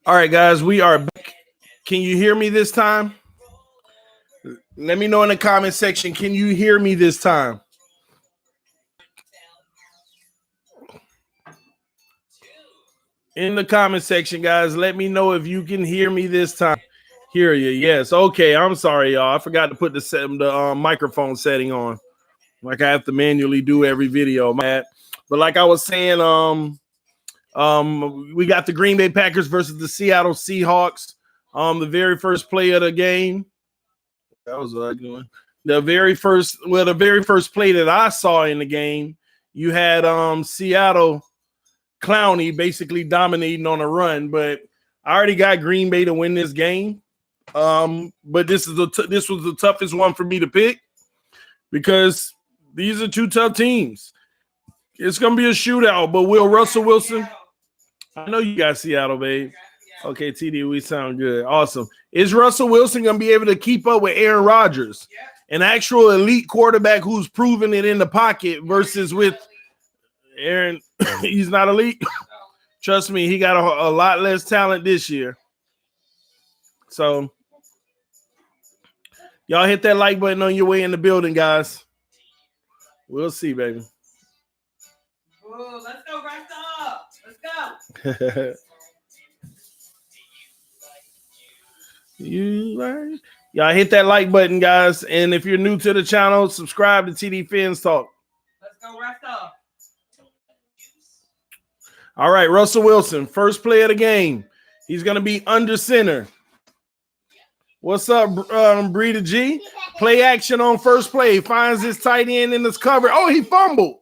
All right, guys, we are back. Can you hear me this time? Let me know in the comment section. Can you hear me this time? In the comment section, guys, let me know if you can hear me this time. Hear you? Yes. Okay. I'm sorry, y'all. I forgot to put the microphone setting on, like I have to manually do every video. But like I was saying, we got the Green Bay Packers versus the Seattle Seahawks. The very first play of the game. That was what I was doing. The very first play that I saw in the game, you had Seattle Clowney basically dominating on a run, but I already got Green Bay to win this game. But this was the toughest one for me to pick because these are two tough teams. It's gonna be a shootout, but will Russell Wilson? I know you got Seattle, babe. Okay, TD, we sound good. Awesome. Is Russell Wilson gonna be able to keep up with Aaron Rodgers, an actual elite quarterback who's proven it in the pocket, versus with Aaron? He's not elite. Trust me, he got a lot less talent this year. So, y'all hit that like button on your way in the building, guys. We'll see, baby. Ooh, let's go, rest up. Let's go. Y'all hit that like button, guys. And if you're new to the channel, subscribe to TD Fans Talk. Let's go, rest up. All right, Russell Wilson, first play of the game. He's going to be under center. What's up, Breeder G? Play action on first play. Finds his tight end in this cover. Oh, he fumbled.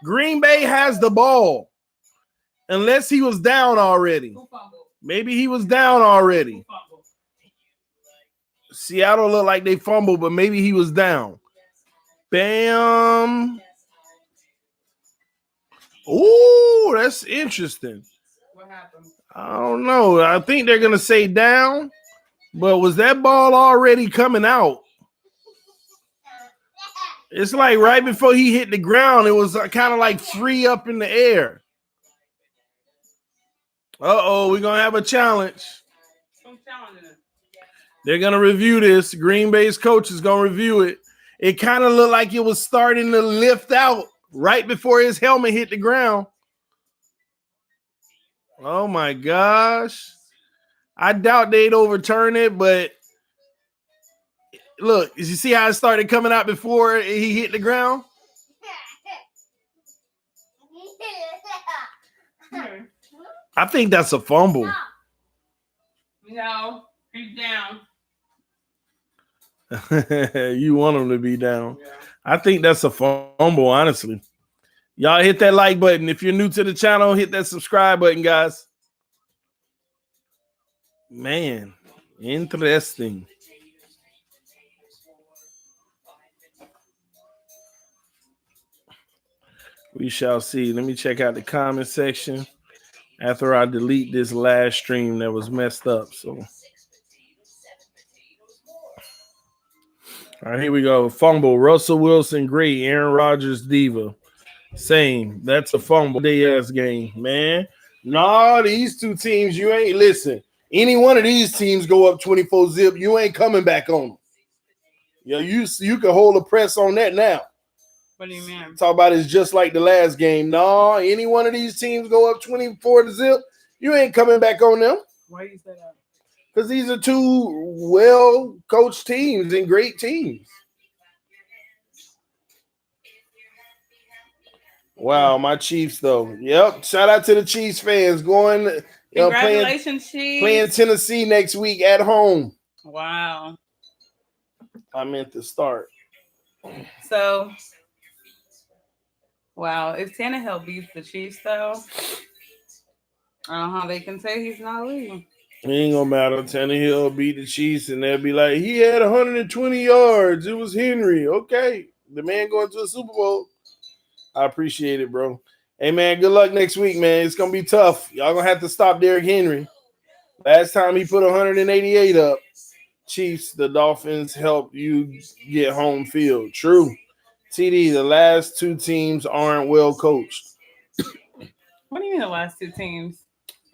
Green Bay has the ball. Unless he was down already. Maybe he was down already. Seattle looked like they fumbled, but maybe he was down. Bam. Ooh, that's interesting. What happened? I don't know. I think they're going to say down, but was that ball already coming out? It's like right before he hit the ground, it was kind of like free up in the air. Uh-oh, we're going to have a challenge. They're going to review this. Green Bay's coach is going to review it. It kind of looked like it was starting to lift out right before his helmet hit the ground. Oh, my gosh. I doubt they'd overturn it, but look, you see how it started coming out before he hit the ground? I think that's a fumble. No, he's down. You want him to be down. Yeah. I think that's a fumble, honestly. Y'all hit that like button. If you're new to the channel, hit that subscribe button, guys. Man, interesting. We shall see. Let me check out the comment section after I delete this last stream that was messed up. So, all right, here we go. Fumble. Russell Wilson, great. Aaron Rodgers, diva. Same. That's a fumble. Day-ass game, man. Nah, these two teams, you ain't listen. Any one of these teams go up 24-zip, you ain't coming back on them. Yeah, you can hold a press on that now. What do you mean? Talk about it's just like the last game. No, any one of these teams go up 24-zip, you ain't coming back on them. Why you say that? Because these are two well-coached teams and great teams. Wow, my Chiefs, though. Yep, shout out to the Chiefs fans going. Congratulations, Chiefs. Playing Tennessee next week at home. Wow. I meant to start. So, wow, if Tannehill beats the Chiefs, though, I don't know how they can say he's not leaving. It ain't gonna matter. Tannehill beat the Chiefs, and they'll be like, he had 120 yards. It was Henry. Okay, the man going to a Super Bowl. I appreciate it, bro. Hey, man, good luck next week, man. It's going to be tough. Y'all going to have to stop Derrick Henry. Last time he put 188 up. Chiefs, the Dolphins helped you get home field. True. TD, the last two teams aren't well coached. What do you mean the last two teams?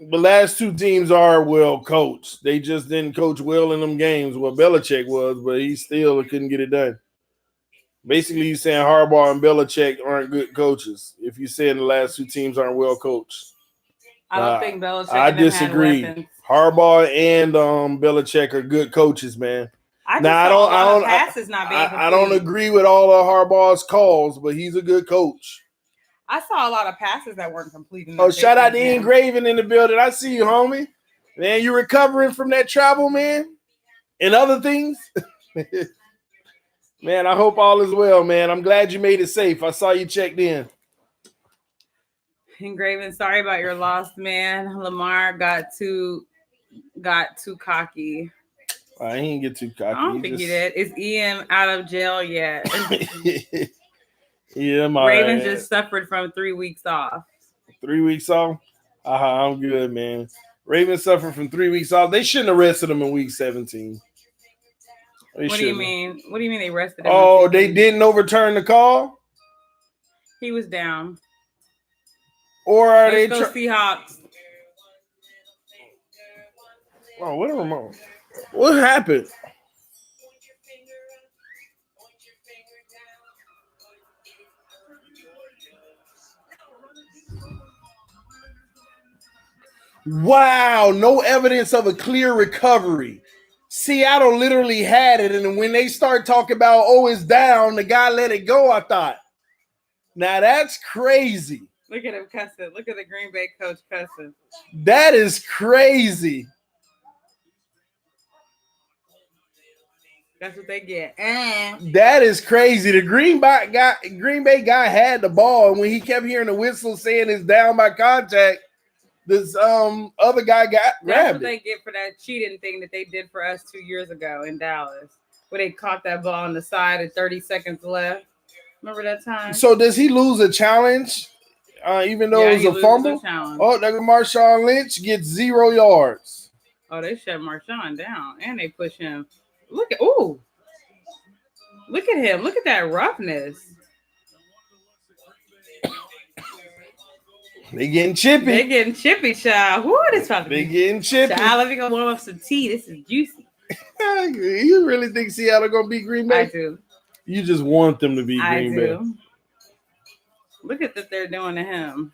The last two teams are well coached. They just didn't coach well in them games. Well, Belichick was, but he still couldn't get it done. Basically, he's saying Harbaugh and Belichick aren't good coaches. If you're saying the last two teams aren't well coached, I don't think Belichick. I and them disagree. Had weapons. Harbaugh and Belichick are good coaches, man. I don't. Passes not being I don't agree with all of Harbaugh's calls, but he's a good coach. I saw a lot of passes that weren't completed. Oh, shout out to Engraving in the building. I see you, homie. Man, you recovering from that travel, man, and other things. Man, I hope all is well, man. I'm glad you made it safe. I saw you checked in. Engraving, sorry about your loss, man. Lamar got too cocky. I ain't get too cocky. I don't think he did. Is Ian out of jail yet? Yeah, Ravens just suffered from 3 weeks off. 3 weeks off? I'm good, man. Ravens suffered from 3 weeks off. They shouldn't have arrested him in week 17. What do you mean? What do you mean they arrested him? Oh, they didn't overturn the call? He was down. Or are they Seahawks? Oh, what a remote. What happened? Wow, no evidence of a clear recovery. Seattle literally had it, and when they start talking about, oh, it's down, the guy let it go, I thought. Now, that's crazy. Look at him cussing. Look at the Green Bay coach cussing. That is crazy. That's what they get. That is crazy. The Green Bay guy had the ball, and when he kept hearing the whistle saying it's down by contact, this other guy grabbed it. That's what they get for that cheating thing that they did for us 2 years ago in Dallas, where they caught that ball on the side at 30 seconds left. Remember that time? So does he lose a challenge, even though it was a fumble? Oh, Marshawn Lynch gets 0 yards. Oh, they shut Marshawn down, and they push him. Look at him. Look at that roughness. They getting chippy. Child. Who is about to They getting chippy. Child, let me go warm up some tea. This is juicy. You really think Seattle gonna beat Green Bay? I do. You just want them to beat Green Bay. Look at what they're doing to him.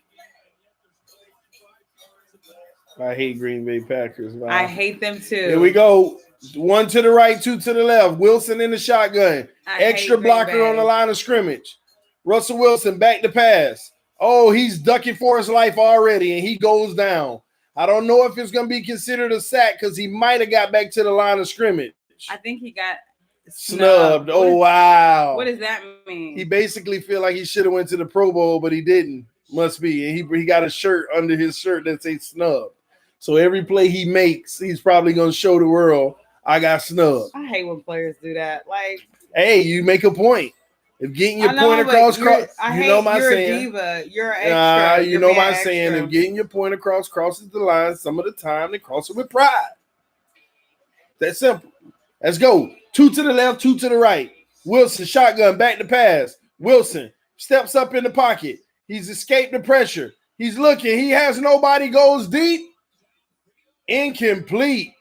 I hate Green Bay Packers. Wow. I hate them too. Here we go. 1 to the right, 2 to the left. Wilson in the shotgun. Extra blocker on the line of scrimmage. Russell Wilson back to pass. Oh, he's ducking for his life already, and he goes down. I don't know if it's going to be considered a sack because he might have got back to the line of scrimmage. I think he got snubbed. Wow. What does that mean? He basically feel like he should have went to the Pro Bowl, but he didn't. Must be. And he got a shirt under his shirt that says snub. So every play he makes, he's probably going to show the world, I got snubbed. I hate when players do that. Like, hey, you make a point. If getting your point across, you know my saying. You're a diva. You're extra. You know my saying. If getting your point across crosses the line, some of the time they cross it with pride. That's simple. Let's go. 2 to the left, 2 to the right. Wilson, shotgun, back to pass. Wilson steps up in the pocket. He's escaped the pressure. He's looking. He has nobody, goes deep. Incomplete.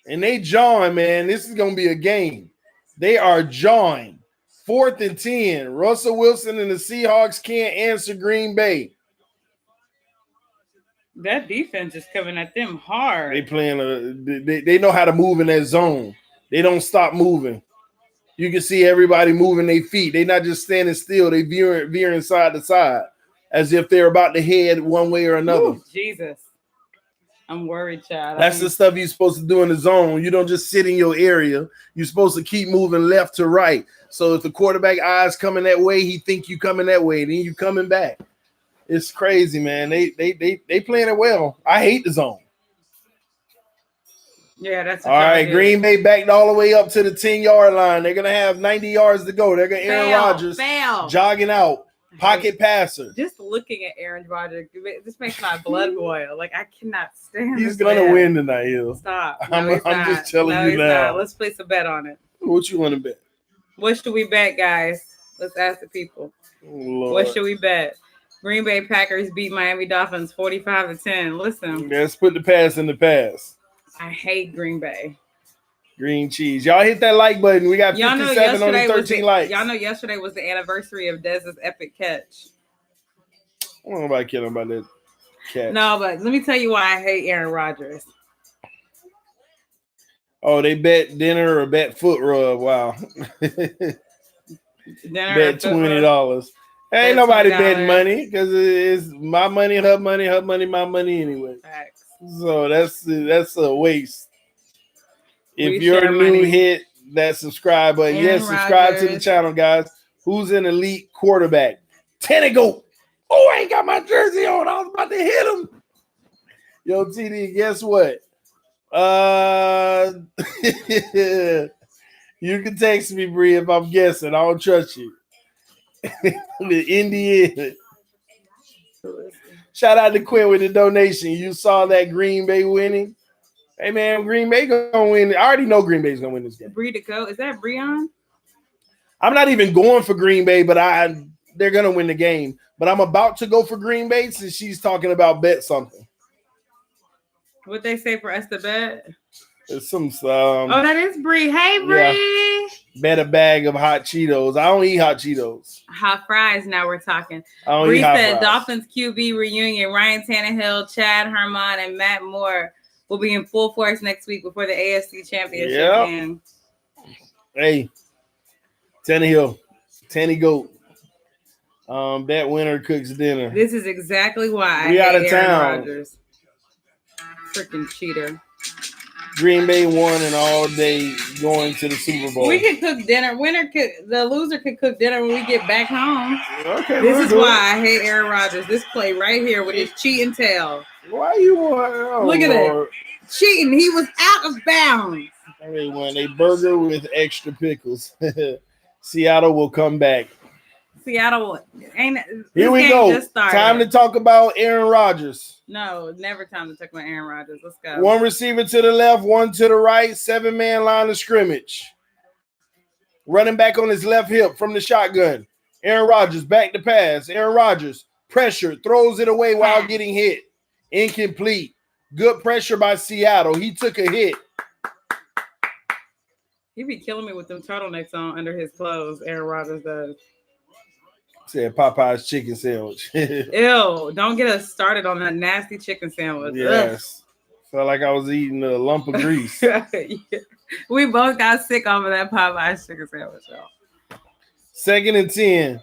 And they jawing, man. This is going to be a game. They are jawing. 4th and 10. Russell Wilson and the Seahawks can't answer Green Bay. That defense is coming at them hard. They know how to move in that zone. They don't stop moving. You can see everybody moving their feet. They're not just standing still. They veering side to side as if they're about to head one way or another. Ooh, Jesus. I'm worried, child. That's the stuff you're supposed to do in the zone. You don't just sit in your area. You're supposed to keep moving left to right. So if the quarterback eyes coming that way, he think you coming that way. Then you coming back. It's crazy, man. They playing it well. I hate the zone. Yeah, that's all right. Green Bay backed all the way up to the 10-yard line. They're gonna have 90 yards to go. They're gonna Aaron Rodgers jogging out. Pocket passer. Just looking at Aaron Rodgers, this makes my blood boil. Like, I cannot stand He's going to win tonight, Hill. Stop. No, I'm just telling you now. Let's place a bet on it. What you want to bet? What should we bet, guys? Let's ask the people. Lord. What should we bet? Green Bay Packers beat Miami Dolphins 45-10. Listen, let's put the past in the past. I hate Green Bay. Green cheese. Y'all hit that like button. We got 57 on the 13 likes. Y'all know yesterday was the anniversary of Dez's epic catch. I don't know nobody kidding about that catch. No, but let me tell you why I hate Aaron Rodgers. Oh, they bet dinner or bet foot rub. Wow. Dinner bet $20. Ain't nobody betting money because it's my money, her money, my money anyway. Facts. So that's a waste. If you're new, hit that subscribe button. Yes, subscribe to the channel, guys. Who's an elite quarterback? Tannehill. Oh, I ain't got my jersey on. I was about to hit him. Yo, TD, guess what? You can text me, Bree, if I'm guessing. I don't trust you. The Indiana. Shout out to Quinn with the donation. You saw that Green Bay winning. Hey man, Green Bay gonna win. I already know Green Bay's gonna win this game. Bree to go. Is that Breon? I'm not even going for Green Bay, but they're gonna win the game. But I'm about to go for Green Bay since she's talking about bet something. What they say for us to bet? It's some oh, that is Bree. Hey Bree. Yeah. Bet a bag of hot Cheetos. I don't eat hot Cheetos. Hot fries. Now we're talking. I don't Bree eat hot said fries. Dolphins QB reunion. Ryan Tannehill, Chad Herman, and Matt Moore will be in full force next week before the AFC Championship game. Hey, Tannehill, Tanny Goat. That winner cooks dinner. This is exactly why We I out hate of Aaron town. Rodgers. Freaking cheater. Green Bay won and all day going to the Super Bowl. We can cook dinner. The loser can cook dinner when we get back home. Okay, this is why I hate Aaron Rodgers. This play right here with his cheating tail. Why you want? Oh, look at Lord. it. Cheating. He was out of bounds. They won a burger with extra pickles. Seattle will come back. Seattle ain't. Here we go. Time to talk about Aaron Rodgers. No, never time to talk about Aaron Rodgers. Let's go. One receiver to the left, one to the right, 7-man line of scrimmage. Running back on his left hip from the shotgun. Aaron Rodgers back to pass. Aaron Rodgers pressure, throws it away while getting hit. Incomplete. Good pressure by Seattle. He took a hit. He be killing me with them turtlenecks on under his clothes. Aaron Rodgers does. Said Popeye's chicken sandwich. Ew, don't get us started on that nasty chicken sandwich. Yes. Ugh. Felt like I was eating a lump of grease. Yeah. We both got sick off of that Popeye's chicken sandwich, y'all. 2nd and 10.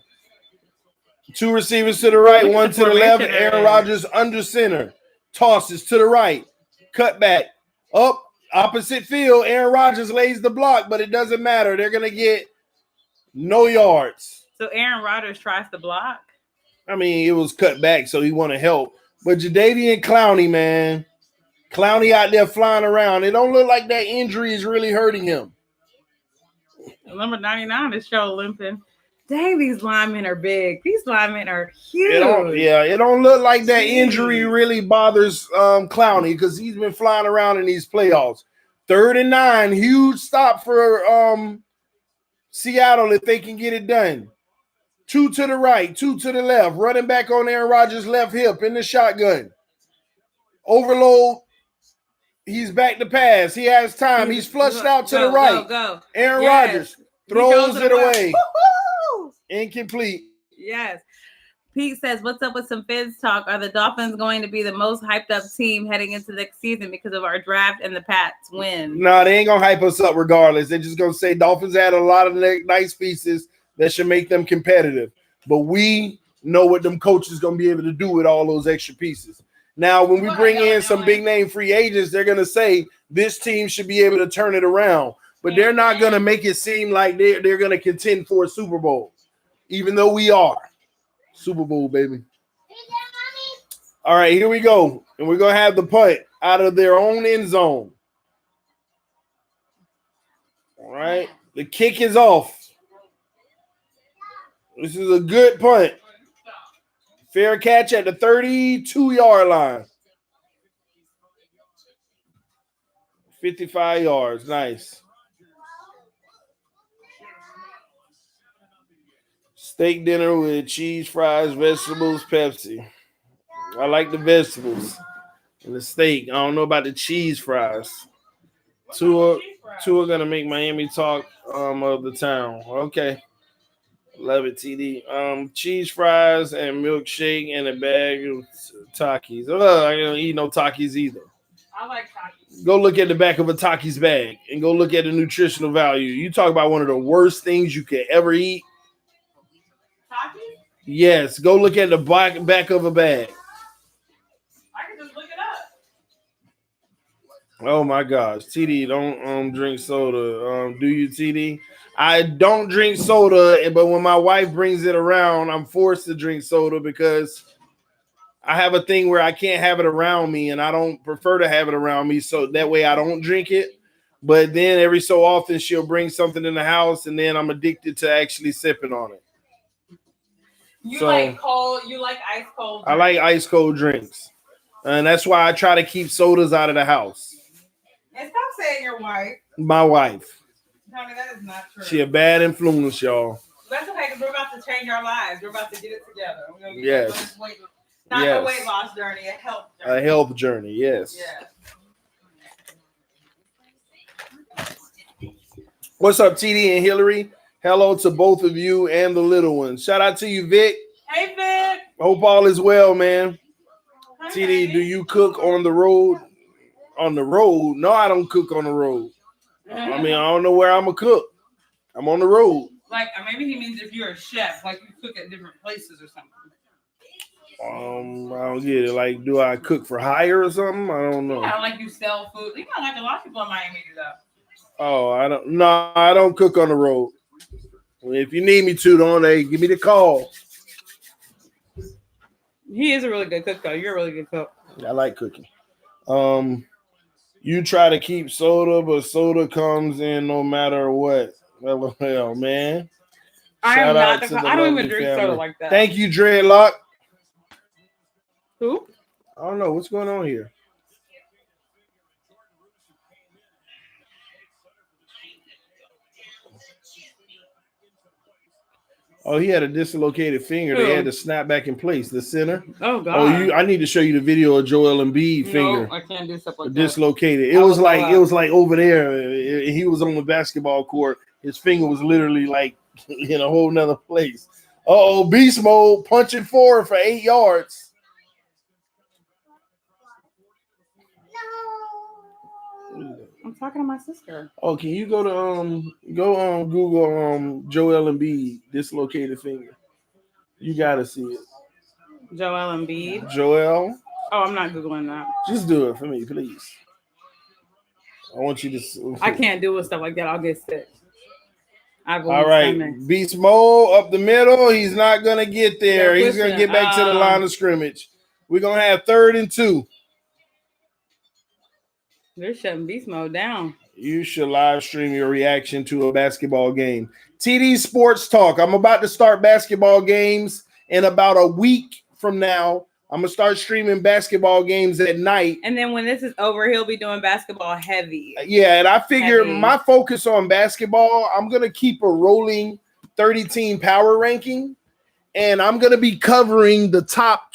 2 receivers to the right, one to the left. Aaron Rodgers under center. Tosses to the right. Cut back. Up. Opposite field. Aaron Rodgers lays the block, but it doesn't matter. They're going to get no yards. So Aaron Rodgers tries to block? I mean, it was cut back, so he want to help. But Jadeveon Clowney, man. Clowney out there flying around. It don't look like that injury is really hurting him. Number 99 is show limping. Dang, these linemen are big. These linemen are huge. It don't look like that injury really bothers Clowney because he's been flying around in these playoffs. 3rd and 9, huge stop for Seattle if they can get it done. 2 to the right, 2 to the left. Running back on Aaron Rodgers' left hip in the shotgun. Overload. He's back to pass. He has time. He's flushed out to the right. Go. Aaron Rodgers throws it away. Woo-hoo! Incomplete. Yes. Pete says, what's up with some Feds talk? Are the Dolphins going to be the most hyped up team heading into next season because of our draft and the Pats win? No, they ain't going to hype us up regardless. They're just going to say Dolphins had a lot of nice pieces that should make them competitive. But we know what them coaches going to be able to do with all those extra pieces. Now, when we bring in some big-name free agents, they're going to say this team should be able to turn it around. But they're not going to make it seem like they're going to contend for a Super Bowl, even though we are. Super Bowl, baby. All right, here we go. And we're going to have the punt out of their own end zone. All right. The kick is off. This is a good punt. Fair catch at the 32-yard line. 55 yards. Nice. Steak dinner with cheese, fries, vegetables, Pepsi. I like the vegetables and the steak. I don't know about the cheese fries. Two are gonna make Miami talk of the town. Okay. Love it, TD. Cheese fries and milkshake and a bag of Takis. I don't eat no Takis either. I like Takis. Go look at the back of a Takis bag and go look at the nutritional value. You talk about one of the worst things you could ever eat. Takis? Yes, go look at the back of a bag. I can just look it up. Oh my gosh, TD, don't drink soda. Do you, TD? I don't drink soda, but when my wife brings it around, I'm forced to drink soda because I have a thing where I can't have it around me, and I don't prefer to have it around me, so that way I don't drink it. But then every so often she'll bring something in the house, and then I'm addicted to actually sipping on it. You like cold? You like ice cold? I like ice cold drinks, and that's why I try to keep sodas out of the house. And stop saying your wife. My wife. Honey, that is not true. She a bad influence, y'all. That's okay, because we're about to change our lives. We're about to get it together. We're gonna Yes. Not a weight loss journey, a health journey. A health journey, yes. What's up, TD and Hillary? Hello to both of you and the little ones. Shout out to you, Vic. Hey, Vic. Hope all is well, man. Hi, TD, baby. do you cook on the road? On the road? No, I don't cook on the road. I mean, I don't know where I'm going to cook. I'm on the road. Like, maybe he means if you're a chef, like you cook at different places or something. I don't get it. Like, do I cook for hire or something? I don't know. Yeah, like you sell food. You know, like a lot of people in Miami do that. Oh, I don't cook on the road. If you need me to, don't they give me the call. He is a really good cook, though. You're a really good cook. I like cooking. You try to keep soda, but soda comes in no matter what. Well, man. I am not. I don't even drink soda like that. Thank you, Dreadlock. Who? I don't know what's going on here. Oh, he had a dislocated finger. Who? They had to snap back in place. The center. Oh God. Oh, I need to show you the video of Joel Embiid finger. No, I can't do stuff like that. Dislocated. It was like over there. He was on the basketball court. His finger was literally like in a whole nother place. Beast mode, punching forward for 8 yards. I'm talking to my sister. Oh, can you go to Google Joel Embiid dislocated finger? You gotta see it. Joel Embiid. Joel. Oh, I'm not Googling that. Just do it for me, please. I want you to. I can't do with stuff like that. I'll get sick. All right, Beast Mode up the middle. He's not gonna get there. Yeah, he's gonna get back to the line of scrimmage. We're gonna have 3rd and 2. They're shutting Beast Mode down. You should live stream your reaction to a basketball game. TD Sports Talk. I'm about to start basketball games in about a week from now. I'm going to start streaming basketball games at night. And then when this is over, he'll be doing basketball heavy. Yeah, and I figure my focus on basketball, I'm going to keep a rolling 30-team power ranking, and I'm going to be covering the top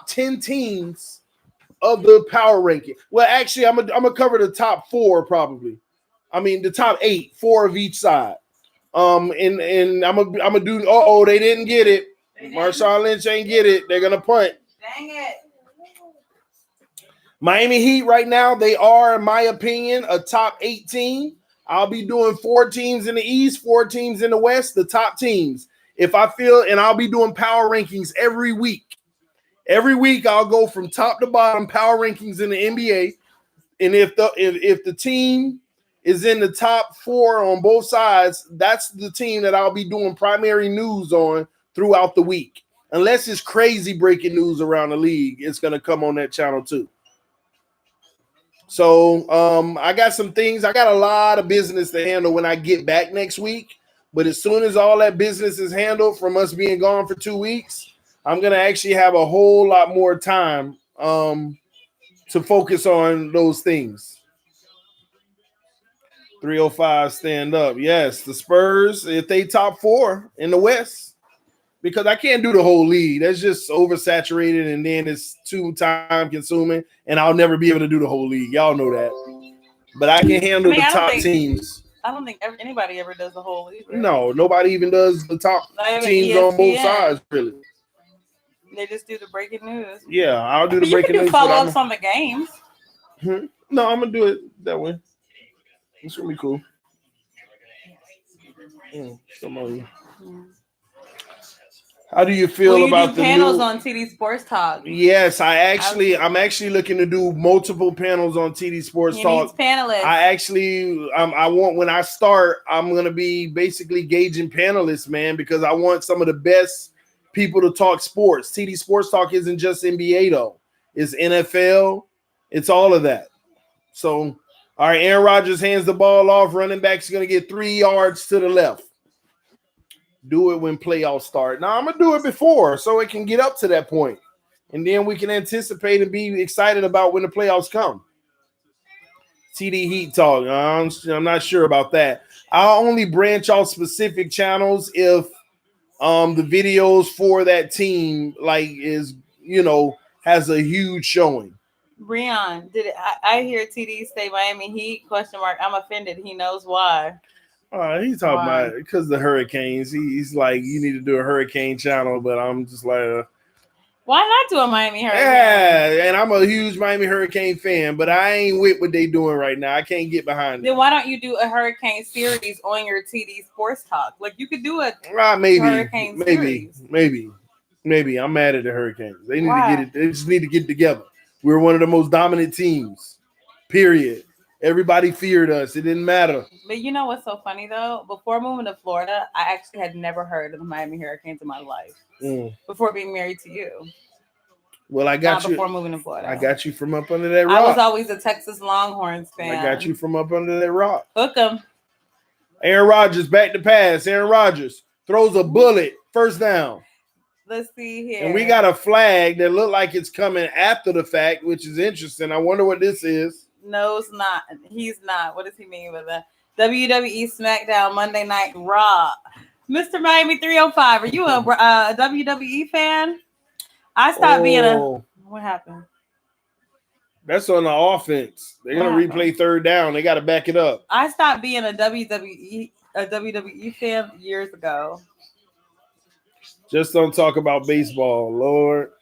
10 teams of the power ranking. Well, actually, I'm gonna cover the top 4 probably. I mean, the top 8, 4 of each side. And I'm gonna do. They didn't get it. Marshawn Lynch ain't get it. They're gonna punt. Dang it. Miami Heat right now, they are, in my opinion, a top 8 team. I'll be doing 4 teams in the East, 4 teams in the West, the top teams. If I feel, and I'll be doing power rankings every week. Every week I'll go from top to bottom power rankings in the NBA, and if the team is in the top 4 on both sides, that's the team that I'll be doing primary news on throughout the week. Unless it's crazy breaking news around the league, it's gonna come on that channel too. So I got some things. I got a lot of business to handle when I get back next week. But as soon as all that business is handled from us being gone for 2 weeks, I'm going to actually have a whole lot more time to focus on those things. 305 stand up. Yes, the Spurs, if they top 4 in the West, because I can't do the whole league. That's just oversaturated, and then it's too time consuming, and I'll never be able to do the whole league. Y'all know that. But I can handle the top teams. I don't think anybody ever does the whole league. Right? No, nobody even does the top teams ESPN. On both sides, really. They just do the breaking news. Yeah, I'll do the breaking news. You can do follow-ups on the games. No, I'm going to do it that way. It's going to be cool. Come on. How do you feel about the panels on TD Sports Talk? Yes, I'm actually looking to do multiple panels on TD Sports Talk. Panelists. I want, when I start, I'm going to be basically gauging panelists, man, because I want some of the best people to talk sports. TD Sports Talk isn't just NBA though. It's NFL. It's all of that. So, all right, Aaron Rodgers hands the ball off. Running back's going to get 3 yards to the left. Do it when playoffs start. Now, I'm going to do it before so it can get up to that point. And then we can anticipate and be excited about when the playoffs come. TD Heat Talk. I'm not sure about that. I'll only branch off specific channels if the videos for that team has a huge showing. Breon, I hear TD say Miami Heat ? I'm offended. He knows why. He's talking about because the hurricanes. He's like, you need to do a hurricane channel, but I'm just like, why not do a Miami Hurricane? Yeah, and I'm a huge Miami Hurricane fan, but I ain't with what they doing right now. I can't get behind it. Then why don't you do a hurricane series on your TD Sports Talk? Like you could do a hurricane series. Maybe. I'm mad at the Hurricanes. They need to get it. They just need to get together. We're one of the most dominant teams. Period. Everybody feared us. It didn't matter. But you know what's so funny, though? Before moving to Florida, I actually had never heard of the Miami Hurricanes in my life. Before being married to you. Well, I got you. Before moving to Florida. I got you from up under that rock. I was always a Texas Longhorns fan. I got you from up under that rock. Hook 'em. Aaron Rodgers back to pass. Aaron Rodgers throws a bullet. First down. Let's see here. And we got a flag that looked like it's coming after the fact, which is interesting. I wonder what this is. No, it's not. He's not. What does he mean with that? WWE SmackDown Monday Night Raw. Mr. Miami 305. Are you a WWE fan? I stopped being a. What happened? That's on the offense. They're gonna replay third down. They got to back it up. I stopped being a WWE fan years ago. Just don't talk about baseball, Lord.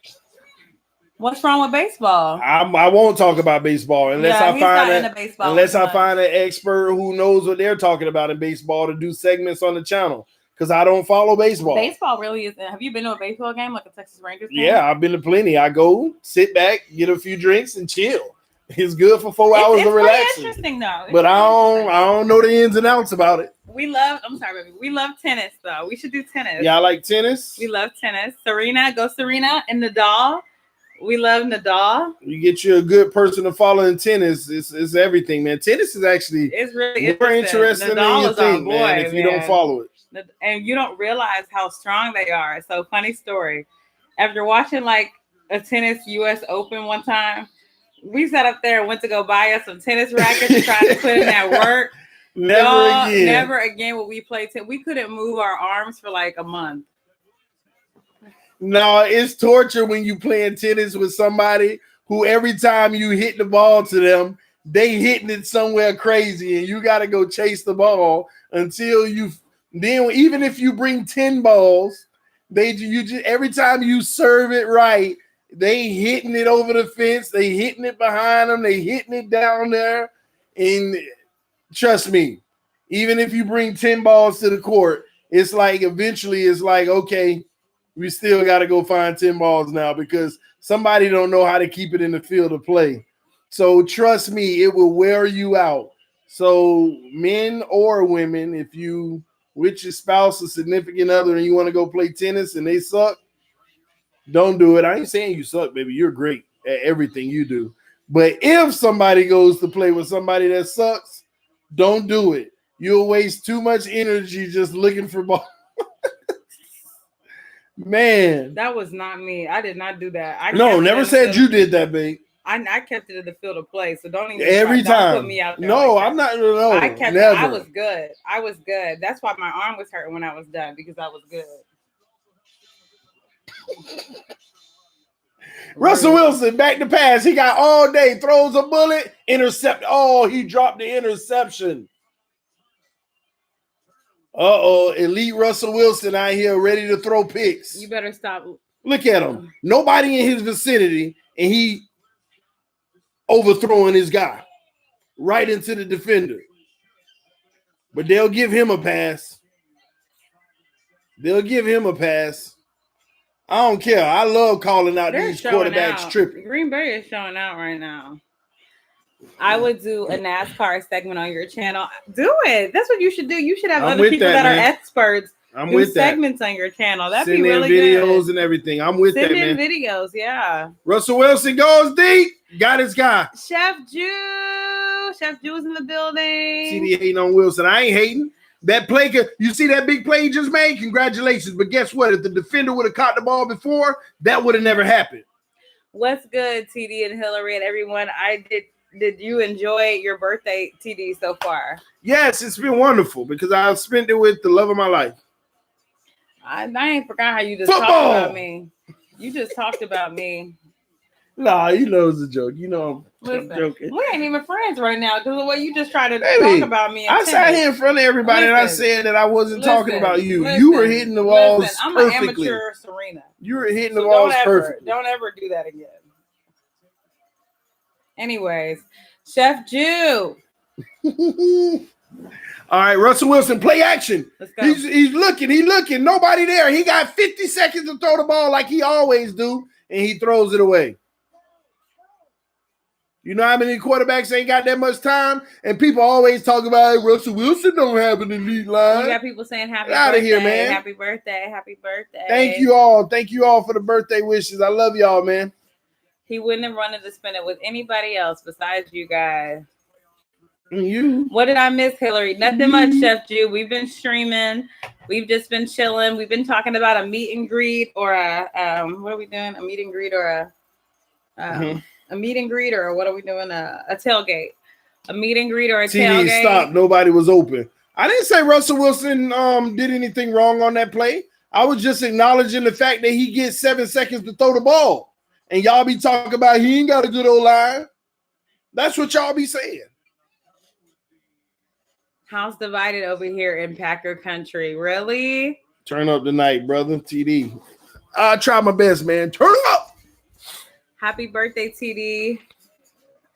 What's wrong with baseball? I won't talk about baseball unless I find an expert who knows what they're talking about in baseball to do segments on the channel. Because I don't follow baseball. Baseball really isn't. Have you been to a baseball game, like a Texas Rangers game? Yeah, I've been to plenty. I go, sit back, get a few drinks, and chill. It's good for 4 hours of relaxing. It's interesting, though. But I don't know the ins and outs about it. We love tennis, though. We should do tennis. Yeah, I like tennis. We love tennis. Serena, and Nadal. We love Nadal. You get you a good person to follow in tennis. It's everything, man. Tennis is actually more interesting than you think, man, if you don't follow it. And you don't realize how strong they are. So funny story. After watching like a tennis US Open one time, we sat up there and went to go buy us some tennis rackets and tried to put in that work. Never again will we play tennis. We couldn't move our arms for like a month. No, it's torture when you playing tennis with somebody who every time you hit the ball to them, they hitting it somewhere crazy, and you got to go chase the ball until you. Then even if you bring 10 balls, every time you serve it right, they hitting it over the fence, they hitting it behind them, they hitting it down there, and trust me, even if you bring 10 balls to the court, it's like eventually it's like okay. We still got to go find 10 balls now because somebody don't know how to keep it in the field of play. So trust me, it will wear you out. So men or women, if you with your spouse or significant other and you want to go play tennis and they suck, don't do it. I ain't saying you suck, baby. You're great at everything you do. But if somebody goes to play with somebody that sucks, don't do it. You'll waste too much energy just looking for balls. Man, that was not me. I did not do that. Never said you did that, babe. I kept it in the field of play, so don't even don't put me out there. No, like I'm not. No, I kept never. It. I was good. That's why my arm was hurting when I was done because I was good. Russell Wilson, back to pass. He got all day. Throws a bullet, intercept. Oh, he dropped the interception. Uh-oh, elite Russell Wilson out here ready to throw picks. You better stop. Look at him. Nobody in his vicinity, and he overthrowing his guy right into the defender. But they'll give him a pass. They'll give him a pass. I don't care. I love calling out these quarterbacks tripping. Green Bay is showing out right now. I would do a NASCAR segment on your channel. Do it. That's what you should do. You should have other people that are experts do segments on your channel. That'd be really good. Send in videos and everything. I'm with that, man. Send in videos, yeah. Russell Wilson goes deep. Got his guy. Chef Jew's in the building. TD hating on Wilson. I ain't hating. That play, you see that big play he just made? Congratulations. But guess what? If the defender would have caught the ball before, that would have never happened. What's good, TD and Hillary and everyone? Did you enjoy your birthday, TD, so far? Yes, it's been wonderful because I've spent it with the love of my life. I ain't forgot how you just talked about me. You just talked about me. Nah, you know it's a joke. You know I'm joking. We ain't even friends right now because the way you just tried to talk about me. I sat here in front of everybody and I said that I wasn't talking about you. You were hitting the balls perfectly. I'm an amateur Serena. You were hitting the balls perfectly. Don't ever do that again. Anyways, Chef Jew. All right, Russell Wilson, play action. Let's go. He's looking. Nobody there. He got 50 seconds to throw the ball like he always do, and he throws it away. You know how many quarterbacks ain't got that much time? And people always talk about Russell Wilson don't have an elite line. You got people saying happy birthday. Out of here, man. Happy birthday. Happy birthday. Thank you all. Thank you all for the birthday wishes. I love y'all, man. He wouldn't have run to spend it with anybody else besides you guys. You. What did I miss, Hillary? Nothing much, Chef Jew. We've been streaming. We've just been chilling. We've been talking about a meet and greet or what are we doing? A meet and greet or a meet and greet, or what are we doing? A tailgate. A meet and greet or a tailgate. Stop. Nobody was open. I didn't say Russell Wilson did anything wrong on that play. I was just acknowledging the fact that he gets 7 seconds to throw the ball. And y'all be talking about he ain't got a good old line. That's what y'all be saying. House divided over here in Packer country. Really? Turn up tonight, brother. TD. I try my best, man. Turn up. Happy birthday, TD.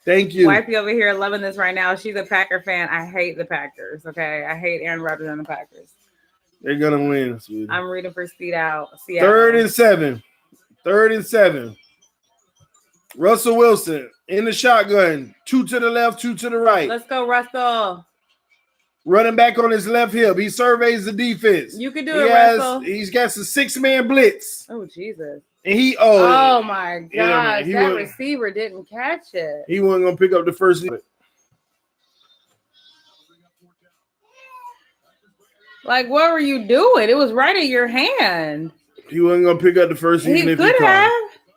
Thank you. Wifey over here loving this right now. She's a Packer fan. I hate the Packers, okay? I hate Aaron Rodgers and the Packers. They're going to win, sweetie. I'm rooting for Seattle. 3rd and 7. 3rd and 7. Russell Wilson in the shotgun. 2 to the left, 2 to the right. Let's go, Russell. Running back on his left hip. He surveys the defense. You can do it, Russell. He's got some 6-man blitz. Oh, Jesus. And oh my gosh. That receiver didn't catch it. He wasn't going to pick up the first. Like, what were you doing? It was right in your hand. He wasn't going to pick up the first. He could have.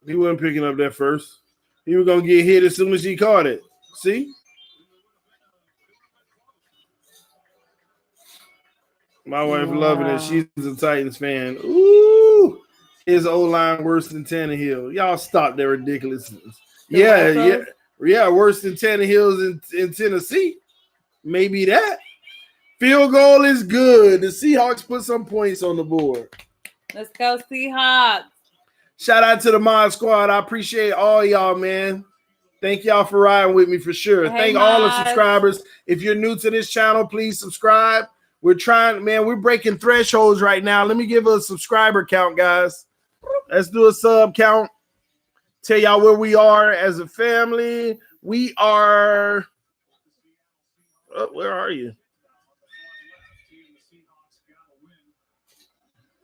He wasn't picking up that first. He was going to get hit as soon as he caught it. See? My wife loving it. She's a Titans fan. Ooh. His O-line worse than Tannehill. Y'all stop that ridiculousness. Yeah. Worse than Tannehill's in Tennessee. Maybe that. Field goal is good. The Seahawks put some points on the board. Let's go, Seahawks. Shout out to the Mod Squad. I appreciate all y'all, man. Thank y'all for riding with me for sure. Thank all the subscribers. If you're new to this channel, please subscribe. We're breaking thresholds right now. Let me give a subscriber count, guys. Let's do a sub count. Tell y'all where we are as a family. We are. Where are you?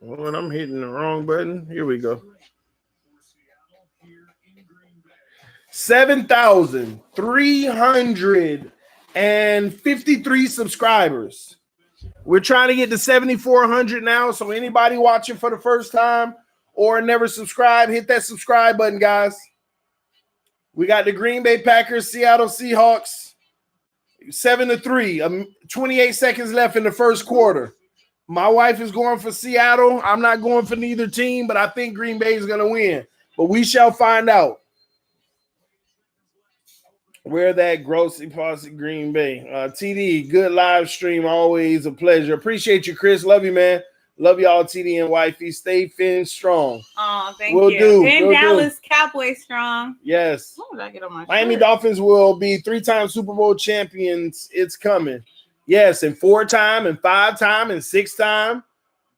Well, I'm hitting the wrong button. Here we go. 7,353 subscribers. We're trying to get to 7,400 now. So anybody watching for the first time or never subscribed, hit that subscribe button, guys. We got the Green Bay Packers, Seattle Seahawks, 7-3. 28 seconds left in the first quarter. My wife is going for Seattle. I'm not going for neither team, but I think Green Bay is going to win. But we shall find out. Where that grossy posse Green Bay. TD, good live stream. Always a pleasure. Appreciate you, Chris. Love you, man. Love y'all, TD and wifey. Stay fin strong. Oh, thank you. And Dallas Cowboys strong. Yes. What did I get on my Miami shirt? Dolphins will be 3-time Super Bowl champions. It's coming. Yes, and 4-time and 5-time and 6-time.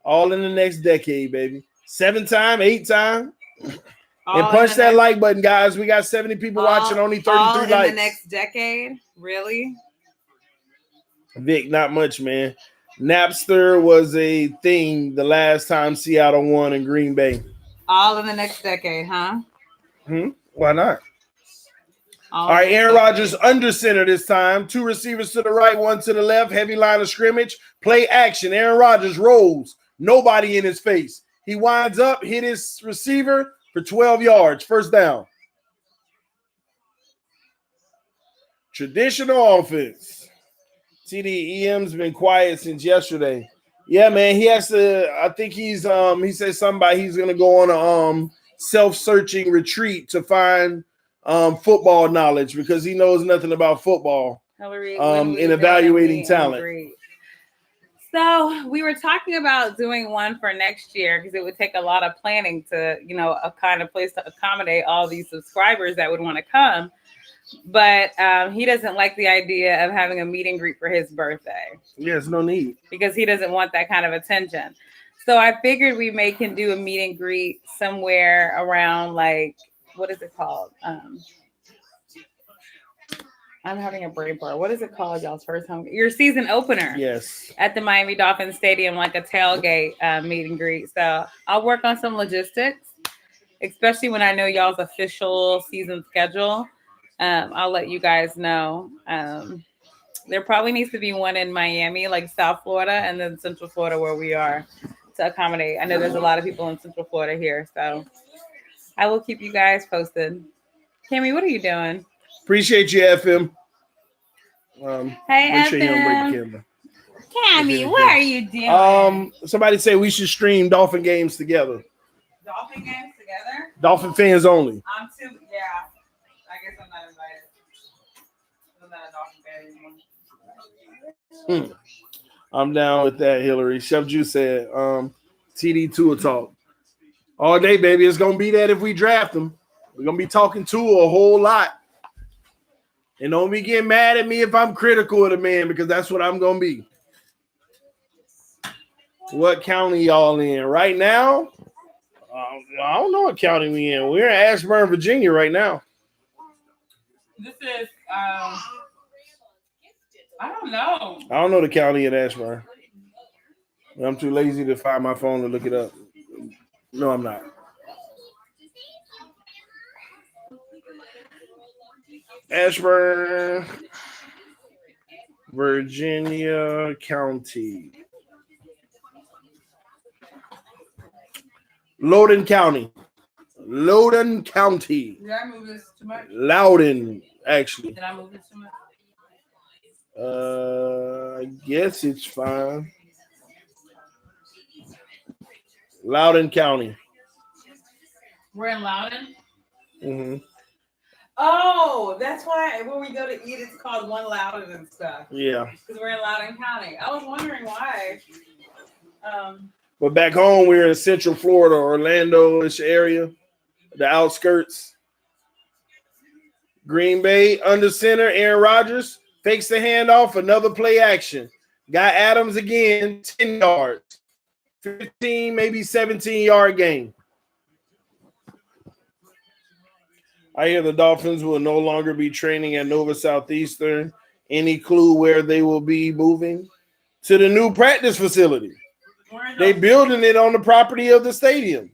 All in the next decade, baby. 7-time, 8-time. And punch that like button, guys. We got 70 people watching, only 33 all likes. In the next decade? Really? Vic, not much, man. Napster was a thing the last time Seattle won in Green Bay. All in the next decade, huh? Why not? All right, Aaron Rodgers under center this time. 2 receivers to the right, 1 to the left. Heavy line of scrimmage. Play action. Aaron Rodgers rolls. Nobody in his face. He winds up, hit his receiver for 12 yards. First down. Traditional offense. TD EM's been quiet since yesterday. Yeah, man. He has to. I think he's. He said somebody he's gonna go on a self-searching retreat to find football knowledge because he knows nothing about football. Hillary, in evaluating talent. So we were talking about doing one for next year because it would take a lot of planning to, a kind of place to accommodate all these subscribers that would want to come. But he doesn't like the idea of having a meet and greet for his birthday. Yes, no need. Because he doesn't want that kind of attention. So I figured we can do a meet and greet somewhere around what is it called? I'm having a brain fart. What is it called, y'all's first home? Your season opener. Yes. At the Miami Dolphins Stadium, like a tailgate meet and greet. So I'll work on some logistics, especially when I know y'all's official season schedule. I'll let you guys know. There probably needs to be one in Miami, like South Florida, and then Central Florida where we are to accommodate. I know there's a lot of people in Central Florida here, so I will keep you guys posted. Cammy, what are you doing? Appreciate you, FM. Hey, make FM. Sure you don't break the camera. Cammy, what are you doing? Somebody say we should stream Dolphin games together. Dolphin games together? Dolphin fans only. I'm too, yeah. I guess I'm not invited. I'm not a Dolphin fan anymore. I'm down with that, Hillary. Chef Juice said, TD2 will talk. All day, baby. It's going to be that if we draft them. We're going to be talking to a whole lot. And don't be getting mad at me if I'm critical of the man, because that's what I'm going to be. What county y'all in? Right now, I don't know what county we in. We're in Ashburn, Virginia right now. This is, I don't know. I don't know the county in Ashburn. I'm too lazy to find my phone to look it up. No, I'm not. Ashburn, Virginia County. Loudoun County. Loudoun County. Did I move this too much? Loudoun, actually. Did I move this too much? I guess it's fine. Loudoun County. We're in Loudoun? Mm-hmm. Oh, that's why when we go to eat, it's called One Loudoun and stuff. Yeah. Because we're in Loudoun County. I was wondering why. But back home, we're in Central Florida, Orlando-ish area, the outskirts. Green Bay under center, Aaron Rodgers fakes the handoff, another play action. Got Adams again, 10 yards. 15, maybe 17-yard game. I hear the Dolphins will no longer be training at Nova Southeastern. Any clue where they will be moving? To the new practice facility. They building it on the property of the stadium.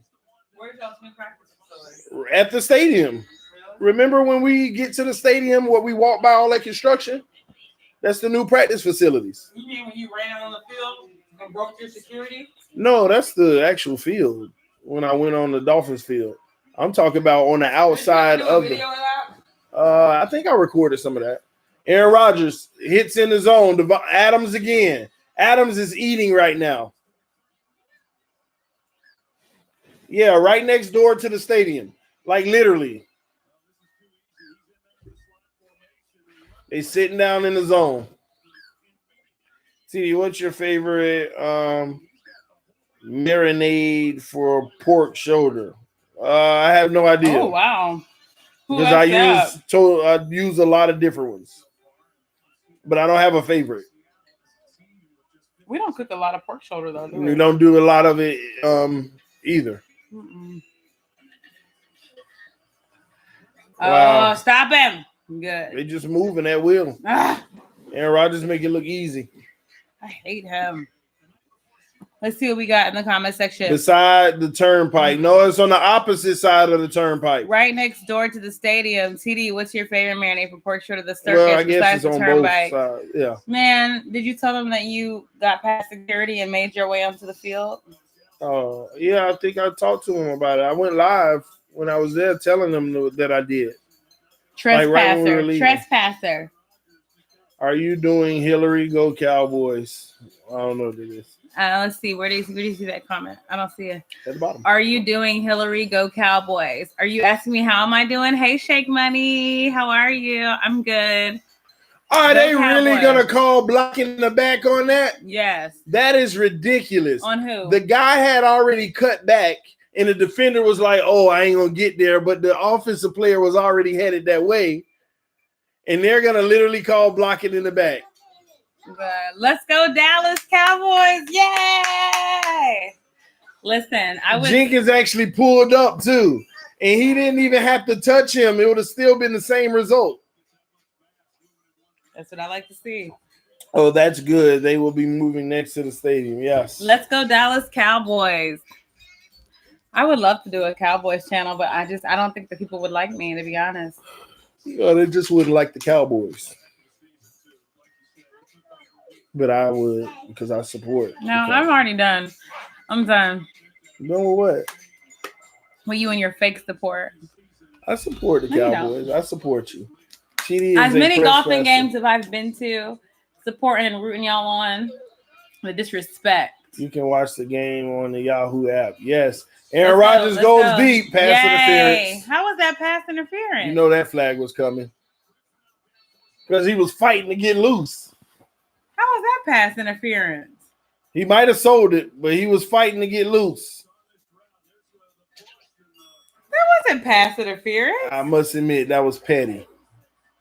Where's y'all's new practice facility? At the stadium. Really? Remember when we get to the stadium where we walk by all that construction? That's the new practice facilities. You mean when you ran on the field and broke your security? No, that's the actual field when I went on the Dolphins field. I'm talking about on the outside of the. I think I recorded some of that. Aaron Rodgers hits in the zone. Adams again. Adams is eating right now. Yeah, right next door to the stadium. Like literally. They sitting down in the zone. CD, what's your favorite marinade for pork shoulder? I have no idea. Oh wow. Because I use a lot of different ones. But I don't have a favorite. We don't cook a lot of pork shoulder though, do we? We don't do a lot of it either. Mm-mm. Wow. Oh, stop him. Good. They just moving that wheel. Aaron Rodgers make it look easy. I hate him. Let's see what we got in the comment section. Beside the turnpike. No, it's on the opposite side of the turnpike. Right next door to the stadium. TD, what's your favorite marinade for pork shoulder? The circus Well, I guess besides it's the on turnpike. both sides. Yeah. Man, did you tell them that you got past security and made your way onto the field? Oh, yeah, I think I talked to him about it. I went live when I was there telling them that I did. Trespasser. Like right when we were leaving. Trespasser. Are you doing Hillary Go Cowboys? I don't know what it is. Let's see. Where do you see that comment? I don't see it. At the bottom. Are you doing Hillary Go Cowboys? Are you asking me how am I doing? Hey, Shake Money. How are you? I'm good. Are they really going to call blocking the back on that? Yes. That is ridiculous. On who? The guy had already cut back, and the defender was like, oh, I ain't going to get there. But the offensive player was already headed that way, and they're going to literally call blocking in the back. Let's go, Dallas Cowboys. Yay! Listen, Jenkins actually pulled up, too, and he didn't even have to touch him. It would have still been the same result. That's what I like to see. Oh, that's good. They will be moving next to the stadium. Yes. Let's go, Dallas Cowboys. I would love to do a Cowboys channel, but I don't think that people would like me, to be honest. Yeah, they just wouldn't like the Cowboys. But I would because I support. No, I'm already done. I'm done. Done with what? With you and your fake support. I support the Cowboys. I support you. As many golfing games as I've been to, supporting and rooting y'all on, the disrespect. You can watch the game on the Yahoo app. Yes. Aaron Rodgers goes deep. Pass interference. How was that pass interference? You know that flag was coming. Because he was fighting to get loose. How was that pass interference? He might have sold it, but he was fighting to get loose. That wasn't pass interference. I must admit, that was petty.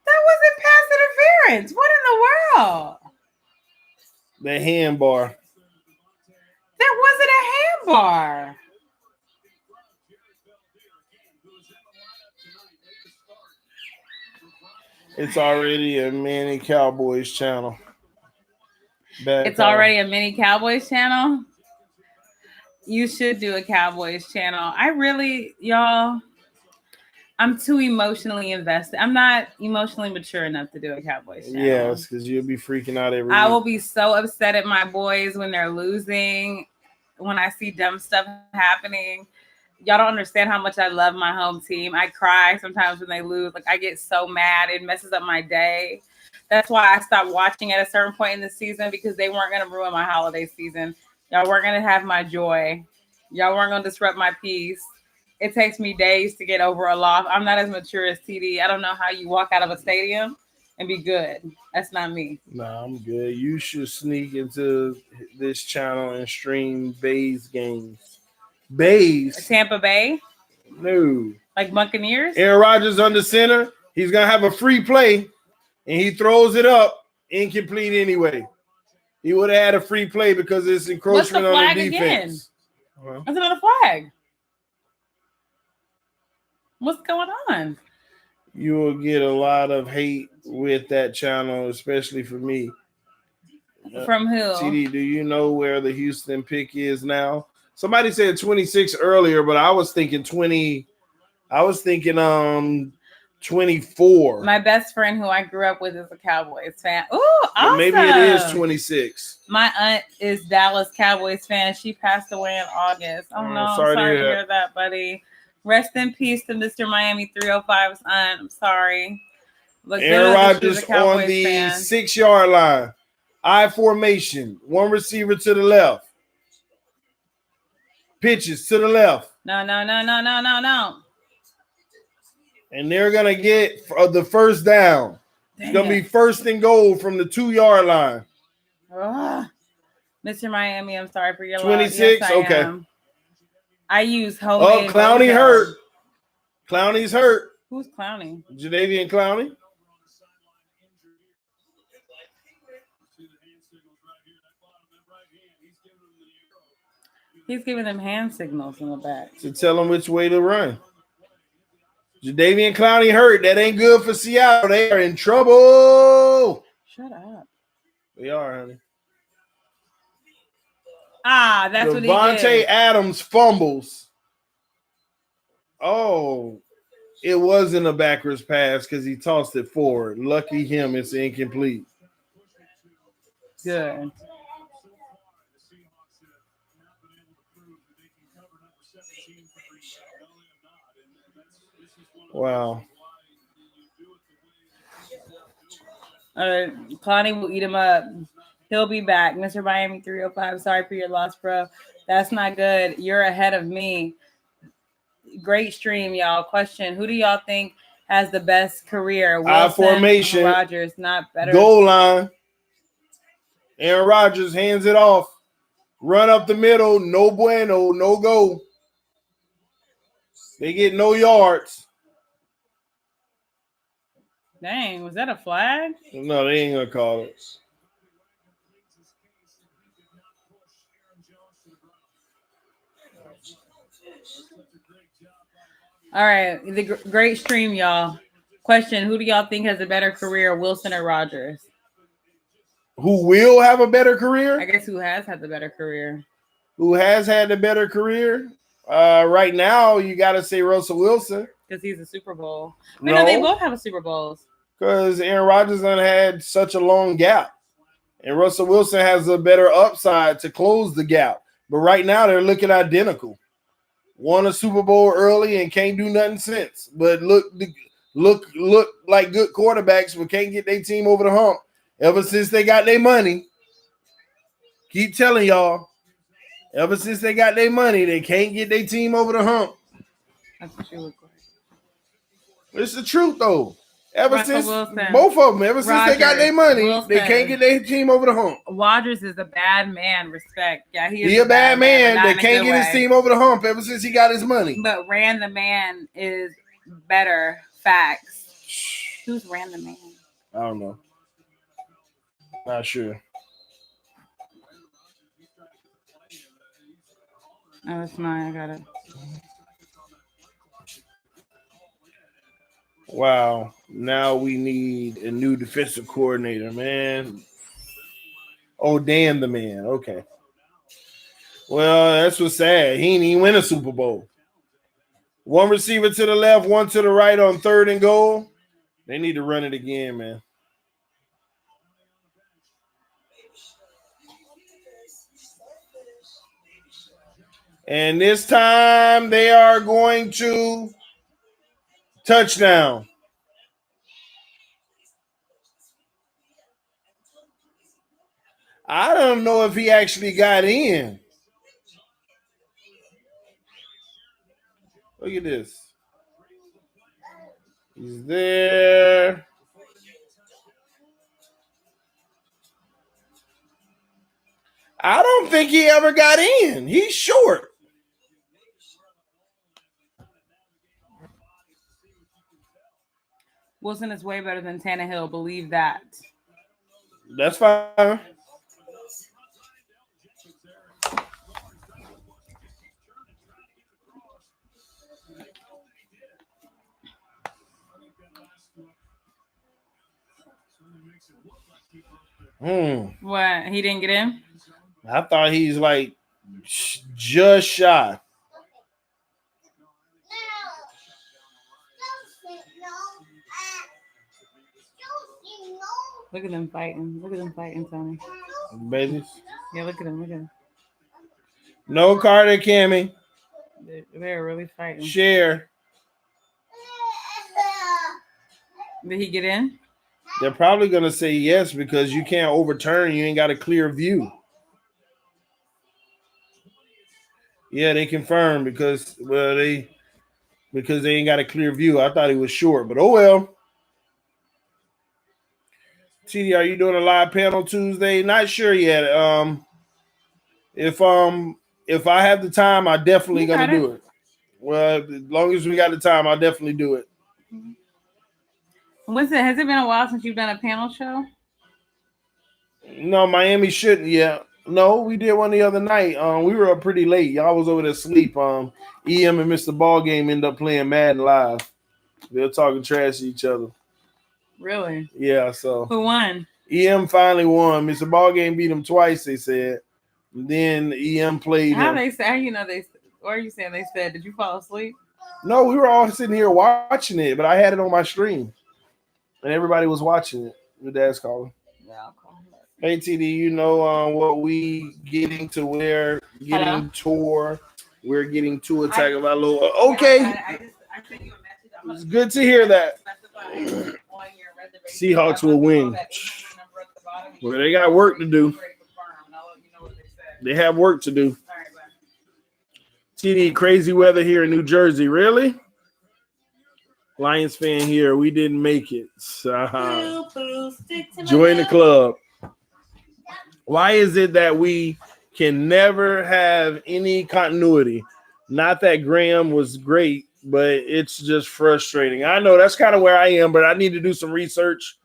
That wasn't pass interference. What in the world? The hand bar. That wasn't a hand bar. It's already a Manny Cowboys channel. It's already a mini Cowboys channel. You should do a Cowboys channel. I'm too emotionally invested. I'm not emotionally mature enough to do a Cowboys channel. Yes, because you'll be freaking out every I week. will be so upset at my boys when they're losing, when I see dumb stuff happening. Y'all don't understand how much I love my home team. I cry sometimes when they lose. Like, I get so mad. It messes up my day. That's why I stopped watching at a certain point in the season, because they weren't going to ruin my holiday season. Y'all weren't going to have my joy. Y'all weren't going to disrupt my peace. It takes me days to get over a loss. I'm not as mature as TD. I don't know how you walk out of a stadium and be good. That's not me. Nah, I'm good. You should sneak into this channel and stream Bays games. Bays? Tampa Bay? No. Like Buccaneers? Aaron Rodgers under center. He's going to have a free play. And he throws it up, incomplete anyway. He would have had a free play because it's encroachment on the defense. Again? That's another flag. What's going on? You will get a lot of hate with that channel, especially for me. From who? TD, do you know where the Houston pick is now? Somebody said 26 earlier, but I was thinking 20. I was thinking 24. My best friend who I grew up with is a Cowboys fan. Ooh, awesome. But maybe it is 26. My aunt is Dallas Cowboys fan. She passed away in August. Oh, no. Sorry to hear that, buddy. Rest in peace to Mr. Miami 305's aunt. I'm sorry. But Aaron Rodgers on the 6-yard line. I formation. One receiver to the left. pitches to the left. No. And they're going to get the first down. It's going to be first and goal from the 2-yard line. Mr. Miami, I'm sorry for your 26, loss. Yes, okay. I use homemade. Oh, Clowney hurt. Clowney's hurt. Who's Clowney? Jadeveon Clowney. He's giving them hand signals in the back. To tell them which way to run. Jadeveon Clowney hurt. That ain't good for Seattle. They are in trouble. Shut up. They are, honey. That's what he did. Devontae Adams fumbles. Oh, it wasn't a backwards pass because he tossed it forward. Lucky him, it's incomplete. Good. Wow. All right, Clowney will eat him up. He'll be back. Mr. Miami 305. Sorry for your loss, bro. That's not good. You're ahead of me. Great stream, y'all. Question: who do y'all think has the best career? Wilson, formation. Rodgers, not better. Goal line. Aaron Rodgers hands it off. Run up the middle. No bueno. No go. They get no yards. Dang, was that a flag? No, they ain't gonna call it. All right, the great stream, y'all. Question: who do y'all think has a better career, Wilson or Rodgers? Who will have a better career? I guess who has had the better career? Who has had the better career? Right now, you got to say Russell Wilson. Because he's a Super Bowl. No, they both have a Super Bowls. Because Aaron Rodgers done had such a long gap. And Russell Wilson has a better upside to close the gap. But right now, they're looking identical. Won a Super Bowl early and can't do nothing since. But look like good quarterbacks but can't get their team over the hump ever since they got their money. Keep telling y'all. Ever since they got their money, they can't get their team over the hump. That's what you look like. It's the truth, though. Ever Russell since Wilson. both of them, ever since they got their money, Wilson. they can't get their team over the hump. Rodgers is a bad man. Respect. Yeah, he a bad man that can't get his team over the hump ever since he got his money. But Ran the Man is better. Facts. Who's Ran the Man? I don't know. Not sure. Oh, that's mine. I got it. Wow. Now we need a new defensive coordinator, man. Oh, Dan the man. Okay. Well, that's what's sad. He didn't even win a Super Bowl. One receiver to the left, one to the right on 3rd and goal. They need to run it again, man. And this time they are going to touchdown. I don't know if he actually got in. Look at this. He's there. I don't think he ever got in. He's short. Wilson is way better than Tannehill. Believe that. That's fine. What? He didn't get in? I thought he's like just shy. Look at them fighting. Look at them fighting, Tony. Babies. Yeah, look at them. Look at them. No Carter, Cammy. They're really fighting. Share. Did he get in? They're probably going to say yes because you can't overturn. You ain't got a clear view. Yeah, they confirmed because they ain't got a clear view. I thought he was short, but oh well. TD, are you doing a live panel Tuesday? Not sure yet. If I have the time, I definitely gonna do it. Well, as long as we got the time, I'll definitely do it. Has it been a while since you've done a panel show? No, Miami shouldn't yet. No, we did one the other night. We were up pretty late. Y'all was over there asleep. EM and Mr. Ballgame end up playing Madden live. They're talking trash to each other. Really? Yeah, so. Who won? EM finally won. Mr. Ballgame beat him twice, they said. And then EM played him. How are you saying they said? Did you fall asleep? No, we were all sitting here watching it, but I had it on my stream. And everybody was watching it. Your dad's calling. Yeah, I'll call him. Hey, TD, you know what we getting to wear? Getting tour. We're getting to attack of our little. Okay. I sent you a message. It's good to hear that. Seahawks will win. Well, they got work to do. They have work to do. TD, crazy weather here in New Jersey. Really? Lions fan here. We didn't make it. Join the club. Why is it that we can never have any continuity? Not that Graham was great, but it's just frustrating. I know that's kind of where I am, but I need to do some research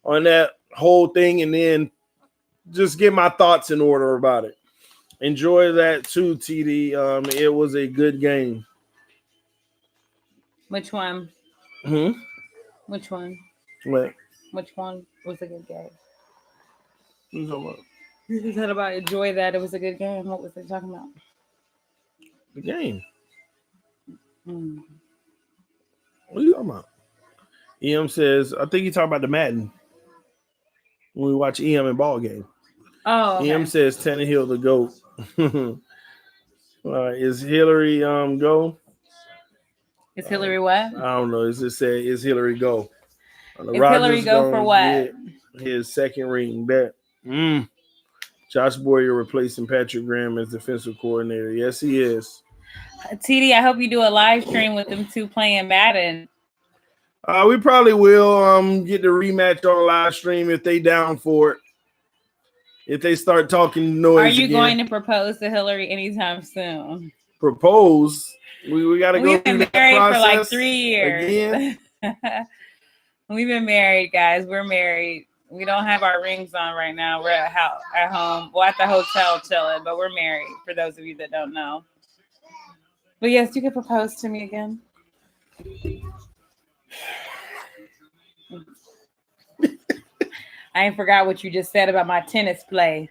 on that whole thing and then just get my thoughts in order about it. Enjoy that too, TD. It was a good game. Which one? Which one? What? Which one was a good game? What are you talking about? You said about enjoy that it was a good game. What was they talking about? The game. What are you talking about? EM says, I think you talking about the Madden. When we watch EM and ball game. Oh, okay. EM says Tannehill the GOAT. Is Hillary go? Is Hillary what? I don't know. It's just say is Hillary go? Is Hillary go for what? His second ring bet. Josh Boyer replacing Patrick Graham as defensive coordinator. Yes, he is. TD, I hope you do a live stream with them two playing Madden. We probably will get the rematch on live stream if they down for it. If they start talking noise. Are you going to propose to Hillary anytime soon? Propose? We got to go through that process. We've been married for like 3 years. Again? We've been married, guys. We're married. We don't have our rings on right now. We're at home. Well, at the hotel chilling, but we're married, for those of you that don't know. But yes, you can propose to me again. I ain't forgot what you just said about my tennis play.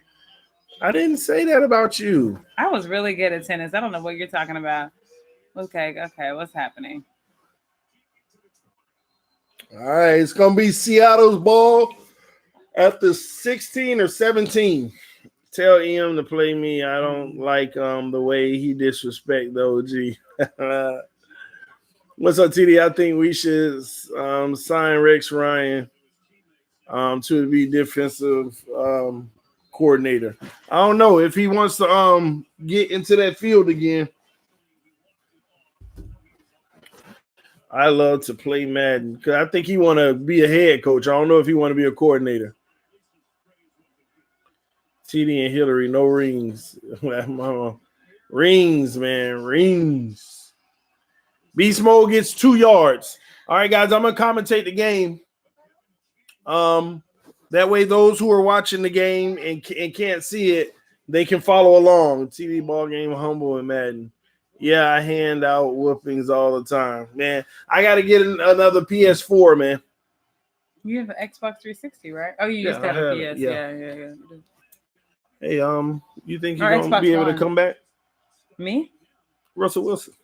I didn't say that about you. I was really good at tennis. I don't know what you're talking about. Okay, what's happening? All right, it's going to be Seattle's ball at the 16 or 17. Tell EM to play me. I don't like the way he disrespect the OG. What's up, TD? I think we should sign Rex Ryan to be defensive coordinator. I don't know if he wants to get into that field again. I love to play Madden because I think he want to be a head coach. I don't know if he want to be a coordinator. TD and Hillary, no rings. Rings, man, rings. Beast Mode gets 2 yards. All right, guys, I'm going to commentate the game. That way those who are watching the game and can't see it, they can follow along. TV ball game, humble and Madden. Yeah, I hand out whoopings all the time. Man, I got to get another PS4, man. You have an Xbox 360, right? Oh, you used to have a PS. Yeah. Hey, you think you're going to be able to come back? Me? Russell Wilson.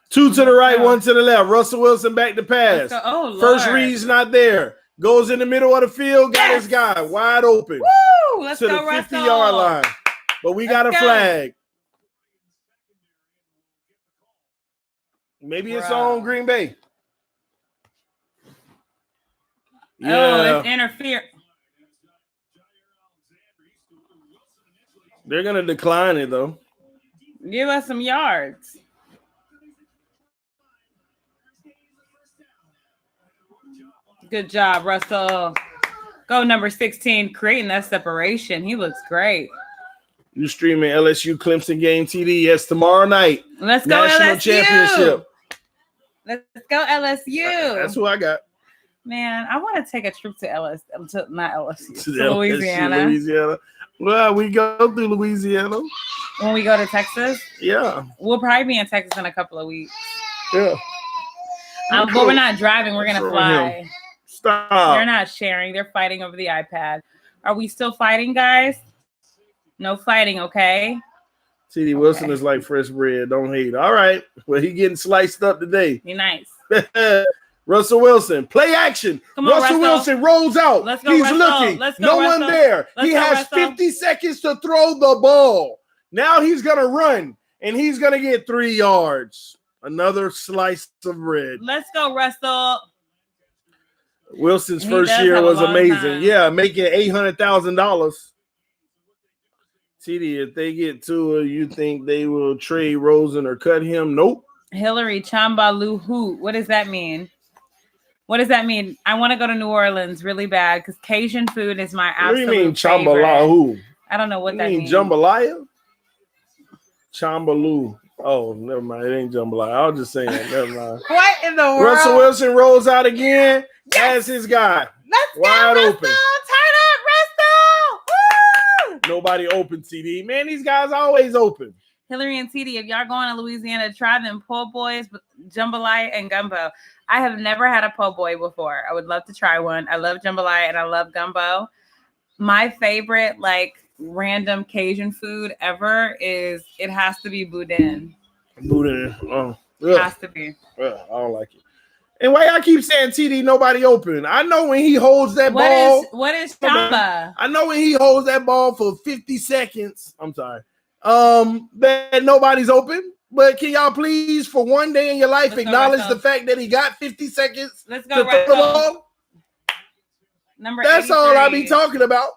2 to the right, 1 to the left. Russell Wilson back to pass. Oh, Lord. First read's not there. Goes in the middle of the field, got his guy wide open. Woo! Let's to go, the 50-yard line. But we got a flag. Maybe it's on Green Bay. Yeah. Oh, it's interfere. They're going to decline it, though. Give us some yards. Good job, Russell. Go number 16, creating that separation. He looks great. You streaming LSU Clemson game, TD? Yes, tomorrow night. Let's go National LSU. Championship. Let's go LSU. That's who I got. Man, I want to take a trip to not LSU, To to Louisiana. Louisiana. Well, we go through Louisiana. When we go to Texas? Yeah. We'll probably be in Texas in a couple of weeks. Yeah. But we're not driving. We're going to fly. Stop. They're not sharing. They're fighting over the iPad. Are we still fighting, guys? No fighting, okay? TD Wilson is like fresh bread. Don't hate. All right. Well, he getting sliced up today. Be nice. Russell Wilson, play action. Come on, Russell Wilson rolls out. Let's go, He's Russell. looking. Let's go, no Russell. one there. Let's he go, has Russell. 50 seconds to throw the ball. Now he's going to run, and he's going to get 3 yards. Another slice of bread. Let's go, Russell. Wilson's He first does year have a was long amazing. time. Yeah, making $800,000. TD, if they get to it, you think they will trade Rosen or cut him? Nope. Hillary Chambaluhu. What does that mean? What does that mean? I want to go to New Orleans really bad because Cajun food is my absolute What do you mean, favorite. Chambalahu? I don't know what that means. Jambalaya? Chambaloo. Oh, never mind. It ain't jambalaya. I was just saying. Never mind. What in the world? Russell Wilson rolls out again. Yes. As his guy. Let's wide go, Russell. open. Turn up, Russell. Woo! Nobody open, TD. Man, these guys always open. Hillary and TD, if y'all going to Louisiana, try them po' boys, jambalaya, and gumbo. I have never had a po' boy before. I would love to try one. I love jambalaya and I love gumbo. My favorite, random Cajun food ever is it has to be boudin. Boudin. Oh, it has to be. I don't like it. And why I keep saying TD, nobody open. I know when he holds that ball. What is chamba? I know when he holds that ball for 50 seconds. I'm sorry. That nobody's open. But can y'all please, for one day in your life, acknowledge the fact that he got 50 seconds to throw the ball? Number That's 83. all I be talking about.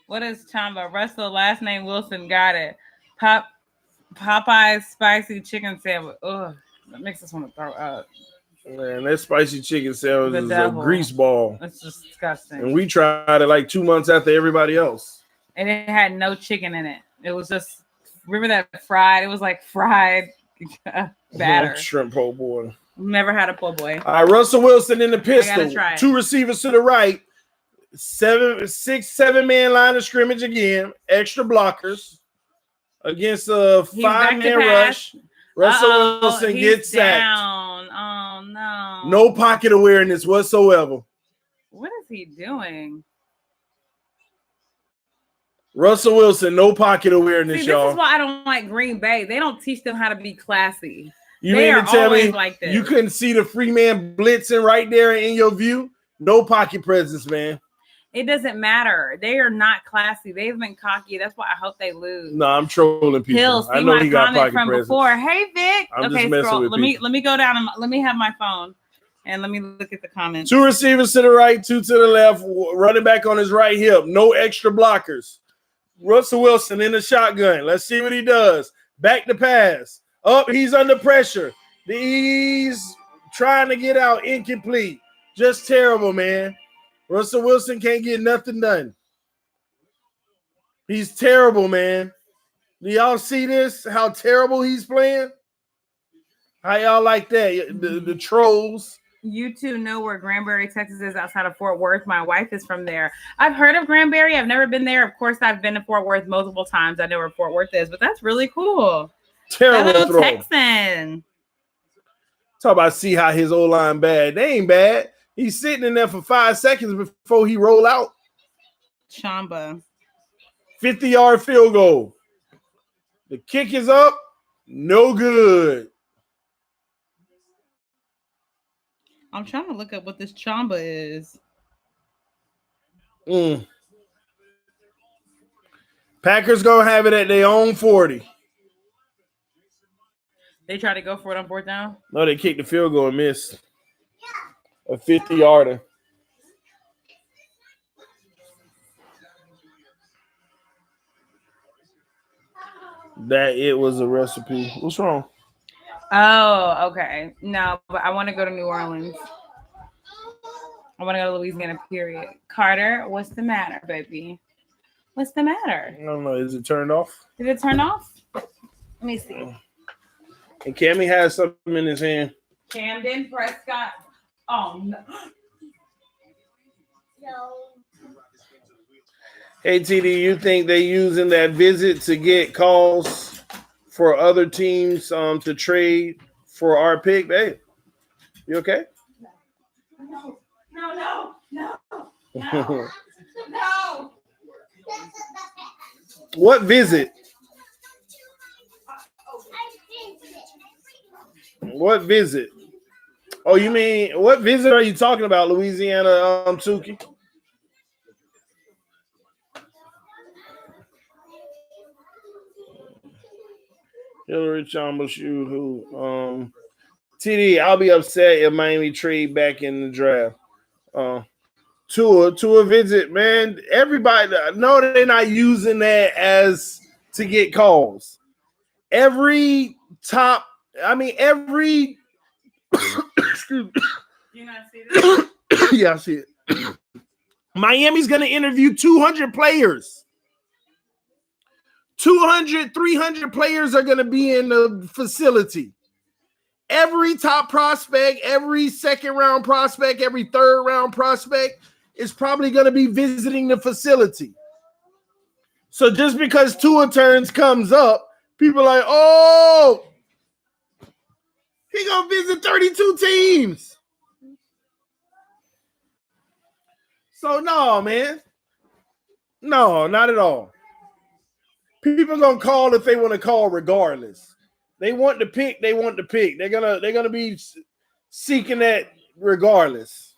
What is chamba? Russell, last name Wilson, got it. Popeye's spicy chicken sandwich. Ugh, that makes us want to throw up. Man, that spicy chicken sandwich is a grease ball. That's just disgusting. And we tried it 2 months after everybody else. And it had no chicken in it. It was just, remember that fried? It was like fried batter. Shrimp po' boy. Never had a po' boy. All right, Russell Wilson in the pistol. 2 receivers to the right. 6-7 man line of scrimmage again. Extra blockers against a 5-man rush. Russell Wilson gets sacked. Down. Oh no! No pocket awareness whatsoever. What is he doing? Russell Wilson, no pocket awareness, y'all. This is why I don't like Green Bay. They don't teach them how to be classy. You mean to tell me like this. You couldn't see the free man blitzing right there in your view? No pocket presence, man. It doesn't matter. They are not classy. They've been cocky. That's why I hope they lose. No, I'm trolling people. Hills, I know he got pocket from presence. Before. Hey, Vic. I'm just messing with let me go down and let me have my phone and let me look at the comments. 2 receivers to the right, 2 to the left. Running back on his right hip. No extra blockers. Russell Wilson in the shotgun. Let's see what he does. Back to pass. Up, he's under pressure. He's trying to get out. Incomplete. Just terrible, man. Russell Wilson can't get nothing done. He's terrible, man. Do y'all see this? How terrible he's playing? How y'all like that? The trolls. You two know where Granbury, Texas is outside of Fort Worth. My wife is from there. I've heard of Granbury. I've never been there. Of course, I've been to Fort Worth multiple times. I know where Fort Worth is, but that's really cool. Terrible throw. Texan. Talk about see how his O-line bad. They ain't bad. He's sitting in there for 5 seconds before he roll out. Chamba. 50-yard field goal. The kick is up. No good. I'm trying to look up what this chamba is. Packers gonna have it at their own 40. They try to go for it on 4th down? No, they kicked the field goal and missed. A 50-yarder. that it was a recipe. What's wrong? Oh, okay. No, but I want to go to New Orleans. I want to go to Louisiana, period. Carter, what's the matter, baby? What's the matter? I don't know. Is it turned off? Did it turn off? Let me see. And Cammy has something in his hand. Camden Prescott. Oh, no. Hey, TD, you think they using that visit to get calls for other teams to trade for our pick? Hey, you okay? No. No. What visit? What visit? Oh, you mean what visit are you talking about, Louisiana, Tuki? Hillary Chamba shoot who? TD, I'll be upset if Miami trade back in the draft. To a visit, man. Everybody, no, they're not using that as to get calls. Every excuse me. You not see this? Yeah, I see it. Miami's going to interview 200 players. 200, 300 players are going to be in the facility. Every top prospect, every second round prospect, every third round prospect is probably going to be visiting the facility. So just because Tua turns comes up, people are like, oh, he going to visit 32 teams. So no, man. No, not at all. People going to call if they want to call regardless. They want the pick. They're gonna be seeking that regardless.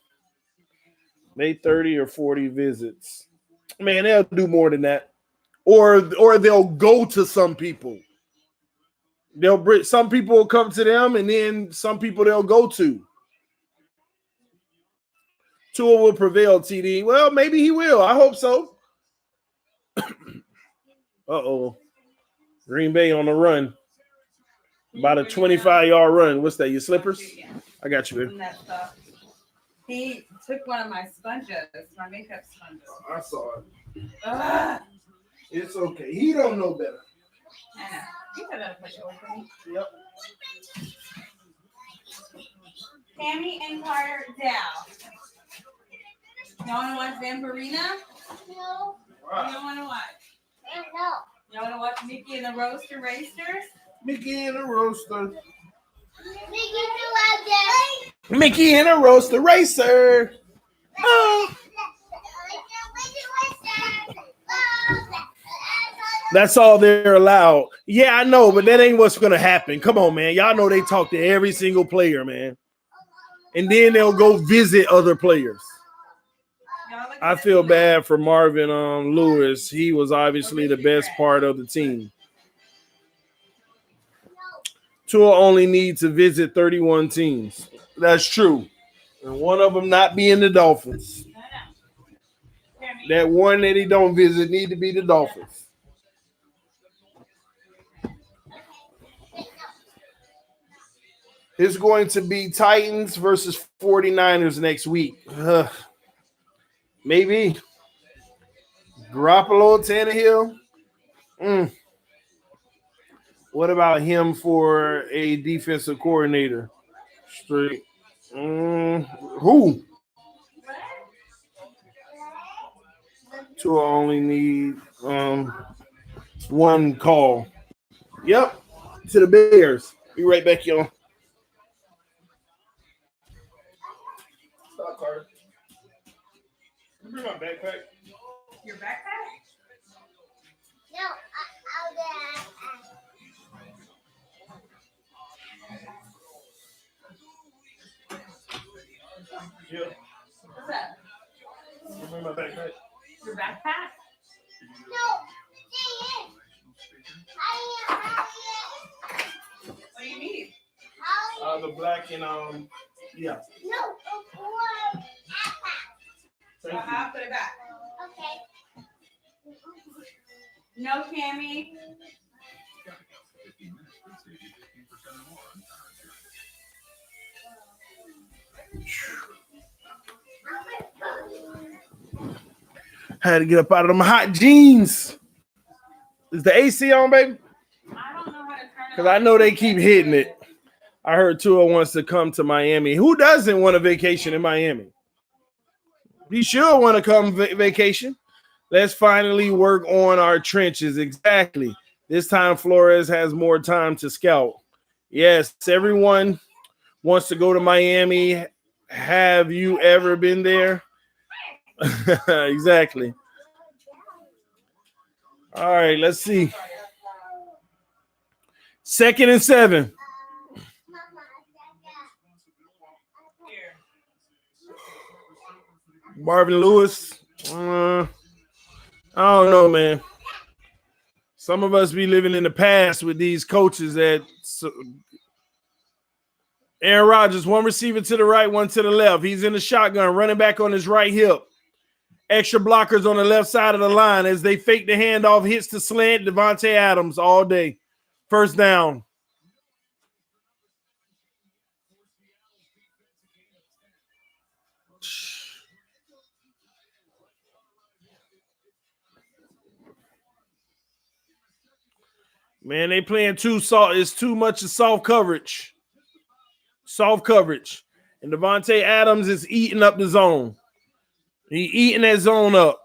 They 30 or 40 visits. Man, they'll do more than that. Or they'll go to some people. Some people will come to them, and then some people they'll go to. Tua will prevail, TD. Well, maybe he will. I hope so. Uh-oh. Green Bay on the run. About a 25-yard run. What's that, your slippers? I got you, baby. He took one of my sponges, my makeup sponges. I saw it. It's okay. He don't know better. I know. You could have put it over me. Yep. Tammy and Carter Dow. You want to watch Vampirina? No. What do you want to watch? No. You want to watch Mickey and the Roaster Racers? Mickey and a roaster. Mickey Mickey and a roaster racer. Oh. That's all they're allowed. Yeah, I know, but that ain't what's going to happen. Come on, man. Y'all know they talk to every single player, man. And then they'll go visit other players. I feel bad for Marvin Lewis. He was obviously the best part of the team. Tua only needs to visit 31 teams. That's true. And one of them not being the Dolphins. That one that he don't visit need to be the Dolphins. It's going to be Titans versus 49ers next week. Maybe. Garoppolo, Tannehill. What about him for a defensive coordinator? Straight. Who? Tua only need one call. Yep. To the Bears. Be right back, y'all. Stop, Carter. Can you bring my backpack? Your backpack? No, I'll get Yeah. What's that? Can you bring my backpack? Your backpack? No, What do you need? The black and yeah. No, Thank you. I'll put it back. okay. No, Cammy. Had to get up out of them hot jeans. Is the AC on, baby? I don't know how to turn it Because I know they keep hitting it. I heard Tua wants to come to Miami. Who doesn't want a vacation in Miami? He sure want to come vacation. Let's finally work on our trenches. Exactly. This time Flores has more time to scout. Yes, everyone wants to go to Miami. Have you ever been there? Exactly. All right, let's see. 2nd and 7. Marvin Lewis. I don't know, man. Some of us be living in the past with these coaches that Aaron Rodgers, one receiver to the right, one to the left. He's in the shotgun, running back on his right hip. Extra blockers on the left side of the line as they fake the handoff, hits the slant. Devontae Adams all day. First down. Man, they playing too soft. It's too much of soft coverage. Soft coverage. And Devontae Adams is eating up the zone. He eating that zone up.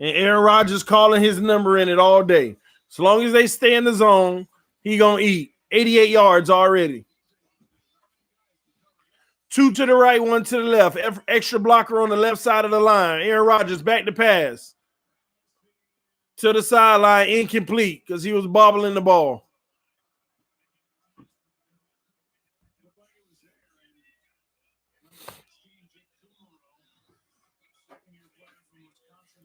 And Aaron Rodgers calling his number in it all day. As long as they stay in the zone, he going to eat. 88 yards already. 2 to the right, 1 to the left. Extra blocker on the left side of the line. Aaron Rodgers back to pass. To the sideline, incomplete because he was bobbling the ball.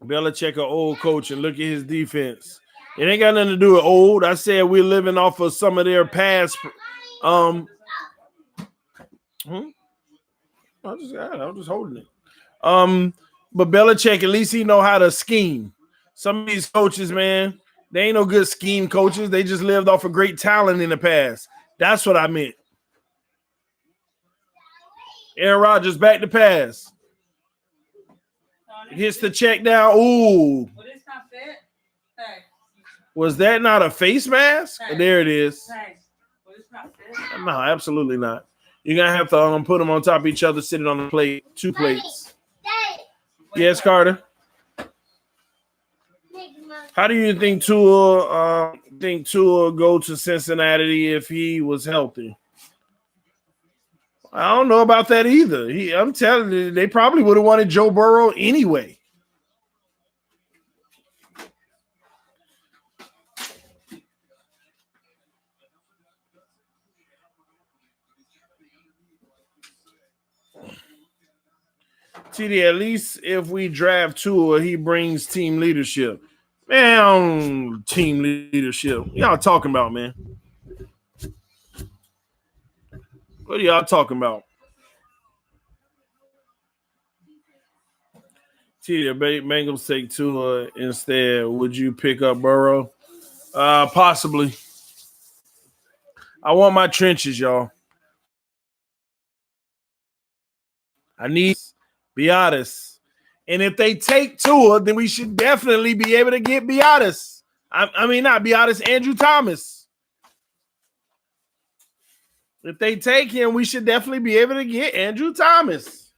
Belichick, an old coach, and look at his defense. It ain't got nothing to do with old. I said we're living off of some of their past. I'm just holding it. But Belichick, at least he know how to scheme. Some of these coaches, man, they ain't no good scheme coaches. They just lived off of great talent in the past. That's what I meant. Aaron Rodgers back to pass. Hits the check down. Ooh. Was that not a face mask? There it is. No, absolutely not. You're going to have to put them on top of each other, sitting on the plate. 2 plates. Yes, Carter. How do you think Tua go to Cincinnati if he was healthy? I don't know about that either. I'm telling you, they probably would have wanted Joe Burrow anyway. TD, at least if we draft Tua, he brings team leadership. Man, team leadership. Y'all talking about, man? What are y'all talking about? TD, Bengals take Tua instead. Would you pick up Burrow? Possibly. I want my trenches, y'all. I need Biotis. And if they take Tua, then we should definitely be able to get Biotis. I mean, not Biotis, Andrew Thomas. If they take him, we should definitely be able to get Andrew Thomas.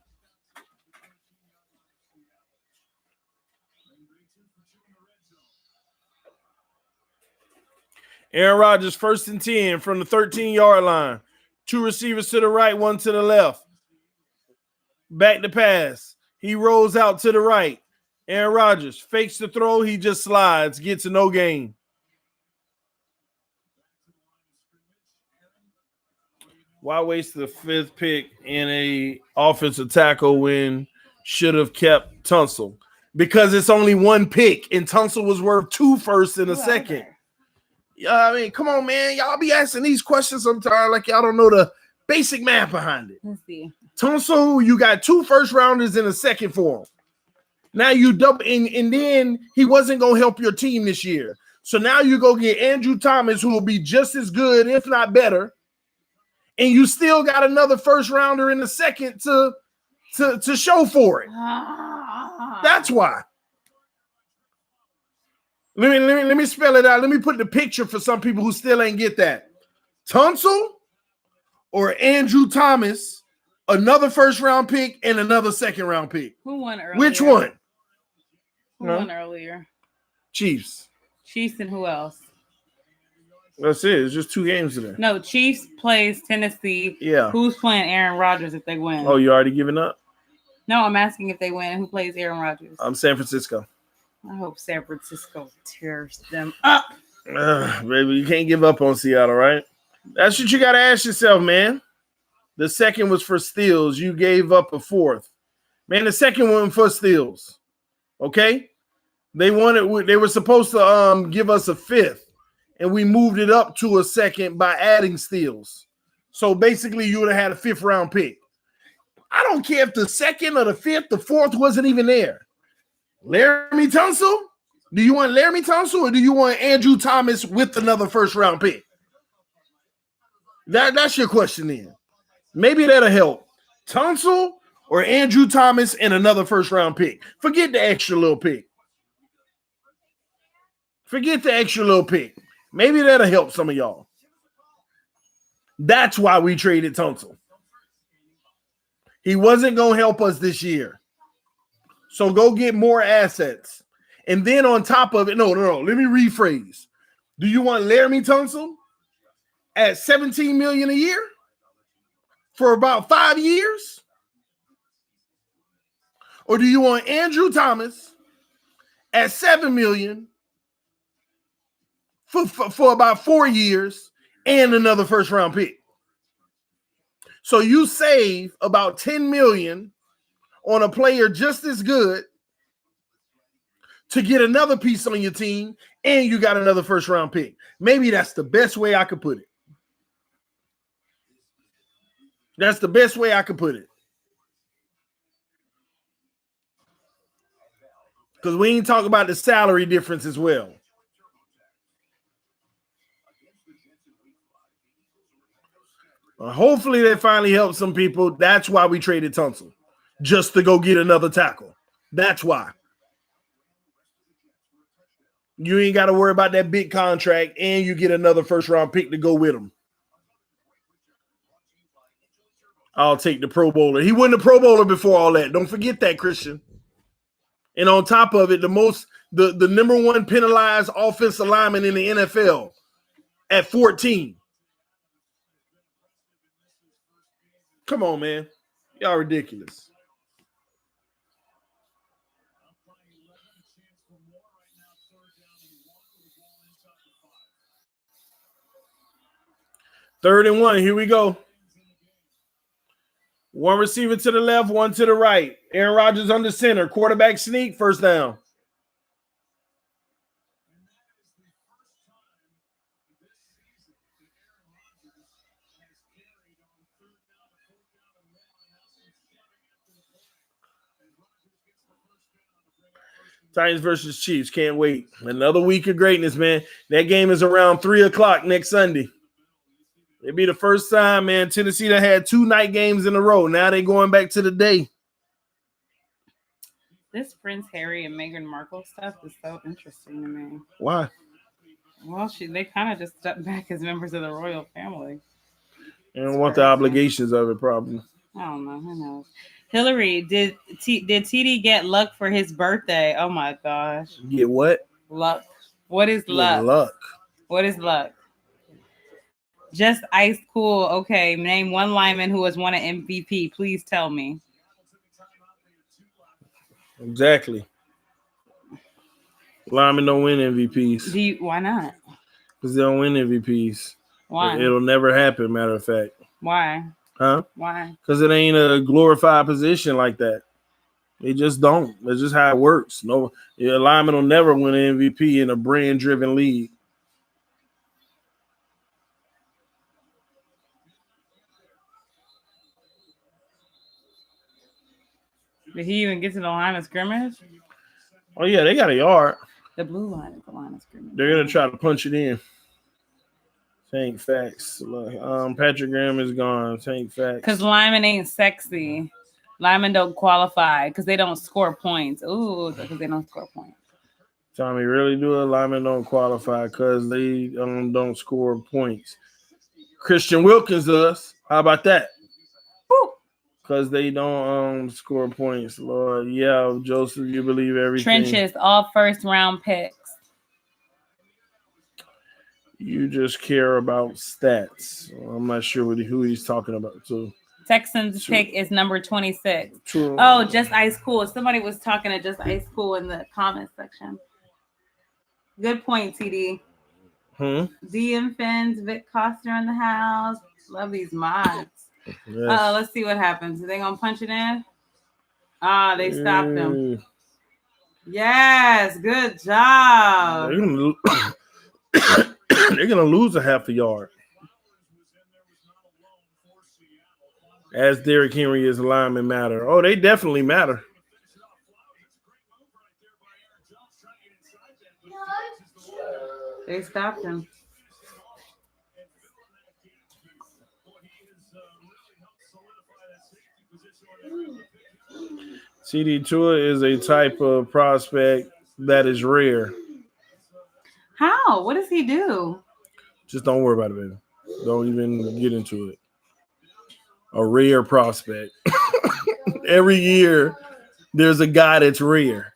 Aaron Rodgers, 1st and 10 from the 13-yard line. 2 receivers to the right, 1 to the left. Back to pass. He rolls out to the right. Aaron Rodgers fakes the throw. He just slides, gets a no gain. Why waste the 5th pick in a offensive tackle when should have kept Tunsil? Because it's only 1 pick, and Tunsil was worth 2 firsts and a second. Yeah, I mean, come on, man. Y'all be asking these questions sometimes like y'all don't know the basic math behind it. Let's see. Tunsil, you got 2 first-rounders and a second for him. Now you double, and then he wasn't going to help your team this year. So now you go get Andrew Thomas, who will be just as good, if not better, and you still got another first rounder in the second to show for it. That's why. Let me spell it out. Let me put the picture for some people who still ain't get that. Tunsil or Andrew Thomas, another first round pick and another second round pick. Who won earlier? Which one? Who won earlier? Chiefs. Chiefs and who else? That's it. It's just 2 games today. No, Chiefs plays Tennessee. Yeah. Who's playing Aaron Rodgers if they win? Oh, you already giving up? No, I'm asking if they win. Who plays Aaron Rodgers? San Francisco. I hope San Francisco tears them up. Baby, you can't give up on Seattle, right? That's what you got to ask yourself, man. The second was for steals. You gave up a fourth. Man, the second one for steals. Okay? They were supposed to give us a fifth, and we moved it up to a second by adding steals. So basically, you would have had a 5th round pick. I don't care if the second or the 5th, the 4th wasn't even there. Laramie Tunsil? Do you want Laramie Tunsil or do you want Andrew Thomas with another first round pick? That's your question then. Maybe that'll help. Tunsil or Andrew Thomas and another first round pick. Forget the extra little pick. Maybe that'll help some of y'all. That's why we traded Tunsil. He wasn't going to help us this year. So go get more assets. And then on top of it, no. Let me rephrase. Do you want Laramie Tunsil at $17 million a year for about 5 years? Or do you want Andrew Thomas at $7 million for about 4 years and another first round pick? So you save about $10 million on a player just as good to get another piece on your team, and you got another first round pick. Maybe that's the best way I could put it. Because we ain't talking about the salary difference as well. Hopefully that finally helps some people. That's why we traded Tunsil. Just to go get another tackle. That's why. You ain't got to worry about that big contract, and you get another first-round pick to go with him. I'll take the Pro Bowler. He wasn't a Pro Bowler before all that. Don't forget that, Christian. And on top of it, the number 1 penalized offensive lineman in the NFL at 14. Come on, man. Y'all ridiculous. Third and 1. Here we go. 1 receiver to the left, 1 to the right. Aaron Rodgers under center. Quarterback sneak. First down. Titans versus Chiefs. Can't wait. Another week of greatness, man. That game is around 3:00 next Sunday. It'll be the first time, man. Tennessee that had 2 night games in a row. Now they're going back to the day. This Prince Harry and Meghan Markle stuff is so interesting to me. Why? Well, they kind of just stepped back as members of the royal family. They don't want the obligations of it, probably. I don't know. Who knows? Hillary, did TD get luck for his birthday? Oh my gosh. Get what? Luck. What is luck? Luck. What is luck? Just ice cool. Okay, name 1 lineman who has won an MVP. Please tell me. Exactly. Linemen don't win MVPs. Why not? Because they don't win MVPs. Why? It'll never happen, matter of fact. Why? Huh? Why? Because it ain't a glorified position like that. They just don't. That's just how it works. No, a lineman will never win an MVP in a brand-driven league. Did he even get to the line of scrimmage? Oh, yeah, they got a yard. The blue line is the line of scrimmage. They're gonna try to punch it in. Tank facts. Patrick Graham is gone. Tank facts. Because linemen ain't sexy. Linemen don't qualify because they don't score points. Ooh, because they don't score points. Tommy, really do it? Linemen don't qualify because they don't score points. Christian Wilkins does. How about that? Because they don't score points, Lord. Yeah, Joseph, you believe everything. Trenches, all first round picks. You just care about stats. I'm not sure who he's talking about. So Texans pick is number 26. True. Oh, Just Ice Cool. Somebody was talking to Just Ice Cool in the comments section. Good point, TD. DM Fins, Vic Coster in the house. Love these mods. Yes. Let's see what happens. Are they gonna punch it in? They stopped him. Yes, good job. They're gonna lose a half a yard. As Derrick Henry is lineman matter. Oh, they definitely matter. They stopped him. CD Tua is a type of prospect that is rare. How? What does he do? Just don't worry about it, baby. Don't even get into it. A rare prospect. Every year, there's a guy that's rare.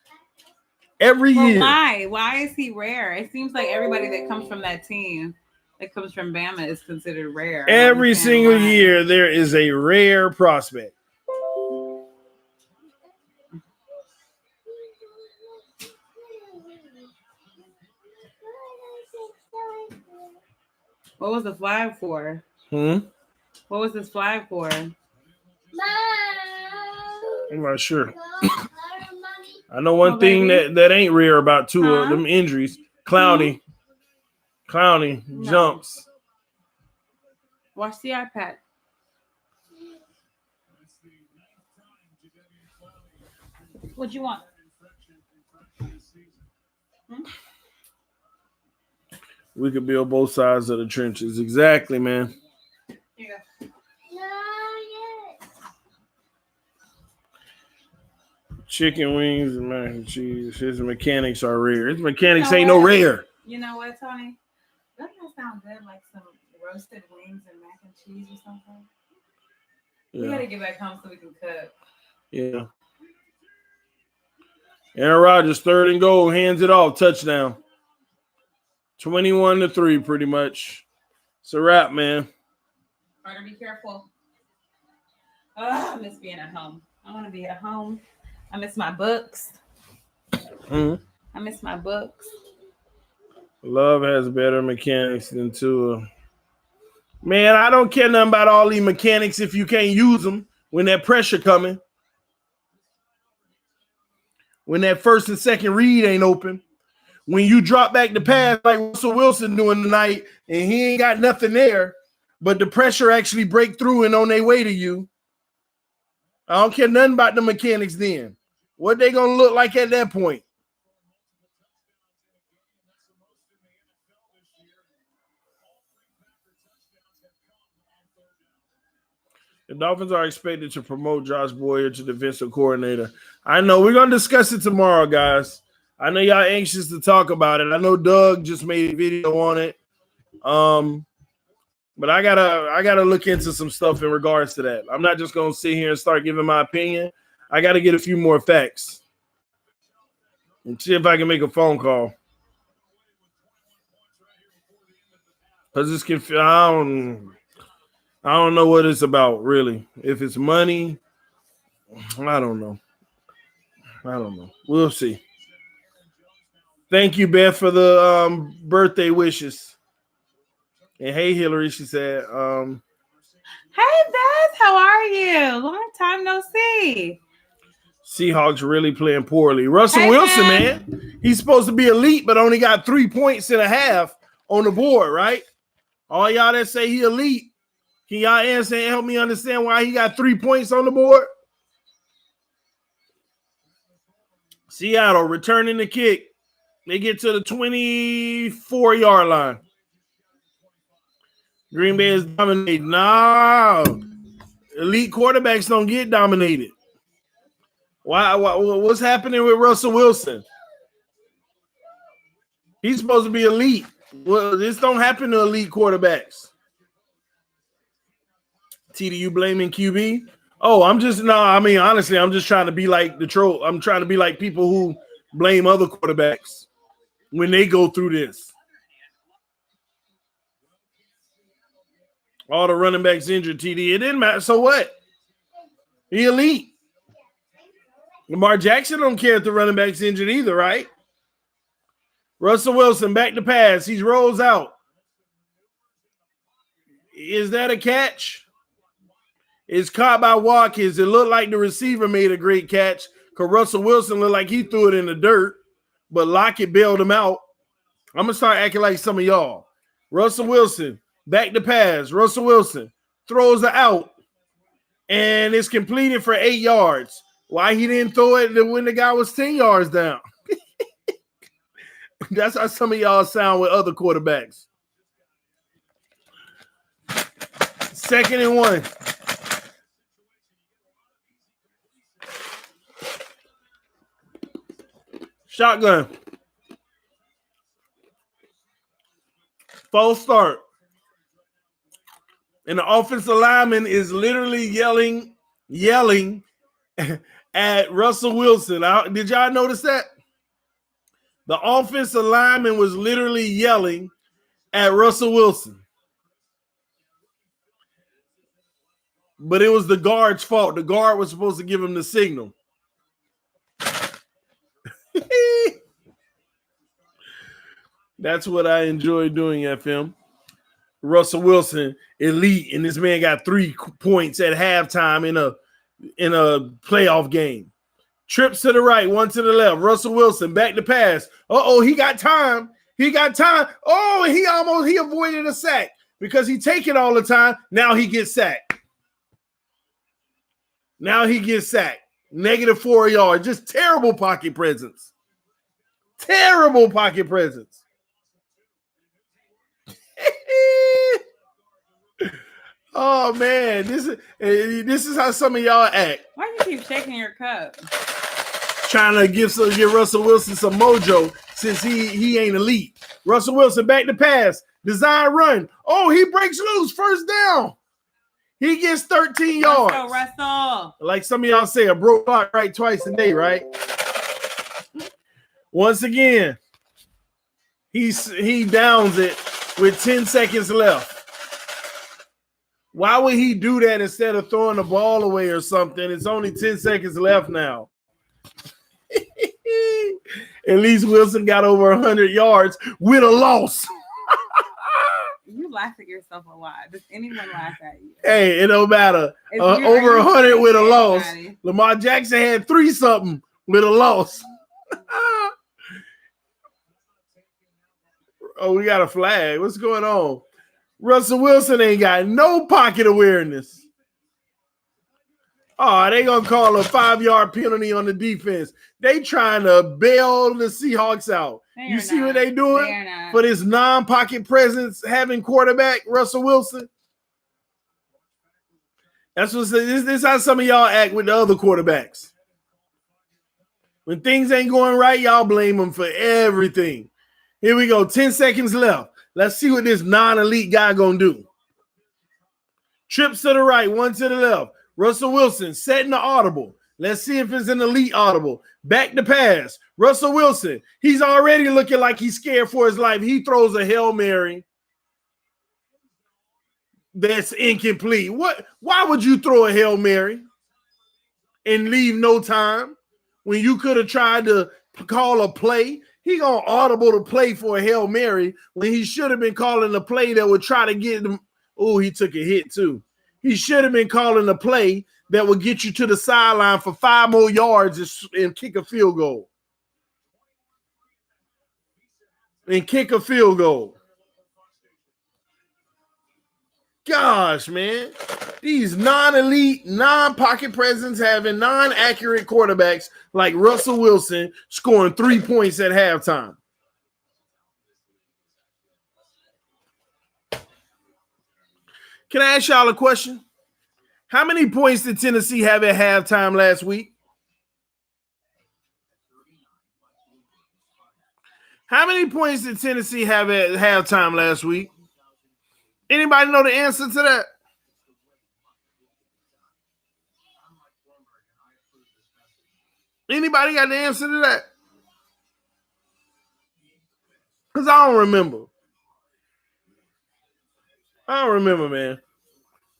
Every year. Why? Why is he rare? It seems like everybody that comes from that team that comes from Bama is considered rare. Every single year, there is a rare prospect. What was the flag for? What was this flag for? I'm not sure. I know one thing that ain't rare about Tua, them injuries. Clowney jumps. Watch the iPad. What you want? We could build both sides of the trenches. Exactly, man. Yeah. Chicken wings and mac and cheese. His mechanics are rare. His mechanics ain't no rare. You know what, Tony? Doesn't that sound good? Like some roasted wings and mac and cheese or something? Yeah. We gotta get back home so we can cook. Yeah. Aaron Rodgers, 3rd and goal, hands it off, touchdown. 21-3, pretty much. It's a wrap, man. Better be careful. Oh, I miss being at home. I want to be at home. I miss my books. I miss my books. Love has better mechanics than Tua. Man, I don't care nothing about all these mechanics if you can't use them when that pressure coming. When that first and second read ain't open. When you drop back the pass like Russell Wilson doing tonight and he ain't got nothing there, but the pressure actually break through and on their way to you. I don't care nothing about the mechanics then. What they going to look like at that point? The Dolphins are expected to promote Josh Boyer to defensive coordinator. I know. We're going to discuss it tomorrow, guys. I know y'all anxious to talk about it. I know Doug just made a video on it. But I gotta look into some stuff in regards to that. I'm not just gonna sit here and start giving my opinion. I gotta get a few more facts and see if I can make a phone call. Cause this can I don't know what it's about really. If it's money, I don't know. We'll see. Thank you, Beth, for the birthday wishes. And hey, Hillary, she said. Hey, Beth, how are you? Long time no see. Seahawks really playing poorly. Russell Wilson, man, he's supposed to be elite, but only got 3 points and a half on the board, right? All y'all that say he elite, can y'all answer and help me understand why he got 3 points on the board? Seattle returning the kick They get to the 24-yard line. Green Bay is dominated. No. Elite quarterbacks don't get dominated. Why? What's happening with Russell Wilson? He's supposed to be elite. Well, this don't happen to elite quarterbacks. TDU blaming QB? Oh, honestly, I'm just trying to be like the troll. I'm trying to be like people who blame other quarterbacks when they go through this. All the running backs injured, TD. It didn't matter. So what? He elite. Lamar Jackson don't care if the running back's injured either, right? Russell Wilson back to pass. He rolls out. Is that a catch? It's caught by Watkins. It looked like the receiver made a great catch because Russell Wilson looked like he threw it in the dirt, but Lockett bailed him out. I'm going to start acting like some of y'all. Russell Wilson, back to pass. Russell Wilson throws it out, and it's completed for 8 yards. Why he didn't throw it when the guy was 10 yards down? That's how some of y'all sound with other quarterbacks. 2nd and 1. Shotgun. False start. And the offensive lineman is literally yelling at Russell Wilson. Did y'all notice that? The offensive lineman was literally yelling at Russell Wilson. But it was the guard's fault. The guard was supposed to give him the signal. That's what I enjoy doing, FM. Russell Wilson, elite, and this man got 3 points at halftime in a playoff game. Trips to the right, 1 to the left. Russell Wilson back to pass. He got time. Oh, he avoided a sack because he take it all the time. Now he gets sacked. -4 yards. Just terrible pocket presence. Terrible pocket presence. Oh man, this is how some of y'all act. Why do you keep shaking your cup? Trying to give Russell Wilson some mojo since he ain't elite. Russell Wilson back to pass, design run. Oh, he breaks loose, first down. He gets 13 yards. Let's go, Russell. Like some of y'all say, a broke clock right twice a day, right? Once again, he downs it with 10 seconds left. Why would he do that instead of throwing the ball away or something? It's only 10 seconds left now. At least Wilson got over 100 yards with a loss. You laugh at yourself a lot. Does anyone laugh at you? Hey, it don't matter. Over 100 with a loss. Lamar Jackson had 3-something with a loss. Oh, we got a flag. What's going on? Russell Wilson ain't got no pocket awareness. Oh, they gonna call a 5-yard penalty on the defense. They trying to bail the Seahawks out. You see what they doing for this non-pocket presence having quarterback Russell Wilson? That's what this is how some of y'all act with the other quarterbacks. When things ain't going right, y'all blame them for everything. Here we go. 10 seconds left. Let's see what this non-elite guy gonna do. Trips to the right, 1 to the left. Russell Wilson setting the audible. Let's see if it's an elite audible. Back to pass. Russell Wilson. He's already looking like he's scared for his life. He throws a Hail Mary. That's incomplete. Why would you throw a Hail Mary and leave no time when you could have tried to call a play? He gonna audible the play for a Hail Mary when he should have been calling the play that would try to get him. Oh, he took a hit too. He should have been calling a play that would get you to the sideline for 5 more yards and kick a field goal. Gosh, man. These non-elite, non-pocket presence having non-accurate quarterbacks like Russell Wilson scoring 3 points at halftime. Can I ask y'all a question? How many points did Tennessee have at halftime last week? How many points did Tennessee have at halftime last week? Anybody know the answer to that? Anybody got the answer to that? Because I don't remember. I don't remember, man.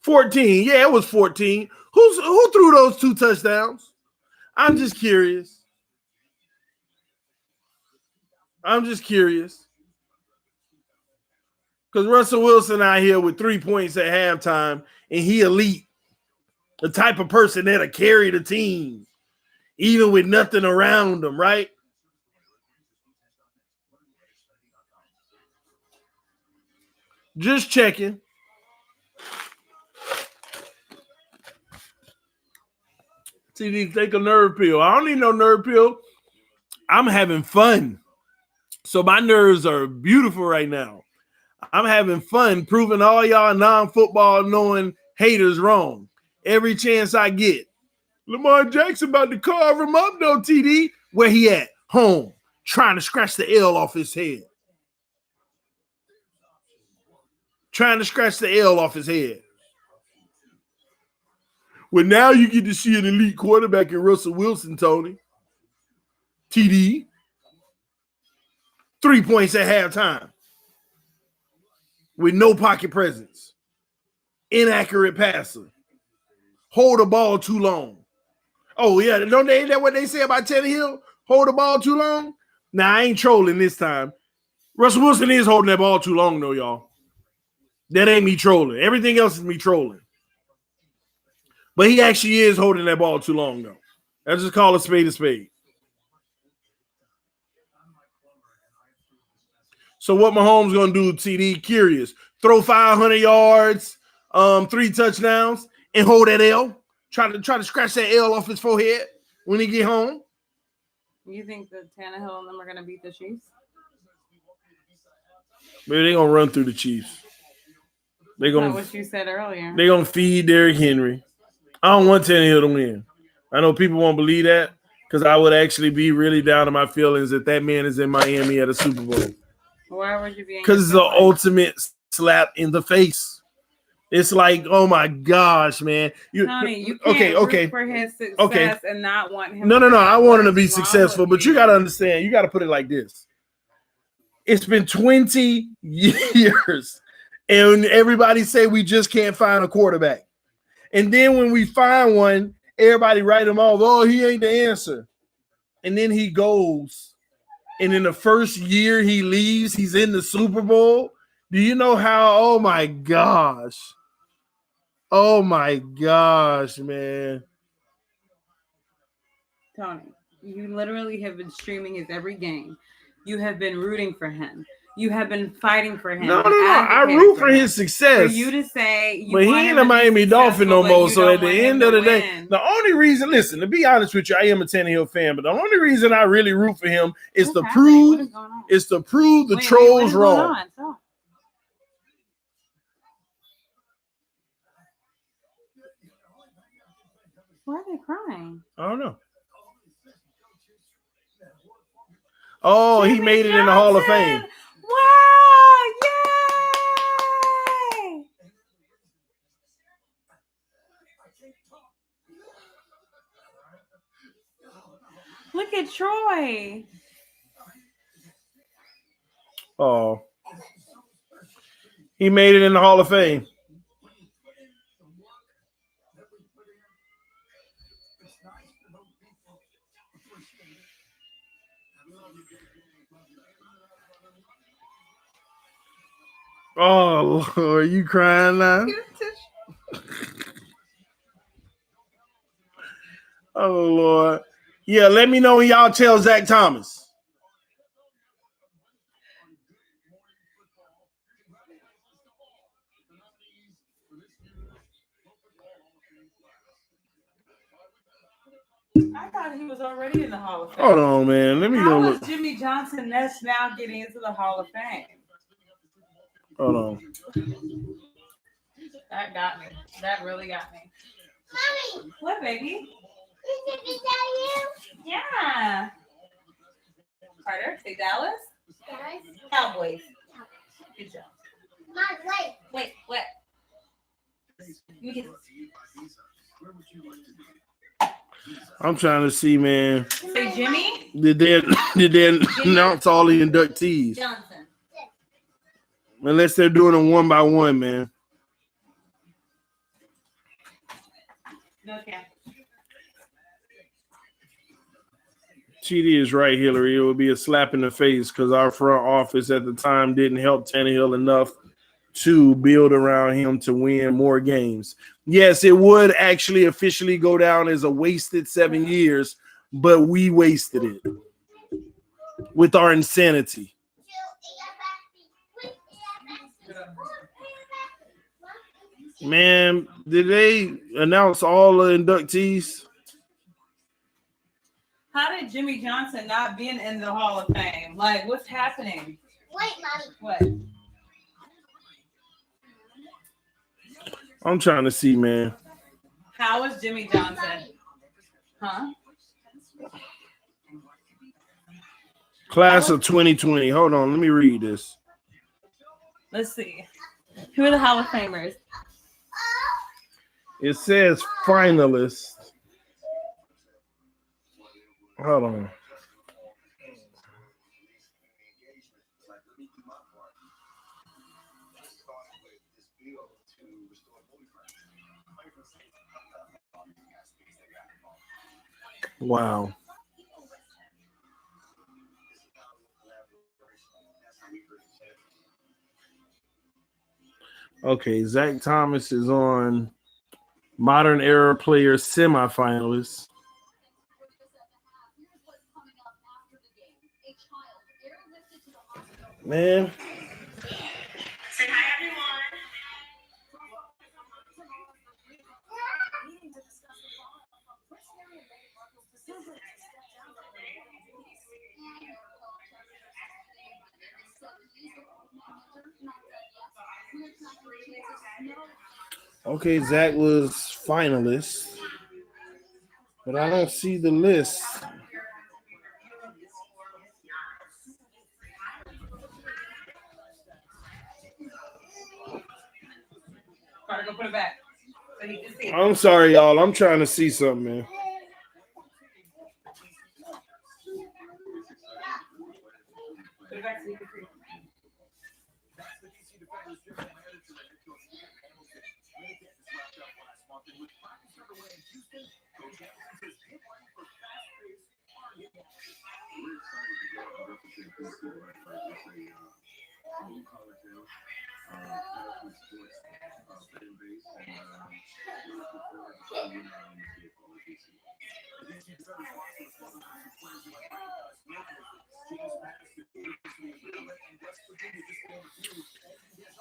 14. Yeah, it was 14. Who threw those 2 touchdowns? I'm just curious. Because Russell Wilson out here with 3 points at halftime, and he elite. The type of person that'll carry the team, even with nothing around him, right? Just checking. TD, take a nerve pill. I don't need no nerve pill. I'm having fun. So my nerves are beautiful right now. I'm having fun proving all y'all non-football knowing haters wrong. Every chance I get. Lamar Jackson about to carve him up though, TD. Where he at? Home. Trying to scratch the L off his head. Well, now you get to see an elite quarterback in Russell Wilson, Tony. TD. 3 points at halftime. With no pocket presence. Inaccurate passer. Hold the ball too long. Oh, yeah. Ain't that what they say about Tannehill? Hold the ball too long? Nah, I ain't trolling this time. Russell Wilson is holding that ball too long, though, y'all. That ain't me trolling. Everything else is me trolling. But he actually is holding that ball too long, though. Let's just call a spade a spade. So what Mahomes going to do, TD? Curious. Throw 500 yards, 3 touchdowns, and hold that L. Try to scratch that L off his forehead when he get home. You think that Tannehill and them are going to beat the Chiefs? Maybe they're going to run through the Chiefs. That's what you said earlier. They're going to feed Derrick Henry. I don't want Tannehill to win. I know people won't believe that because I would actually be really down to my feelings that man is in Miami at a Super Bowl. Why would you be? Because it's the ultimate slap in the face. It's like, oh my gosh, man. Tony, you can't root for his success and not want him. No. I want him to be successful, but you got to understand. You got to put it like this. It's been 20 years, and everybody say we just can't find a quarterback. And then when we find one, everybody write him off. Oh, he ain't the answer. And then he goes. And in the first year he leaves, he's in the Super Bowl. Do you know how? Oh, my gosh. Oh, my gosh, man. Tony, you literally have been streaming his every game. You have been rooting for him. You have been fighting for him. No. I root for his success. For you to say, but he ain't a Miami Dolphin no more. So at the end of the day, the only reason, listen, to be honest with you, I am a Tannehill fan, but the only reason I really root for him is to prove the trolls wrong. Why are they crying? I don't know. Oh, Jimmy, he made it in the Hall of Fame. Wow! Yay! Look at Troy. Oh. He made it in the Hall of Fame. Oh, Lord, are you crying now? Oh, Lord. Yeah, let me know when y'all tell Zach Thomas. I thought he was already in the Hall of Fame. Hold on, man. Let me go look. How is Jimmy Johnson Ness now getting into the Hall of Fame? Hold on. That got me. That really got me. Mommy, What, baby? is that Yeah. Carter, say Dallas. you? Yes. Cowboys. Good job. Mom, wait. Wait, what? You can I'm trying to see, man. say Jimmy Did they announce all the inductees? Johnson. Unless they're doing them one by one, man. Okay. TD is right, Hillary. It would be a slap in the face because our front office at the time didn't help Tannehill enough to build around him to win more games. Yes, it would actually officially go down as a wasted 7 years, but we wasted it with our insanity. Man, did they announce all the inductees? How did Jimmy Johnson not be in the Hall of Fame? Like, what's happening? Wait, Mommy. What? I'm trying to see, man. How is Jimmy Johnson? Huh? Class of 2020. Hold on, let me read this. Let's see. Who are the Hall of Famers? It says finalists. Hold on. Wow. Okay, Zach Thomas is on Modern Era Player semifinalists. Man. Say hi, everyone. Okay, Zach was finalist, but I don't see the list. Carter, go put it back. So he can see it. I'm sorry, y'all. I'm trying to see something, man. Put it back so he can see it.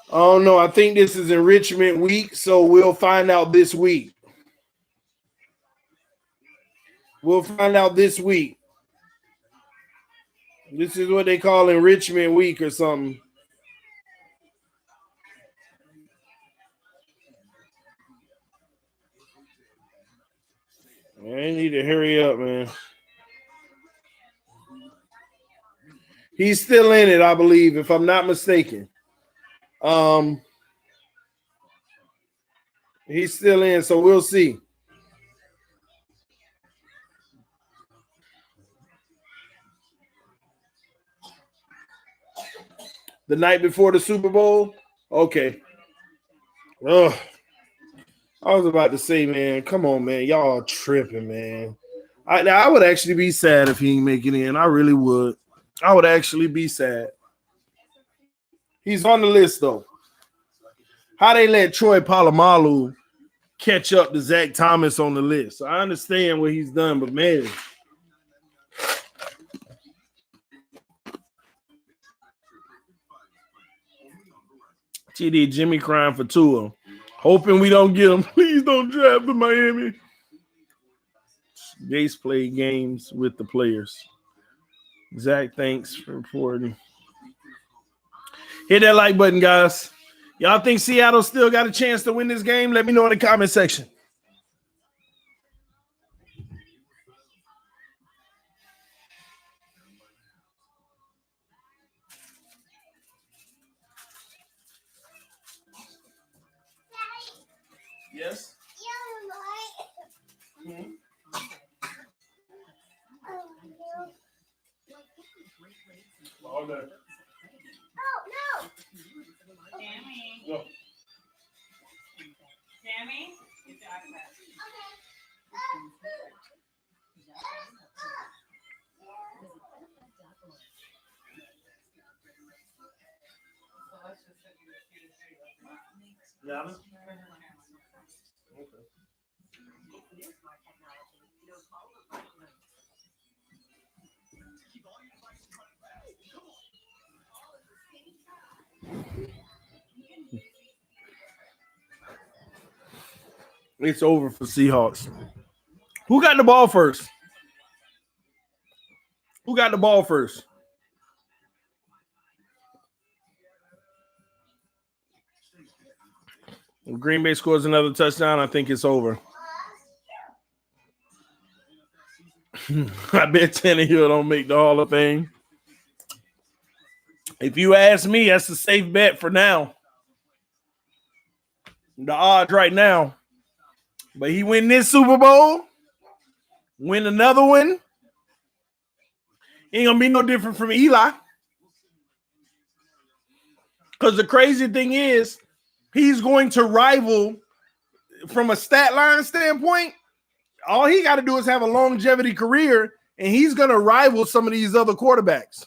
Oh no, I think this is enrichment week, so we'll find out this week. We'll find out this week. This is what they call enrichment week or something. I need to hurry up, man. He's still in it, I believe, if I'm not mistaken. He's still in, so we'll see. The night before the Super Bowl? Okay. Ugh. I was about to say, man, come on, man. Y'all tripping, man. I would actually be sad if he didn't make it in. I really would. I would actually be sad. He's on the list, though. How they let Troy Polamalu catch up to Zach Thomas on the list? I understand what he's done, but, man. TD Jimmy crying for Tua. Hoping we don't get him. Please don't draft him, Miami. Jace played games with the players. Zach, thanks for reporting. Hit that like button, guys. Y'all think Seattle still got a chance to win this game? Let me know in the comment section. Yes. Mm-hmm. All day. Oh, Tammy. No. Tammy? Get your iPad. So let's just send you the Yeah. Okay. It's over for Seahawks. Who got the ball first? Who got the ball first? If Green Bay scores another touchdown, I think it's over. I bet Tannehill don't make the Hall of Fame. If you ask me, that's a safe bet for now. The odds right now. But he win this Super Bowl, win another one. Ain't gonna be no different from Eli. Because the crazy thing is, he's going to rival from a stat line standpoint. All he got to do is have a longevity career, and he's going to rival some of these other quarterbacks.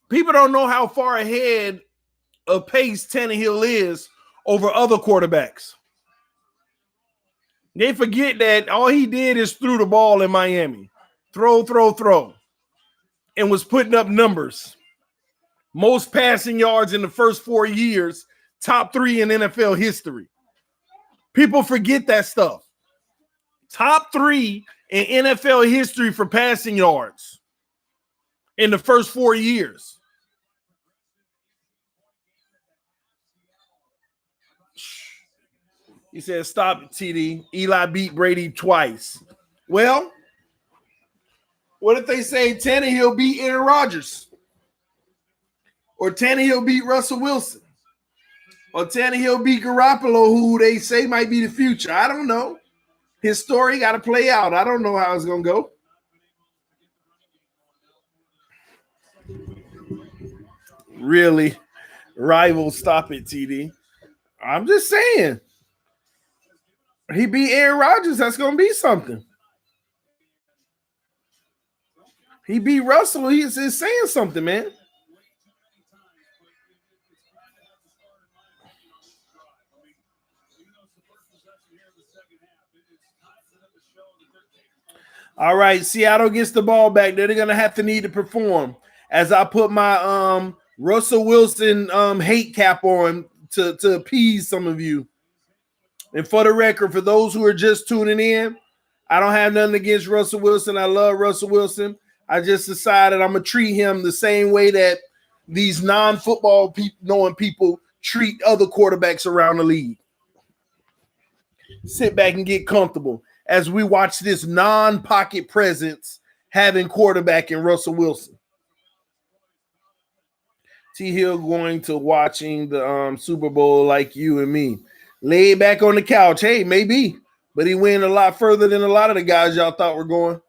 People don't know how far ahead of pace Tannehill is over other quarterbacks. They forget that all he did is threw the ball in Miami. Throw, and was putting up numbers. Most passing yards in the first 4 years, top 3 in NFL history. People forget that stuff. Top 3 in NFL history for passing yards in the first 4 years. He said, stop it, TD. Eli beat Brady twice. Well, what if they say Tannehill beat Aaron Rodgers? Or Tannehill beat Russell Wilson? Or Tannehill beat Garoppolo, who they say might be the future? I don't know. His story got to play out. I don't know how it's going to go. Really? Rival, stop it, TD. I'm just saying. He beat Aaron Rodgers. That's going to be something. He beat Russell. He's saying something, man. All right, Seattle gets the ball back. They're going to have to need to perform. As I put my Russell Wilson hate cap on to appease some of you. And for the record, for those who are just tuning in, I don't have nothing against Russell Wilson. I love Russell Wilson. I just decided I'm going to treat him the same way that these non-football knowing people treat other quarterbacks around the league. Sit back and get comfortable as we watch this non-pocket presence having quarterback in Russell Wilson. T. Hill going to watching the Super Bowl like you and me. Laid back on the couch. Hey, maybe. But he went a lot further than a lot of the guys y'all thought were going.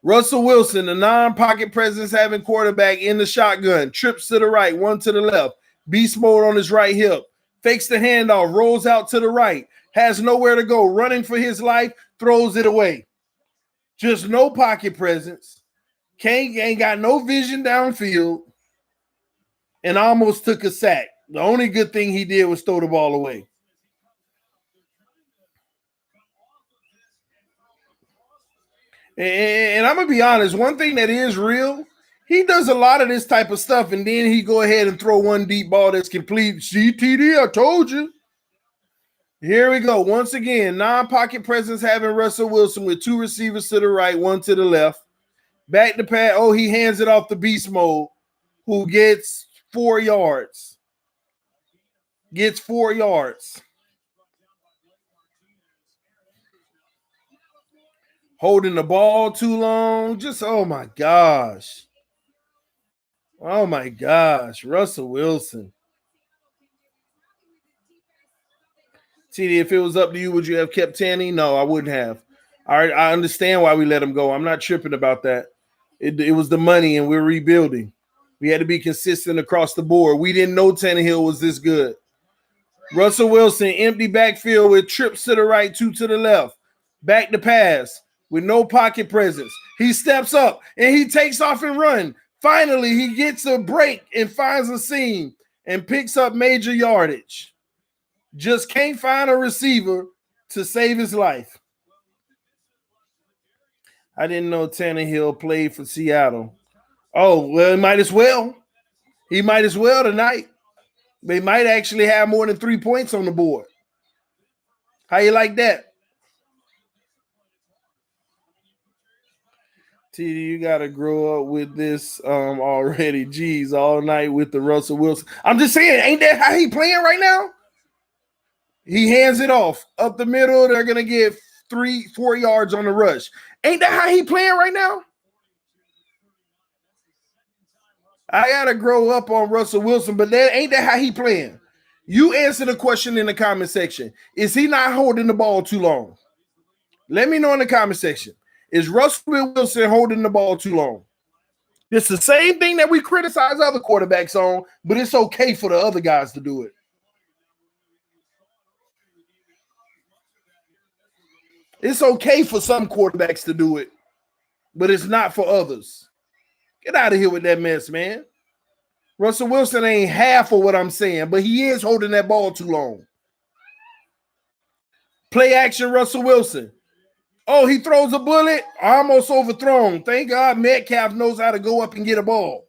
Russell Wilson, the non-pocket presence having quarterback in the shotgun. Trips to the right, one to the left. Beast mode on his right hip. Fakes the handoff, rolls out to the right. Has nowhere to go. Running for his life, throws it away. Just no pocket presence. Ain't got no vision downfield. And almost took a sack. The only good thing he did was throw the ball away. And I'm going to be honest, one thing that is real, he does a lot of this type of stuff, and then he go ahead and throw one deep ball that's complete. CTD, I told you. Here we go. Once again, non-pocket presence having Russell Wilson with 2 receivers to the right, 1 to the left. Back to pat. Oh, he hands it off the beast mode. who gets 4 yards. Gets 4 yards. Holding the ball too long. Just, oh my gosh. Oh my gosh. Russell Wilson. TD, if it was up to you, would you have kept Tanny? No, I wouldn't have. All right, I understand why we let him go. I'm not tripping about that. It was the money, and we're rebuilding. We had to be consistent across the board. We didn't know Tannehill was this good. Russell Wilson, empty backfield with trips to the right, 2 to the left. Back to pass with no pocket presence. He steps up, and he takes off and run. Finally, he gets a break and finds a seam and picks up major yardage. Just can't find a receiver to save his life. I didn't know Tannehill played for Seattle. Oh, well, he might as well. He might as well tonight. They might actually have more than 3 points on the board. How you like that? TD, you got to grow up with this already. Geez, all night with the Russell Wilson. I'm just saying, ain't that how he playing right now? He hands it off up the middle. They're going to get 3-4 yards on the rush. Ain't that how he playing right now? I got to grow up on Russell Wilson, but ain't that how he playing? You answer the question in the comment section. Is he not holding the ball too long? Let me know in the comment section. Is Russell Wilson holding the ball too long? It's the same thing that we criticize other quarterbacks on, but it's okay for the other guys to do it. It's okay for some quarterbacks to do it, but it's not for others. Get out of here with that mess, man. Russell Wilson ain't half of what I'm saying, but he is holding that ball too long. Play action, Russell Wilson. Oh, he throws a bullet. Almost overthrown. Thank God Metcalf knows how to go up and get a ball.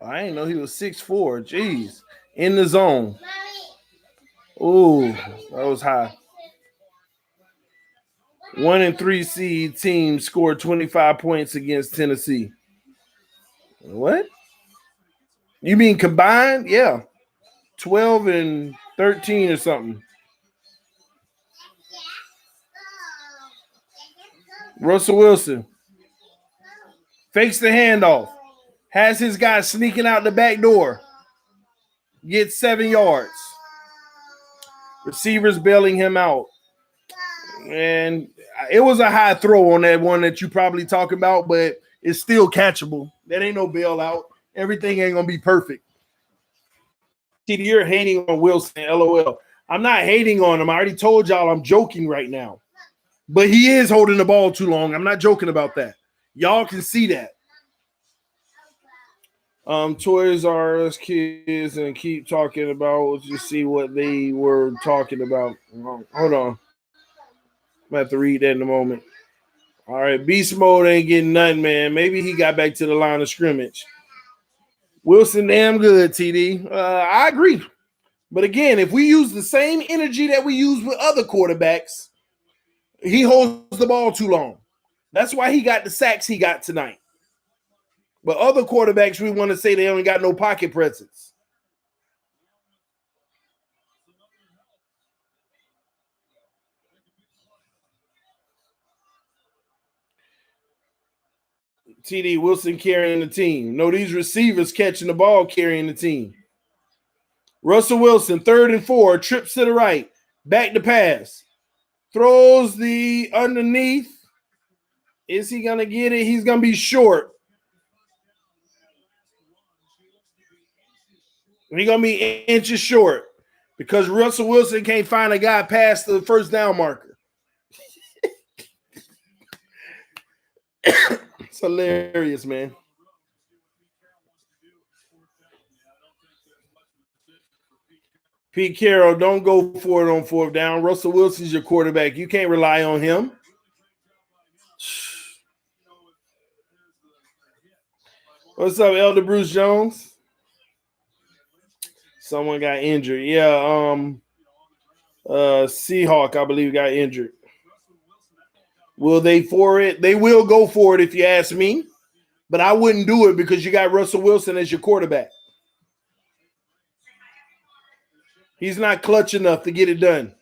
I didn't know he was 6'4". Jeez. In the zone. Ooh, that was high. 1 and 3 seed team scored 25 points against Tennessee. What? You mean combined? Yeah. 12 and 13 or something. Russell Wilson fakes the handoff. Has his guy sneaking out the back door. Gets 7 yards. Receivers bailing him out. And it was a high throw on that one that you probably talk about, but it's still catchable. That ain't no bailout. Everything ain't going to be perfect. You're hating on Wilson, LOL. I'm not hating on him. I already told y'all I'm joking right now. But he is holding the ball too long. I'm not joking about that. Y'all can see that. Toys R Us kids and keep talking about to see what they were talking about. Hold on. I'm gonna have to read that in a moment. All right, Beast Mode ain't getting nothing, man. Maybe he got back to the line of scrimmage. Wilson damn good, TD. I agree. But again, if we use the same energy that we use with other quarterbacks, he holds the ball too long. That's why he got the sacks he got tonight. But other quarterbacks, we want to say they only got no pocket presence. TD Wilson carrying the team. No, these receivers catching the ball carrying the team. Russell Wilson, 3rd and 4, trips to the right, back to pass. Throws the underneath. Is he going to get it? He's going to be short. He's going to be inches short because Russell Wilson can't find a guy past the first down marker. It's hilarious, man. Pete Carroll, don't go for it on 4th down. Russell Wilson's your quarterback. You can't rely on him. What's up, Elder Bruce Jones? Someone got injured. Yeah, Seahawk, I believe, got injured. Will they for it? They will go for it if you ask me, but I wouldn't do it because you got Russell Wilson as your quarterback. He's not clutch enough to get it done.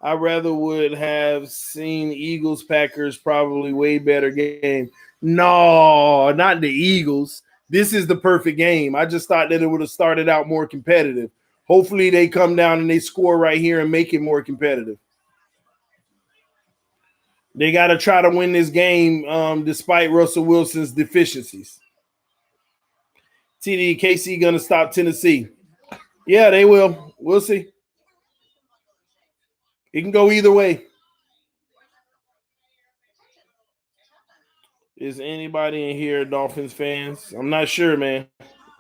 I rather would have seen Eagles Packers, probably way better game. No, not the Eagles. This is the perfect game. I just thought that it would have started out more competitive. Hopefully they come down and they score right here and make it more competitive. They got to try to win this game despite Russell Wilson's deficiencies. TD, KC going to stop Tennessee. Yeah, they will. We'll see. It can go either way. Is anybody in here Dolphins fans? I'm not sure, man.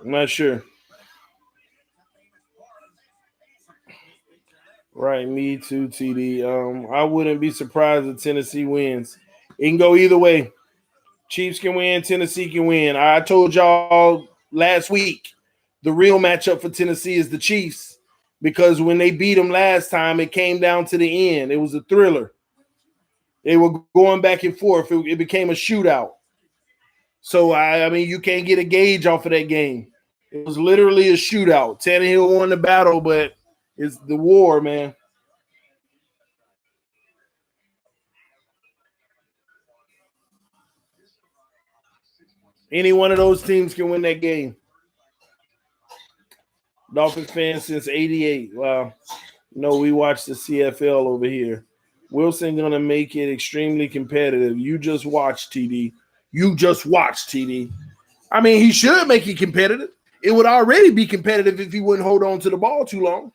I'm not sure. Right, me too, TD. I wouldn't be surprised if Tennessee wins. It can go either way. Chiefs can win, Tennessee can win. I told y'all last week the real matchup for Tennessee is the Chiefs because when they beat them last time, it came down to the end. It was a thriller. They were going back and forth. It became a shootout. So, I mean, you can't get a gauge off of that game. It was literally a shootout. Tannehill won the battle, but it's the war, man. Any one of those teams can win that game. Dolphins fans since 88. Wow. No, we watched the CFL over here. Wilson going to make it extremely competitive. You just watch, TD. You just watch, TD. I mean, he should make it competitive. It would already be competitive if he wouldn't hold on to the ball too long.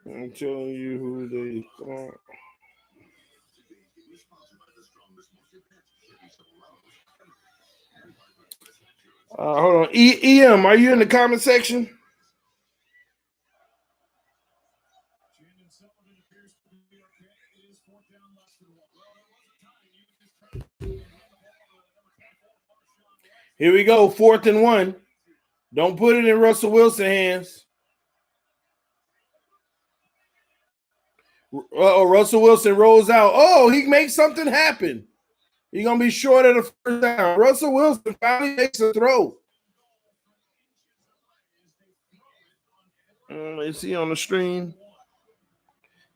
I'm telling you who they thought. Hold on. EM, are you in the comment section? Here we go. 4th and 1. Don't put it in Russell Wilson's hands. Russell Wilson rolls out. Oh, he makes something happen. He's going to be short of the first down. Russell Wilson finally makes a throw. Is he on the stream?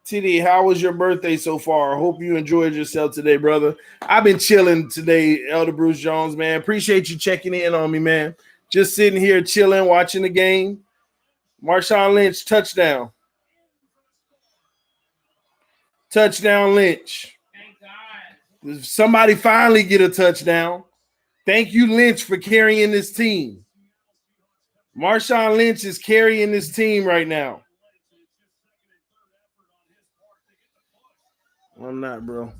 TD, how was your birthday so far? I hope you enjoyed yourself today, brother. I've been chilling today, Elder Bruce Jones, man. Appreciate you checking in on me, man. Just sitting here chilling, watching the game. Marshawn Lynch, touchdown. Touchdown, Lynch. Thank God. Somebody finally get a touchdown. Thank you, Lynch, for carrying this team. Marshawn Lynch is carrying this team right now. I'm not, bro.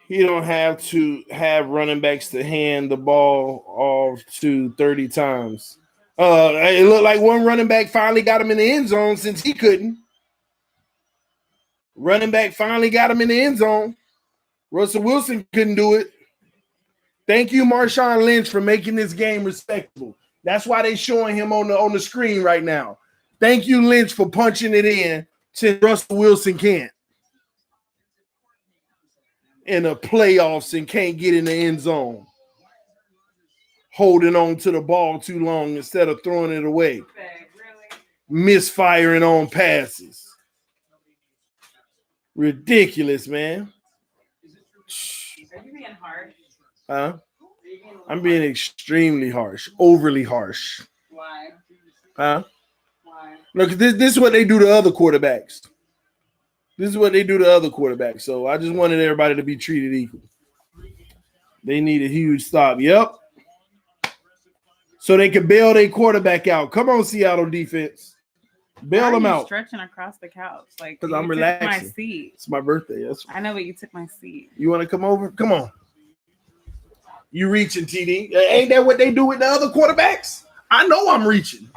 He don't have to have running backs to hand the ball off to 30 times. It looked like one running back finally got him in the end zone since he couldn't. Running back finally got him in the end zone. Russell Wilson couldn't do it. Thank you, Marshawn Lynch, for making this game respectable. That's why they're showing him on the screen right now. Thank you, Lynch, for punching it in since Russell Wilson can't. In the playoffs and can't get in the end zone. Holding on to the ball too long instead of throwing it away. Misfiring on passes. Ridiculous, man. Are you being harsh? Huh? I'm being extremely harsh. Overly harsh. Why? Huh? Why? Look, this is what they do to other quarterbacks. This is what they do to other quarterbacks. So I just wanted everybody to be treated equal. They need a huge stop. Yep. so they can bail their quarterback out. Come on, Seattle defense. Bail them out. Stretching across the couch. Like, because I'm relaxing. relaxing. My seat. It's my birthday. I know, but you took my seat. You want to come over? Come on. You reaching, TD. Ain't that what they do with the other quarterbacks? I know I'm reaching.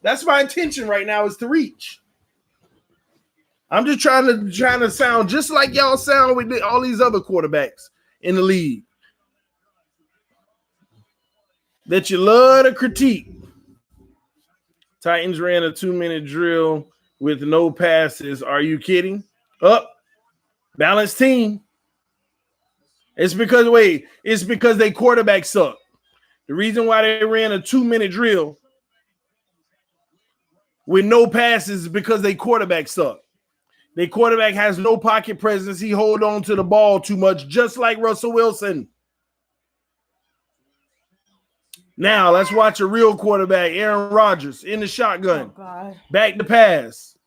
That's my intention right now is to reach. I'm just trying to sound just like y'all sound with all these other quarterbacks in the league that you love to critique. Titans ran a 2-minute drill with no passes. Are you kidding? Balanced team. It's because they quarterback suck. The reason why they ran a 2-minute drill with no passes is because they quarterback suck. Their quarterback has no pocket presence. He hold on to the ball too much, just like Russell Wilson. Now, let's watch a real quarterback, Aaron Rodgers, in the shotgun. Oh, God. Back to pass.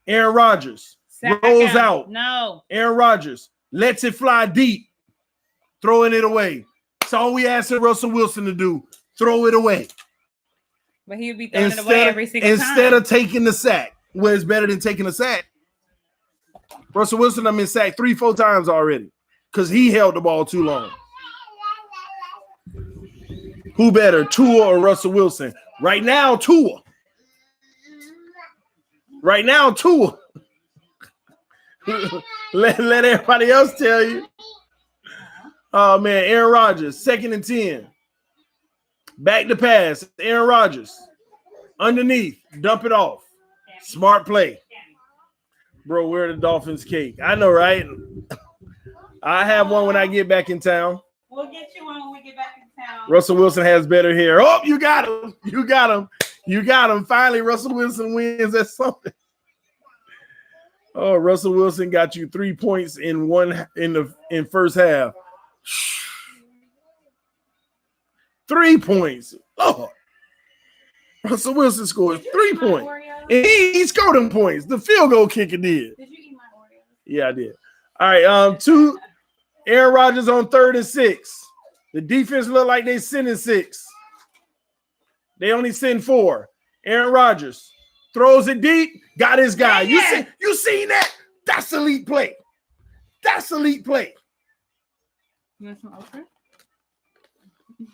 Aaron Rodgers rolls out. No. Aaron Rodgers lets it fly deep, throwing it away. That's all we asked Russell Wilson to do, throw it away. But he would be throwing it away every single time. Instead of taking the sack. Well, it's better than taking a sack. Russell Wilson, I've been sacked 3-4 times already because he held the ball too long. Who better, Tua or Russell Wilson? Right now, Tua. Right now, Tua. let everybody else tell you. Oh, man, Aaron Rodgers, 2nd and 10. Back to pass, Aaron Rodgers. Underneath, dump it off. Smart play. Bro, where the Dolphins cake? I know, right? I have one when I get back in town. We'll get you one when we get back in town. Russell Wilson has better hair. Oh, you got him. You got him. You got him. Finally, Russell Wilson wins at something. Oh, Russell Wilson got you 3 points in first half. 3 points. Oh, Russell Wilson scores 3 points. And he scored them points. The field goal kicker did. Did you eat my Oreos? Yeah, I did. All right, Aaron Rodgers on 3rd and 6. The defense look like they sending 6. They only send 4. Aaron Rodgers throws it deep, got his guy. You seen that? That's elite play. That's elite play. You want some okra?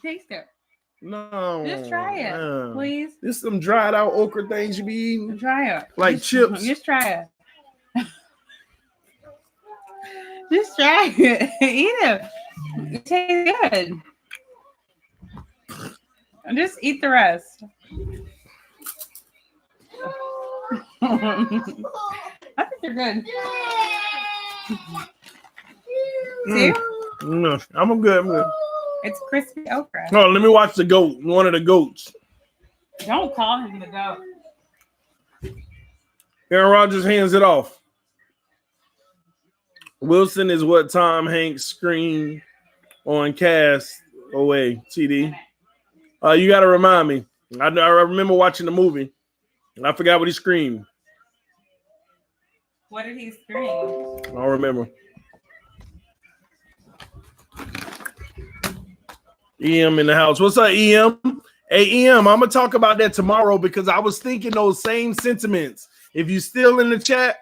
Taste it. No. Just try it, please. There's some dried out okra things you be eating. Try it. Like chips. Just try it. Just try it. Eat it. It tastes good. Just eat the rest. I think you're good. See? No, I'm good. It's crispy okra. Oh, let me watch the goat. One of the goats. Don't call him the goat. Aaron Rodgers hands it off. Wilson is what Tom Hanks screamed on Cast Away, TD. You got to remind me. I remember watching the movie. And I forgot what he screamed. What did he scream? I don't remember. EM in the house. What's up, EM? Hey, EM, I'm going to talk about that tomorrow because I was thinking those same sentiments. If you're still in the chat,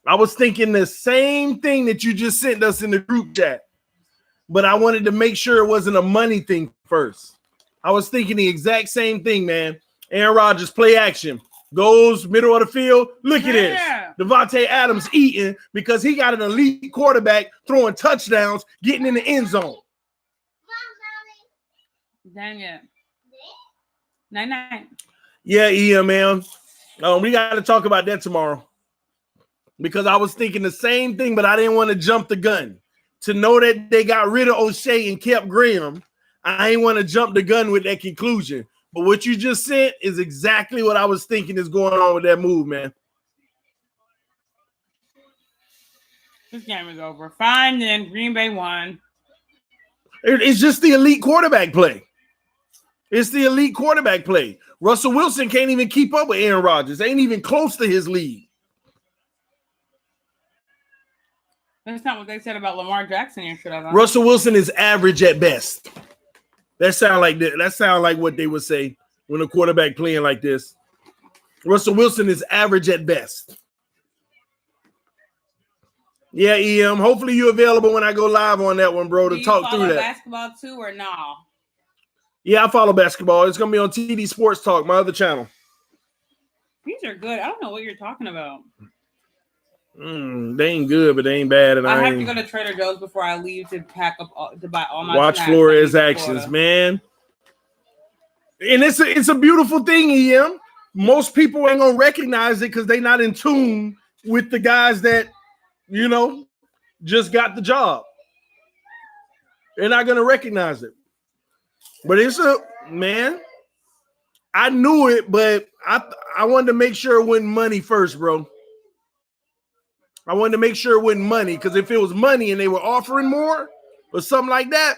I was thinking the same thing that you just sent us in the group chat. But I wanted to make sure it wasn't a money thing first. I was thinking the exact same thing, man. Aaron Rodgers, play action. Goes middle of the field. Look at this. Devontae Adams eating because he got an elite quarterback throwing touchdowns, getting in the end zone. Dang it. 9-9. Yeah, EM, man. We got to talk about that tomorrow because I was thinking the same thing, but I didn't want to jump the gun. To know that they got rid of O'Shea and kept Graham, I ain't want to jump the gun with that conclusion. But what you just said is exactly what I was thinking is going on with that move, man. This game is over. Fine, then Green Bay won. It's just the elite quarterback play. It's the elite quarterback play. Russell Wilson can't even keep up with Aaron Rodgers. Ain't even close to his lead. That's not what they said about Lamar Jackson yesterday. Russell Wilson is average at best. That sound like what they would say when a quarterback playing like this. Russell Wilson is average at best. Yeah, EM. Hopefully you're available when I go live on that one, bro, to talk through that. Basketball too or no? Yeah, I follow basketball. It's gonna be on TD Sports Talk, my other channel. These are good. I don't know what you're talking about. They ain't good, but they ain't bad. And I have to go to Trader Joe's before I leave to pack up to buy all my. Watch Flores' actions, man. And it's a beautiful thing, EM. Most people ain't gonna recognize it because they're not in tune with the guys that, you know, just got the job. They're not gonna recognize it. But it's man. I knew it, but I wanted to make sure it wasn't money first, bro. I wanted to make sure it wasn't money, because if it was money and they were offering more or something like that,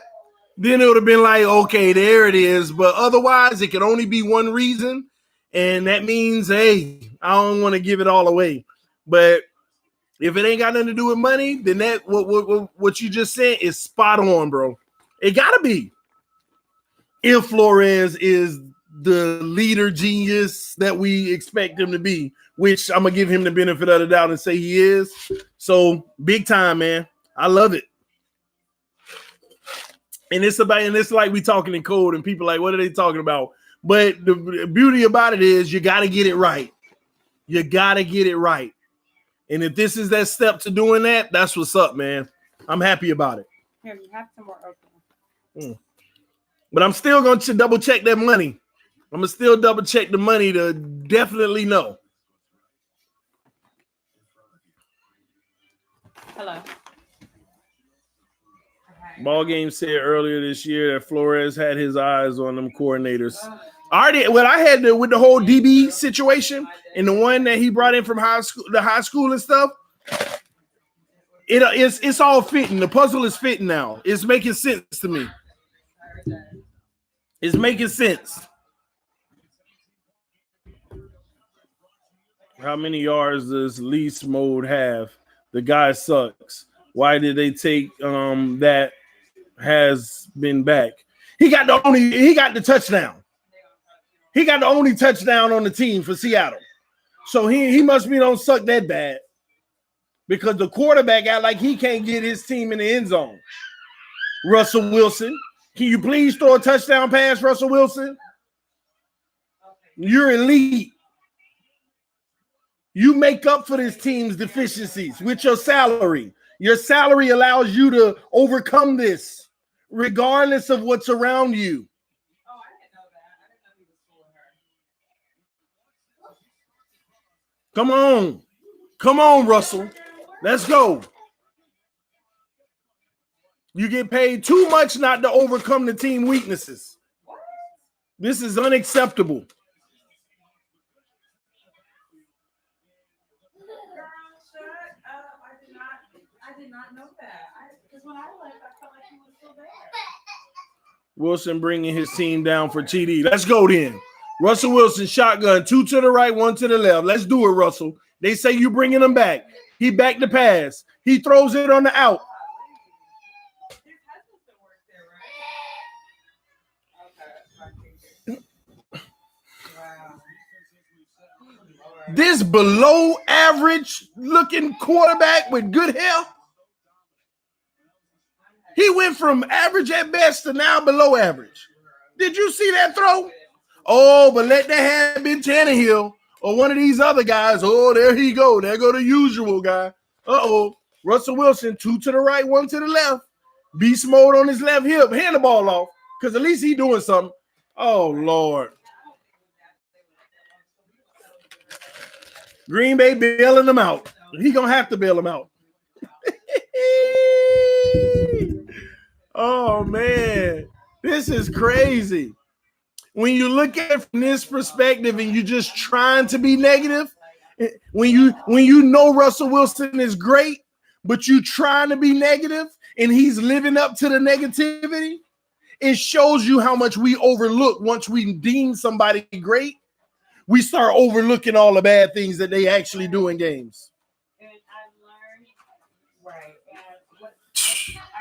then it would have been like, okay, there it is. But otherwise, it could only be one reason, and that means, hey, I don't want to give it all away. But if it ain't got nothing to do with money, then that what you just said is spot on, bro. It gotta be. If Flores is the leader genius that we expect him to be, which I'm gonna give him the benefit of the doubt and say he is. So big time, man. I love it. And it's like we talking in code, and people like, what are they talking about? But the beauty about it is you gotta get it right. You gotta get it right. And if this is that step to doing that, that's what's up, man. I'm happy about it. Here, you have some more open. But I'm still going to double check that money. I'm going to still double check the money to definitely know. Hello. Ball game said earlier this year that Flores had his eyes on them coordinators. I had with the whole DB situation and the one that he brought in from high school and stuff. It's all fitting. The puzzle is fitting now. It's making sense to me. It's making sense. How many yards does least mode have? The guy sucks. Why did they take that has been back? He got the touchdown. He got the only touchdown on the team for Seattle. So he must be don't suck that bad. Because the quarterback act like he can't get his team in the end zone. Russell Wilson. Can you please throw a touchdown pass, Russell Wilson? You're elite. You make up for this team's deficiencies with your salary. Your salary allows you to overcome this, regardless of what's around you. Oh, I didn't know that. I didn't know he was fooling her. Come on. Come on, Russell. Let's go. You get paid too much not to overcome the team weaknesses. This is unacceptable. Girl, shut up. I did not know that. Because when I left, I felt like he was still there. Wilson bringing his team down for TD. Let's go then. Russell Wilson shotgun, 2 to the right, 1 to the left. Let's do it, Russell. They say you bringing them back. He backed the pass. He throws it on the out. This below average looking quarterback with good hair. He went from average at best to now below average. Did you see that throw? Oh, but let that have been Tannehill or one of these other guys. Oh, there he go. There go the usual guy. Uh-oh. Russell Wilson, 2 to the right, 1 to the left. Beast mode on his left hip. Hand the ball off because at least he doing something. Oh, Lord. Green Bay bailing them out. He going to have to bail them out. Oh, man. This is crazy. When you look at it from this perspective and you're just trying to be negative, when you know Russell Wilson is great, but you trying to be negative and he's living up to the negativity, it shows you how much we overlook once we deem somebody great. We start overlooking all the bad things that they actually do in games. And I learned, right.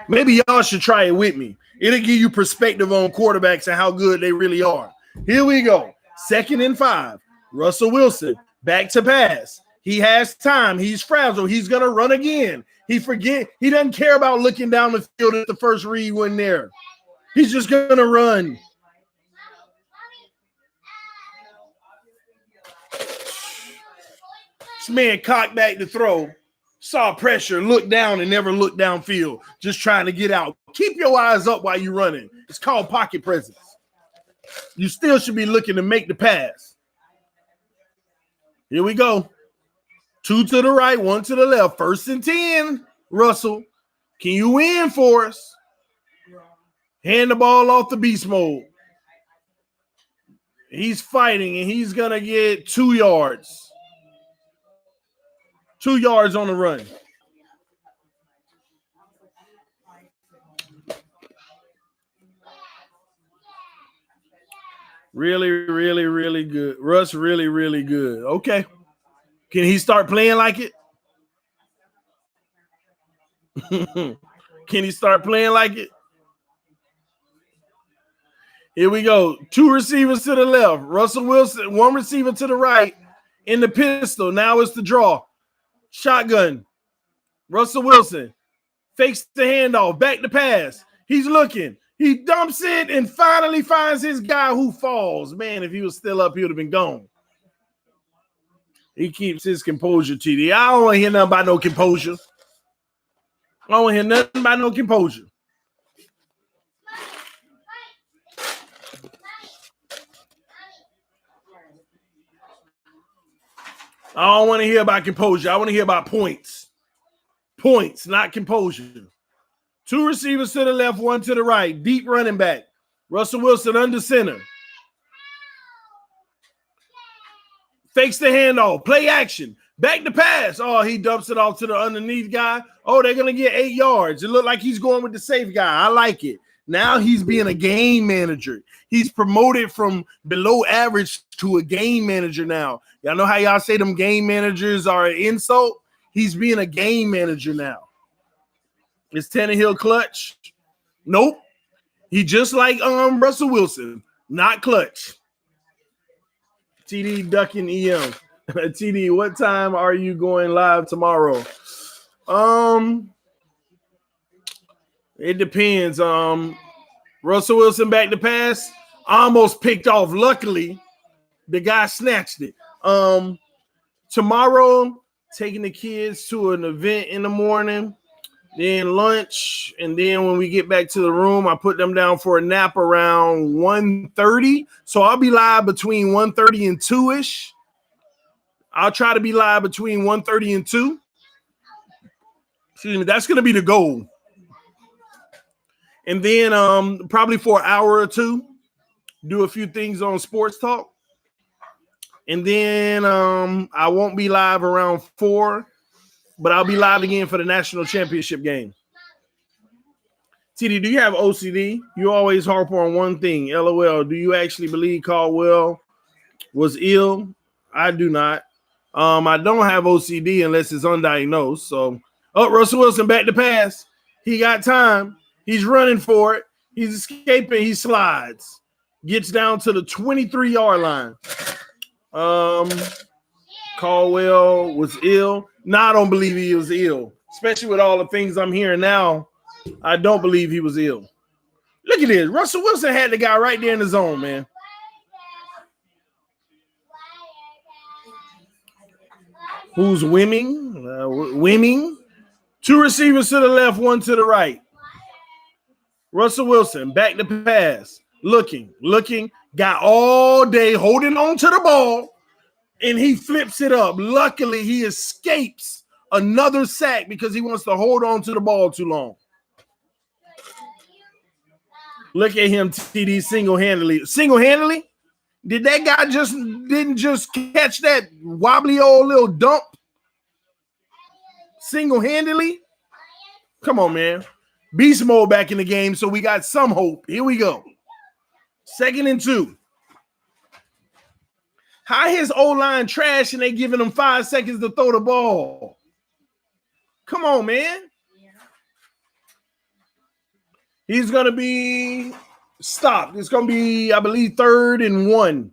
Maybe y'all should try it with me. It'll give you perspective on quarterbacks and how good they really are. Here we go. 2nd and 5. Russell Wilson, back to pass. He has time. He's frazzled. He's going to run again. He doesn't care about looking down the field at the first read when there. He's just going to run. This man cocked back to throw, saw pressure, looked down, and never looked downfield, just trying to get out. Keep your eyes up while you're running. It's called pocket presence. You still should be looking to make the pass. Here we go. 2 to the right, 1 to the left. 1st and 10, Russell. Can you win for us? Hand the ball off the beast mode. He's fighting, and he's going to get 2 yards. 2 yards on the run. Really, really, really good. Russ, really, really good. Okay. Can he start playing like it? Can he start playing like it? Here we go. 2 receivers to the left. Russell Wilson, 1 receiver to the right in the pistol. Now it's the draw. Shotgun. Russell Wilson fakes the handoff. Back to pass. He's looking. He dumps it and finally finds his guy who falls. Man, if he was still up, he would have been gone. He keeps his composure, TD. I don't want to hear nothing about no composure. I don't want to hear nothing about no composure. I don't want to hear about composure. I want to hear about points. Points, not composure. 2 receivers to the left, 1 to the right. Deep running back. Russell Wilson under center. Fakes the handoff. Play action. Back to pass. Oh, he dumps it off to the underneath guy. Oh, they're going to get 8 yards. It looked like he's going with the safe guy. I like it. Now he's being a game manager. He's promoted from below average to a game manager now. Y'all know how y'all say them game managers are an insult? He's being a game manager now. Is Tannehill clutch? Nope. He just like Russell Wilson, not clutch. TD ducking EM. TD, what time are you going live tomorrow? It depends. Russell Wilson back to pass. Almost picked off. Luckily, the guy snatched it. Tomorrow, taking the kids to an event in the morning, then lunch, and then when we get back to the room, I put them down for a nap around 1:30. So I'll be live between 1:30 and 2-ish. I'll try to be live between 1:30 and 2. Excuse me, that's going to be the goal. And then probably for an hour or 2, do a few things on Sports Talk. And then I won't be live around 4, but I'll be live again for the national championship game. TD, do you have OCD? You always harp on one thing. LOL. Do you actually believe Caldwell was ill? I do not. I don't have OCD unless it's undiagnosed. So, Russell Wilson back to pass. He got time. He's running for it. He's escaping. He slides. Gets down to the 23-yard line. Caldwell was ill. No, I don't believe he was ill. Especially with all the things I'm hearing now, I don't believe he was ill. Look at this. Russell Wilson had the guy right there in the zone, man. Who's winning? Winning. 2 receivers to the left, 1 to the right. Russell Wilson, back to pass. Looking, got all day holding on to the ball, and he flips it up. Luckily, he escapes another sack because he wants to hold on to the ball too long. Look at him, TD, single-handedly. Single-handedly? Did that guy didn't just catch that wobbly old little dump? Single-handedly? Come on, man. Beast mode back in the game, so we got some hope. Here we go. 2nd and 2. How his O-line trash and they giving him 5 seconds to throw the ball? Come on, man. He's going to be stopped. It's going to be, I believe, 3rd and 1.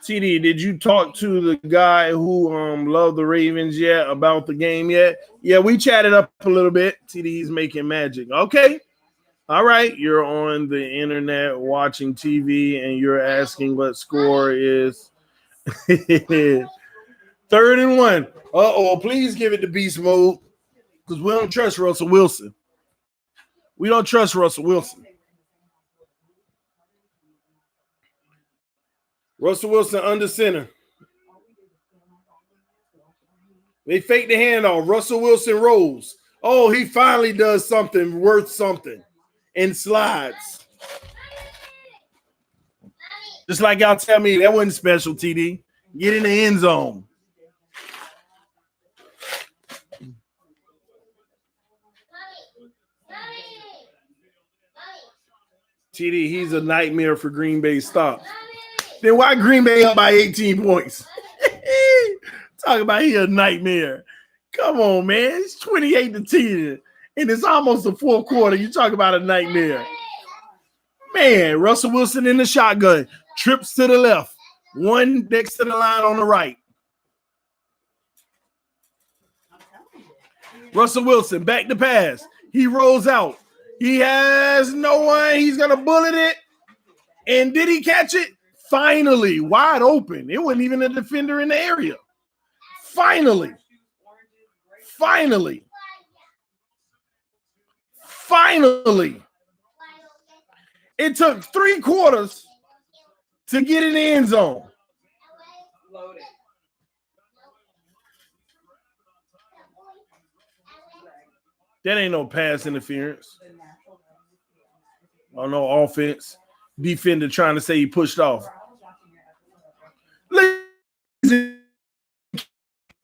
TD, did you talk to the guy who loved the Ravens yet about the game yet? Yeah, we chatted up a little bit. TD's making magic. Okay. All right. You're on the internet watching TV and you're asking what score is. 3rd and 1. Uh-oh, please give it to beast mode because we don't trust Russell Wilson. We don't trust Russell Wilson. Russell Wilson under center. They fake the handoff. Russell Wilson rolls. Oh, he finally does something worth something and slides. Just like y'all tell me, that wasn't special, TD. Get in the end zone. TD, he's a nightmare for Green Bay stop. Then why Green Bay up by 18 points? Talk about he a nightmare. Come on, man. It's 28-10. And it's almost the 4th quarter. You talk about a nightmare. Man, Russell Wilson in the shotgun. Trips to the left. One next to the line on the right. Russell Wilson, back to pass. He rolls out. He has no one. He's going to bullet it. And did he catch it? Finally, wide open. It wasn't even a defender in the area. Finally. It took 3 quarters to get in the end zone. That ain't no pass interference. Oh, no offense. Defender trying to say he pushed off.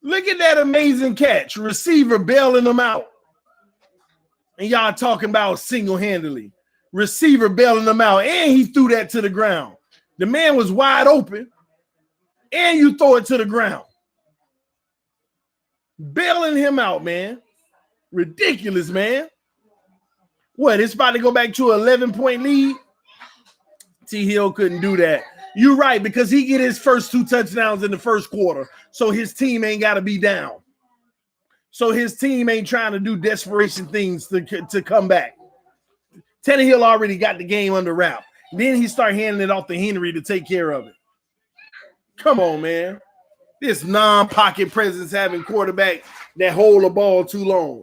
Look at that amazing catch. Receiver bailing them out. And y'all talking about single-handedly. Receiver bailing them out. And he threw that to the ground. The man was wide open. And you throw it to the ground. Bailing him out, man. Ridiculous, man. What, it's about to go back to an 11-point lead? T. Hill couldn't do that. You're right, because he get his first 2 touchdowns in the first quarter, so his team ain't got to be down. So his team ain't trying to do desperation things to come back. Tannehill already got the game under wrap. Then he start handing it off to Henry to take care of it. Come on, man. This non-pocket presence having quarterback that hold the ball too long.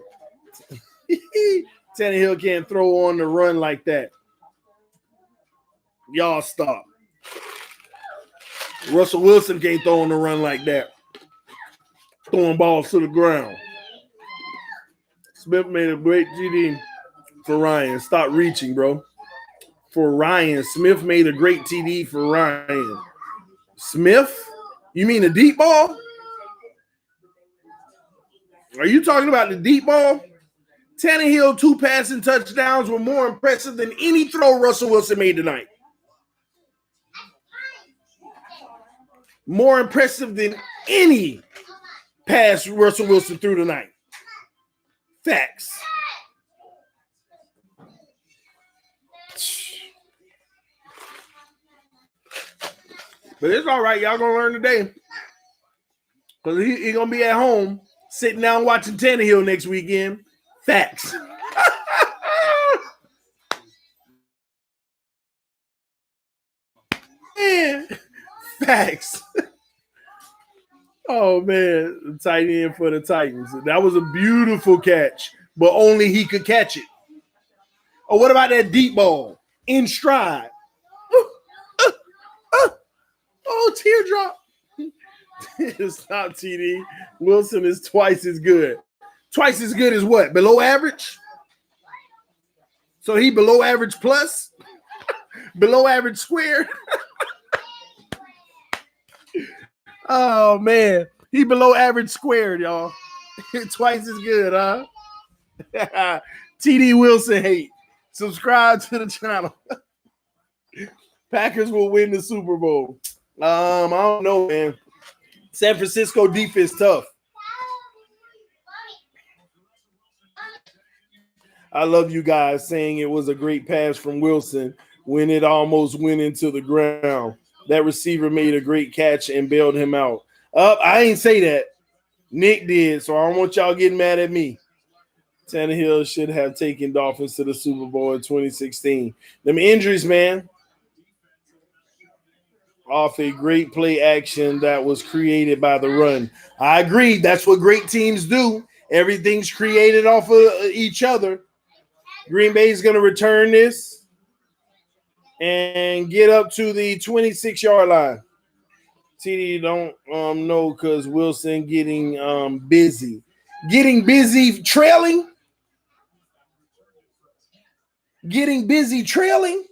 Tannehill can't throw on the run like that. Y'all stop. Russell Wilson can't throw on the run like that. Throwing balls to the ground. Smith made a great TD for Ryan. Stop reaching, bro. For Ryan. Smith made a great TD for Ryan. Smith? You mean the deep ball? Are you talking about the deep ball? Tannehill 2 passing touchdowns were more impressive than any throw Russell Wilson made tonight. More impressive than any pass Russell Wilson threw tonight. Facts. But it's all right. Y'all going to learn today. Because he going to be at home sitting down watching Tannehill next weekend. Facts. Man. Facts. Oh, man. Tight end for the Titans. That was a beautiful catch, but only he could catch it. Oh, what about that deep ball? In stride. Oh, teardrop. Stop, TD. Wilson is twice as good. Twice as good as what? Below average? So he below average plus? Below average squared? Oh, man. He below average squared, y'all. Twice as good, huh? TD Wilson hate. Subscribe to the channel. Packers will win the Super Bowl. I don't know, man. San Francisco defense tough. I love you guys saying it was a great pass from Wilson when it almost went into the ground. That receiver made a great catch and bailed him out. I ain't say that. Nick did, so I don't want y'all getting mad at me. Tannehill should have taken Dolphins to the Super Bowl in 2016. Them injuries, man. Off a great play action that was created by the run. I agree. That's what great teams do. Everything's created off of each other. Green Bay is going to return this and get up to the 26-yard line. TD don't know because Wilson getting busy. Getting busy trailing? Getting busy trailing?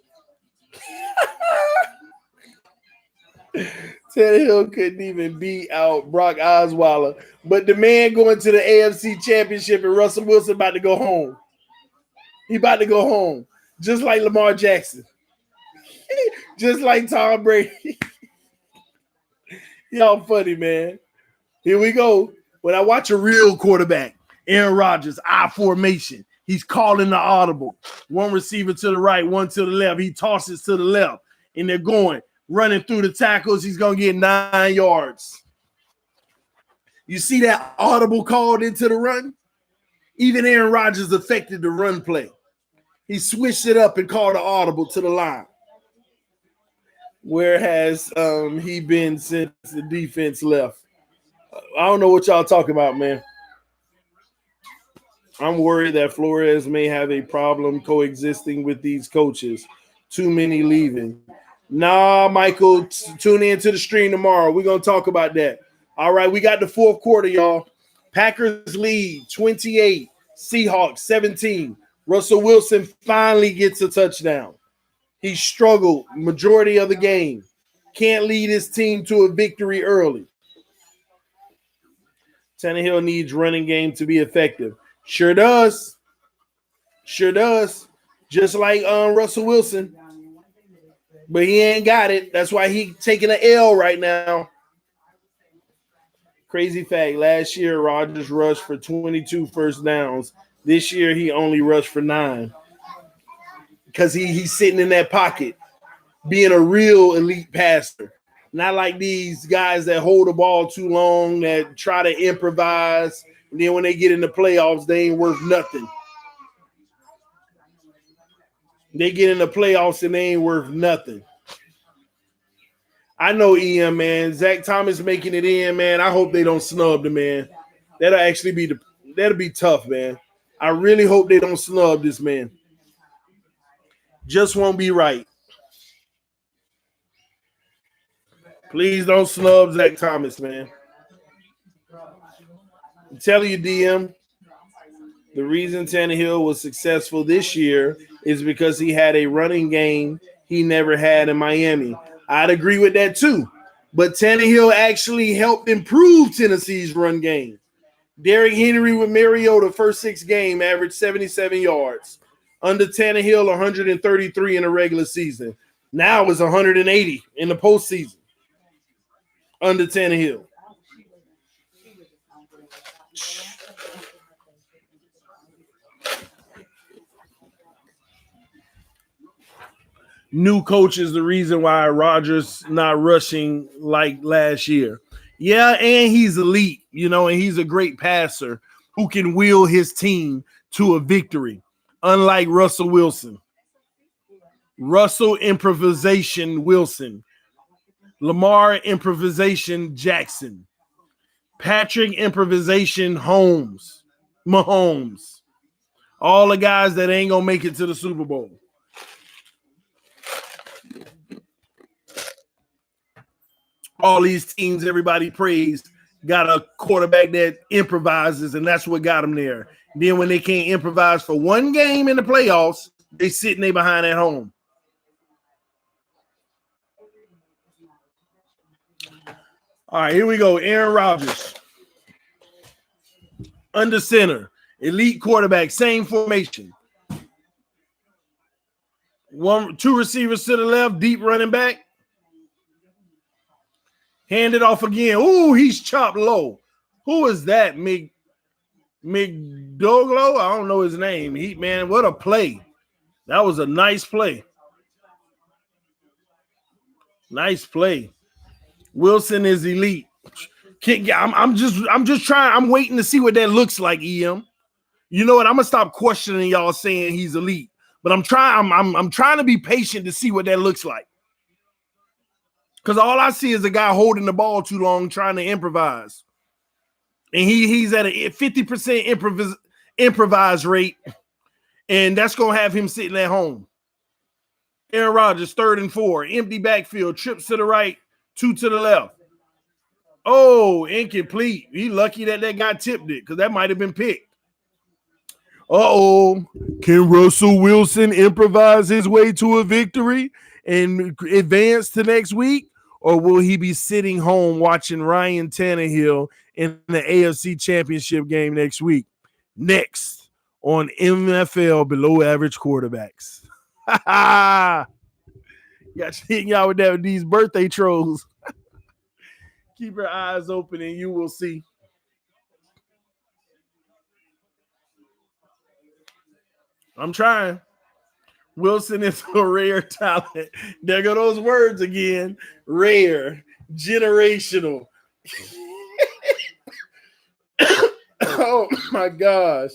Tannehill couldn't even beat out Brock Osweiler. But the man going to the AFC Championship and Russell Wilson about to go home. He about to go home. Just like Lamar Jackson. Just like Tom Brady. Y'all funny, man. Here we go. When I watch a real quarterback, Aaron Rodgers, I formation. He's calling the audible. One receiver to the right, one to the left. He tosses to the left, and they're going. Running through the tackles, he's going to get 9 yards. You see that audible called into the run? Even Aaron Rodgers affected the run play. He switched it up and called the audible to the line. Where has he been since the defense left? I don't know what y'all talking about, man. I'm worried that Flores may have a problem coexisting with these coaches. Too many leaving. Nah, Michael, tune in to the stream tomorrow. We're going to talk about that. All right, we got the fourth quarter, y'all. Packers lead 28, Seahawks 17. Russell Wilson finally gets a touchdown. He struggled majority of the game. Can't lead his team to a victory early. Tannehill needs running game to be effective. Sure does. Sure does. Just like Russell Wilson. But he ain't got it. That's why he taking an L right now. Crazy fact, last year Rodgers rushed for 22 first downs. This year he only rushed for 9. Because he's sitting in that pocket, being a real elite passer. Not like these guys that hold the ball too long, that try to improvise, and then when they get in the playoffs, they ain't worth nothing. They get in the playoffs and they ain't worth nothing. I know EM, man. Zach Thomas making it in, man. I hope they don't snub the man. That'll actually be tough, man. I really hope they don't snub this man. Just won't be right. Please don't snub Zach Thomas, man. I'm telling you, DM, the reason Tannehill was successful this year is because he had a running game he never had in Miami. I'd agree with that too. But Tannehill actually helped improve Tennessee's run game. Derrick Henry with Mariota first 6 games averaged 77 yards. Under Tannehill, 133 in the regular season. Now it's 180 in the postseason. Under Tannehill. New coach is the reason why Rodgers not rushing like last year. Yeah, and he's elite, and he's a great passer who can wheel his team to a victory, unlike Russell Wilson. Russell improvisation Wilson. Lamar improvisation Jackson. Patrick improvisation Mahomes. All the guys that ain't going to make it to the Super Bowl. All these teams everybody praised got a quarterback that improvises, and that's what got them there. Then when they can't improvise for one game in the playoffs, they sitting there behind at home. All right, here we go. Aaron Rodgers. Under center. Elite quarterback. Same formation. 2 receivers to the left. Deep running back. Hand it off again. Ooh, he's chopped low. Who is that? McDouglow? I don't know his name. Man, what a play. That was a nice play. Nice play. Wilson is elite. I'm just trying. I'm waiting to see what that looks like, EM. You know what? I'm gonna stop questioning y'all saying he's elite, but I'm trying to be patient to see what that looks like. Because all I see is a guy holding the ball too long, trying to improvise, and he's at a 50% improvise rate, and that's gonna have him sitting at home. Aaron Rodgers, 3rd and 4, empty backfield, trips to the right, 2 to the left. Oh, incomplete. He lucky that guy tipped it because that might have been picked. Uh-oh. Can Russell Wilson improvise his way to a victory and advance to next week? Or will he be sitting home watching Ryan Tannehill in the AFC Championship game next week? Next on NFL Below Average Quarterbacks. Got hitting y'all with these birthday trolls. Keep your eyes open and you will see. I'm trying. Wilson is a rare talent. There go those words again. Rare, generational. Oh my gosh.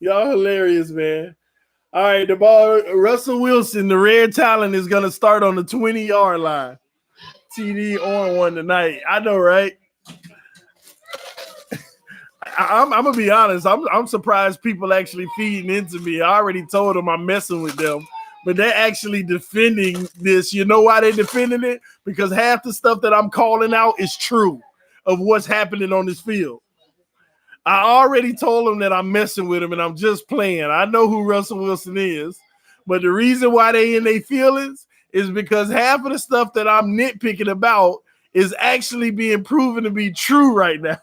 Y'all hilarious, man. All right, the ball. Russell Wilson, the rare talent, is going to start on the 20-yard line. TD on one tonight. I know, right? I'm going to be honest. I'm surprised people actually feeding into me. I already told them I'm messing with them, but they're actually defending this. You know why they're defending it? Because half the stuff that I'm calling out is true of what's happening on this field. I already told them that I'm messing with him and I'm just playing. I know who Russell Wilson is, but the reason why they in their feelings is because half of the stuff that I'm nitpicking about is actually being proven to be true right now.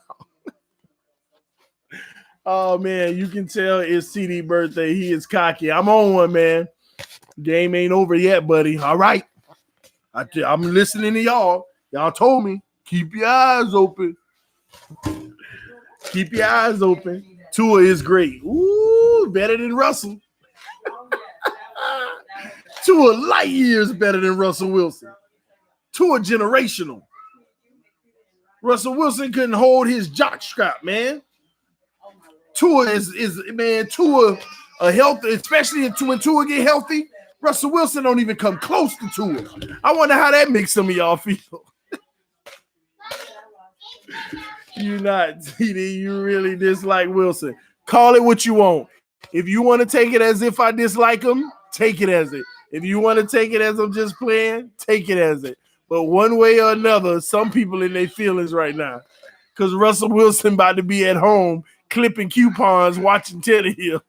Oh, man, you can tell it's CD birthday. He is cocky. I'm on one, man. Game ain't over yet, buddy. All right. I'm listening to y'all. Y'all told me, keep your eyes open. Keep your eyes open. Tua is great. Ooh, better than Russell. Tua light years better than Russell Wilson. Tua generational. Russell Wilson couldn't hold his jock strap, man. Tua is Tua a healthy, especially when Tua get healthy. Russell Wilson don't even come close to Tua. I wonder how that makes some of y'all feel. You not, TD. You really dislike Wilson. Call it what you want. If you want to take it as if I dislike him, take it as it. If you want to take it as I'm just playing, take it as it. But one way or another, some people in their feelings right now. Because Russell Wilson about to be at home clipping coupons, watching Tannehill.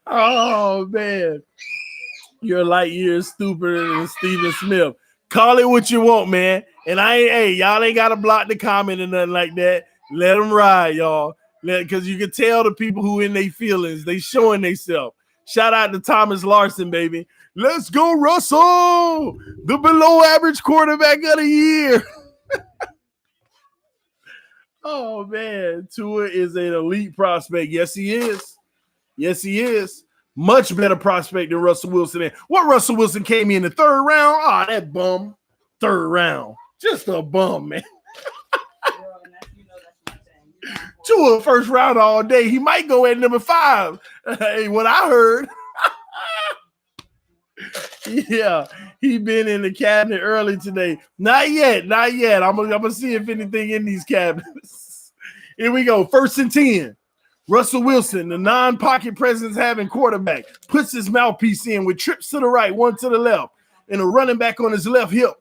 Oh, man. You're light years stupider than Stephen Smith. Call it what you want, man. And y'all ain't got to block the comment or nothing like that. Let them ride, y'all. Because you can tell the people who in their feelings, they showing themselves. Shout out to Thomas Larson, baby. Let's go, Russell. The below average quarterback of the year. Oh, man. Tua is an elite prospect. Yes, he is. Yes, he is. Much better prospect than Russell Wilson. What Russell Wilson came in the 3rd round? Oh, that bum. 3rd round. Just a bum, man. Tua 1st round all day. He might go at number 5. Hey, what I heard. Yeah, he been in the cabinet early today. Not yet. I'm gonna see if anything in these cabinets. Here we go. 1st and 10. Russell Wilson, the non-pocket presence having quarterback, puts his mouthpiece in with trips to the right, 1 to the left, and a running back on his left hip.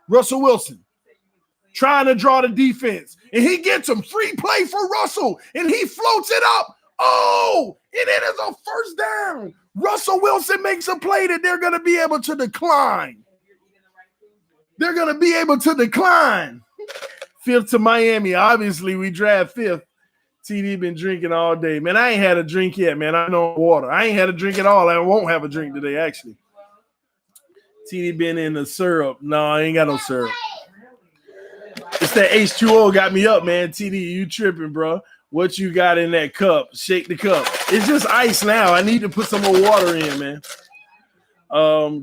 Russell Wilson trying to draw the defense, and he gets him. Free play for Russell, and he floats it up. Oh, and it is a 1st down. Russell Wilson makes a play that they're going to be able to decline. They're going to be able to decline. 5th to Miami. Obviously, we draft 5th. TD been drinking all day. Man, I ain't had a drink yet, man. I know water. I ain't had a drink at all. I won't have a drink today, actually. TD been in the syrup. No, I ain't got no syrup. It's that H2O got me up, man. TD, you tripping, bro. What you got in that cup? Shake the cup. It's just ice now. I need to put some more water in, man.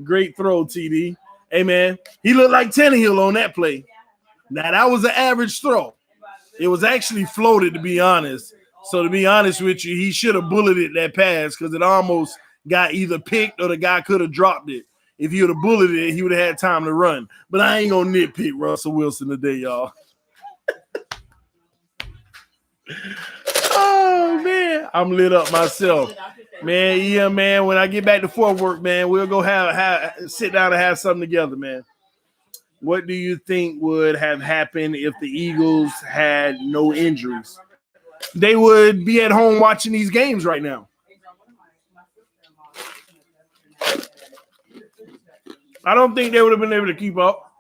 Great throw, TD. Hey, man, he looked like Tannehill on that play. Now, that was an average throw. It was actually floated, to be honest. So, to be honest with you, he should have bulleted that pass because it almost got either picked or the guy could have dropped it. If he would have bulleted it, he would have had time to run. But I ain't going to nitpick Russell Wilson today, y'all. Oh, man. I'm lit up myself. Man, yeah, man. When I get back to Fort Worth, man, we'll go sit down and have something together, man. What do you think would have happened if the Eagles had no injuries? They would be at home watching these games right now. I don't think they would have been able to keep up.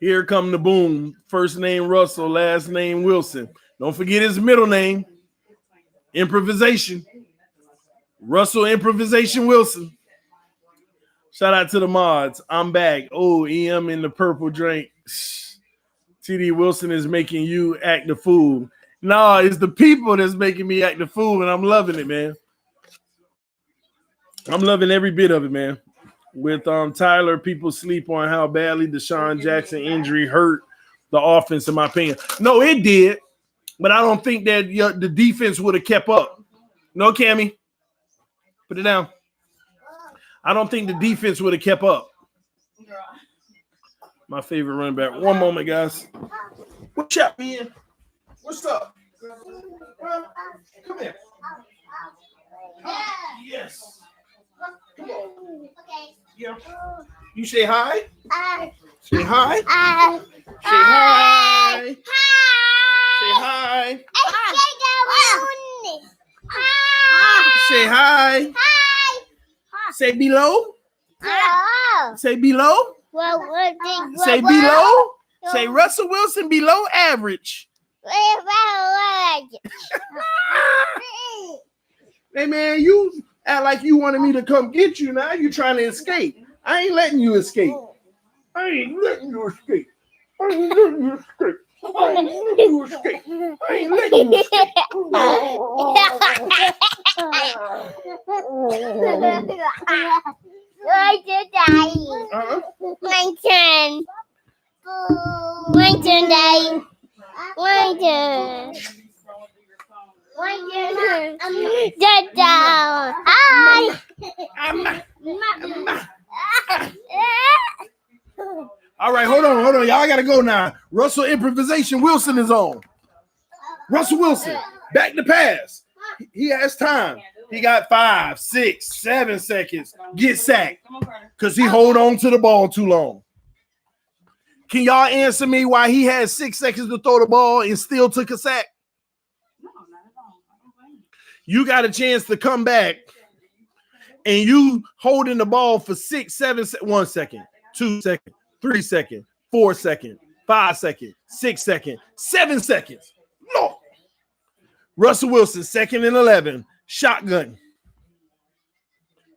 Here come the boom. First name Russell, last name Wilson. Don't forget his middle name. Improvisation. Russell Improvisation Wilson. Shout out to the mods. I'm back. Oh, EM in the purple drink. TD Wilson is making you act the fool. No, it's the people that's making me act the fool, and I'm loving it, man. I'm loving every bit of it, man. With Tyler, people sleep on how badly Deshaun Jackson injury hurt the offense, in my opinion. No, it did, but I don't think that the defense would have kept up. No, Cammy. Put it down. I don't think the defense would have kept up. My favorite running back. One moment, guys. What's up, man? What's up? Come here. Yes. Come on. Okay. Yeah. You say hi? Say hi. Say Hi. hi. Say hi. Say hi. Say below. Say below. Say below. Say Russell Wilson below average. Hey, man, you act like you wanted me to come get you. Now you trying to escape. I ain't letting you escape. I ain't letting you escape. I ain't letting you escape. I ain't letting you escape. I ain't letting you escape. My turn. My turn, Daddy. My turn. Down. All right, hold on. Y'all got to go now. Russell Improvisation Wilson is on. Russell Wilson, back to pass. He has time. He got 5, 6, 7 seconds. Get sacked because he hold on to the ball too long. Can y'all answer me why he had 6 seconds to throw the ball and still took a sack? You got a chance to come back and you holding the ball for 6, 7, 1 second, 2 seconds, 3 seconds, 4 seconds, 5 seconds, 6 seconds, 7 seconds. No. Russell Wilson, 2nd and 11, shotgun.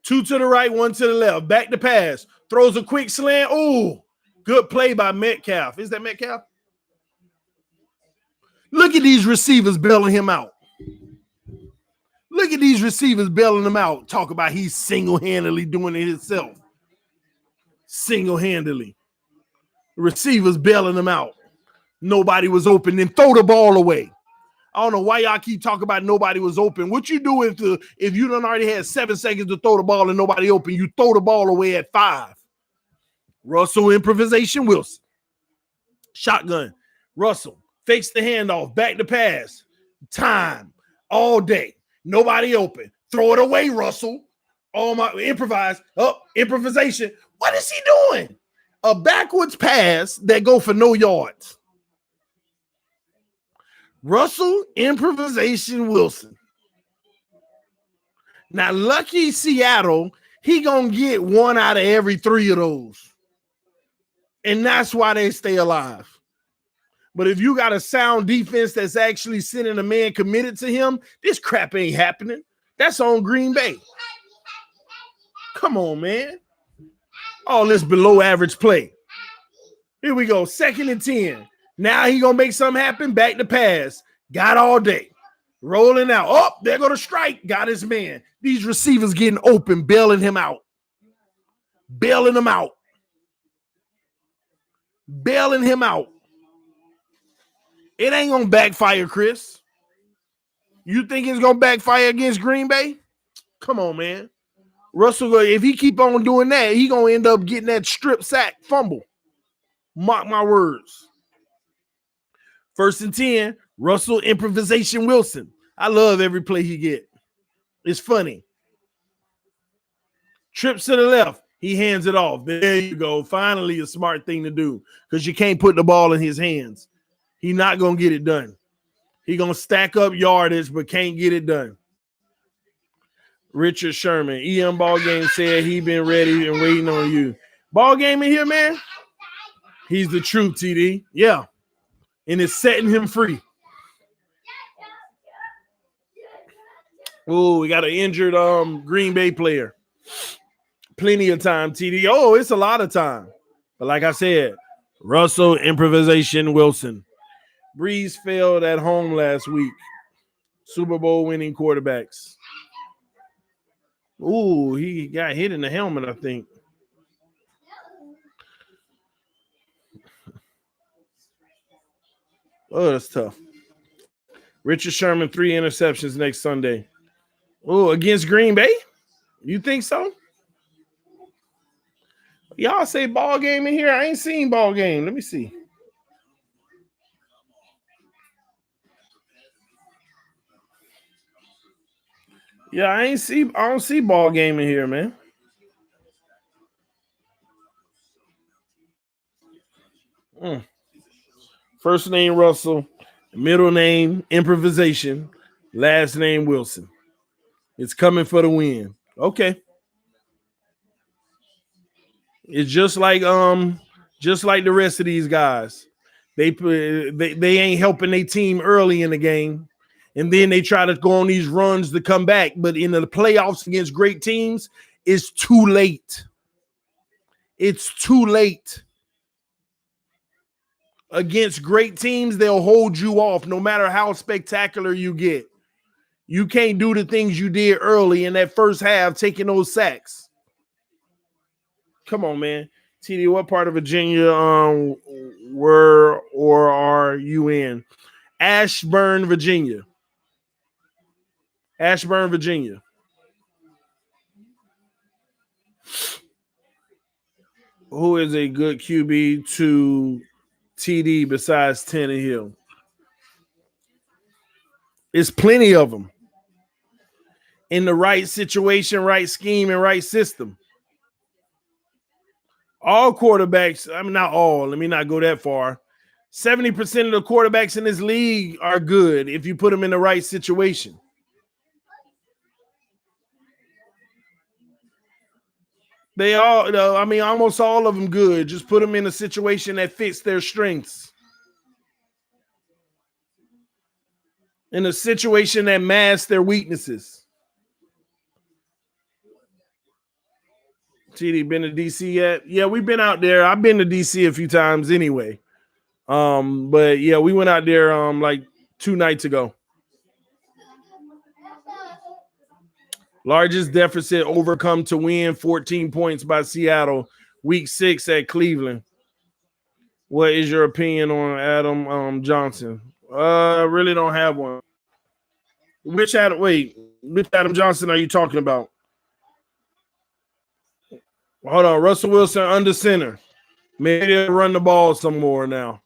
2 to the right, 1 to the left. Back to pass. Throws a quick slant. Oh, good play by Metcalf. Is that Metcalf? Look at these receivers bailing him out. Look at these receivers bailing him out. Talk about he's single-handedly doing it himself. Single-handedly. Receivers bailing him out. Nobody was open. Then throw the ball away. I don't know why y'all keep talking about nobody was open. What you do if you done already had 7 seconds to throw the ball and nobody open, you throw the ball away at 5. Russell Improvisation Wilson. Shotgun. Russell fakes the handoff. Back to pass. Time. All day. Nobody open. Throw it away, Russell. All my improvise. Oh, improvisation. What is he doing? A backwards pass that go for no yards. Russell Improvisation Wilson. Now, lucky Seattle, he gonna get 1 out of every 3 of those. And that's why they stay alive. But if you got a sound defense that's actually sending a man committed to him, this crap ain't happening. That's on Green Bay. Come on, man. All this below average play. Here we go. 2nd and 10. Now he going to make something happen. Back to pass. Got all day. Rolling out. Oh, they're going to strike. Got his man. These receivers getting open, bailing him out. bailing him out. Bailing him out. It ain't going to backfire, Chris. You think it's going to backfire against Green Bay? Come on, man. Russell, if he keep on doing that, he going to end up getting that strip sack fumble. Mark my words. 1st and 10, Russell improvisation Wilson. I love every play he get. It's funny. Trips to the left. He hands it off. There you go. Finally, a smart thing to do because you can't put the ball in his hands. He's not going to get it done. He's going to stack up yardage but can't get it done. Richard Sherman. EM Ballgame said he been ready and waiting on you. Ballgame in here, man? He's the truth, TD. Yeah. And it's setting him free. Oh, we got an injured Green Bay player. Plenty of time, TD. Oh, it's a lot of time. But like I said, Russell, improvisation, Wilson. Breeze failed at home last week. Super Bowl winning quarterbacks. Ooh, he got hit in the helmet, I think. Oh, that's tough. Richard Sherman, 3 interceptions next Sunday. Oh, against Green Bay? You think so? Y'all say ball game in here? I ain't seen ball game. Let me see. Yeah, I don't see ball game in here, man. First name Russell, middle name improvisation, last name Wilson. It's coming for the win. Okay. It's just like the rest of these guys. They ain't helping their team early in the game, and then they try to go on these runs to come back. But in the playoffs against great teams, it's too late. It's too late. Against great teams, they'll hold you off no matter how spectacular you get. You can't do the things you did early in that first half, taking those sacks. Come on, man. TD, what part of Virginia were or are you in? Ashburn, Virginia. Ashburn, Virginia. Who is a good QB to TD besides Tannehill? There's plenty of them. In the right situation, right scheme, and right system. All quarterbacks, I mean, not all, let me not go that far. 70% of the quarterbacks in this league are good if you put them in the right situation. They all, I mean, almost all of them good. Just put them in a situation that fits their strengths. In a situation that masks their weaknesses. TD, been to DC yet? Yeah, we've been out there. I've been to DC a few times anyway. But yeah, we went out there like 2 nights ago. Largest deficit overcome to win, 14 points by Seattle, week 6 at Cleveland. What is your opinion on Adam Johnson? I really don't have one. Which Adam Johnson are you talking about? Hold on, Russell Wilson under center. Maybe they'll run the ball some more now.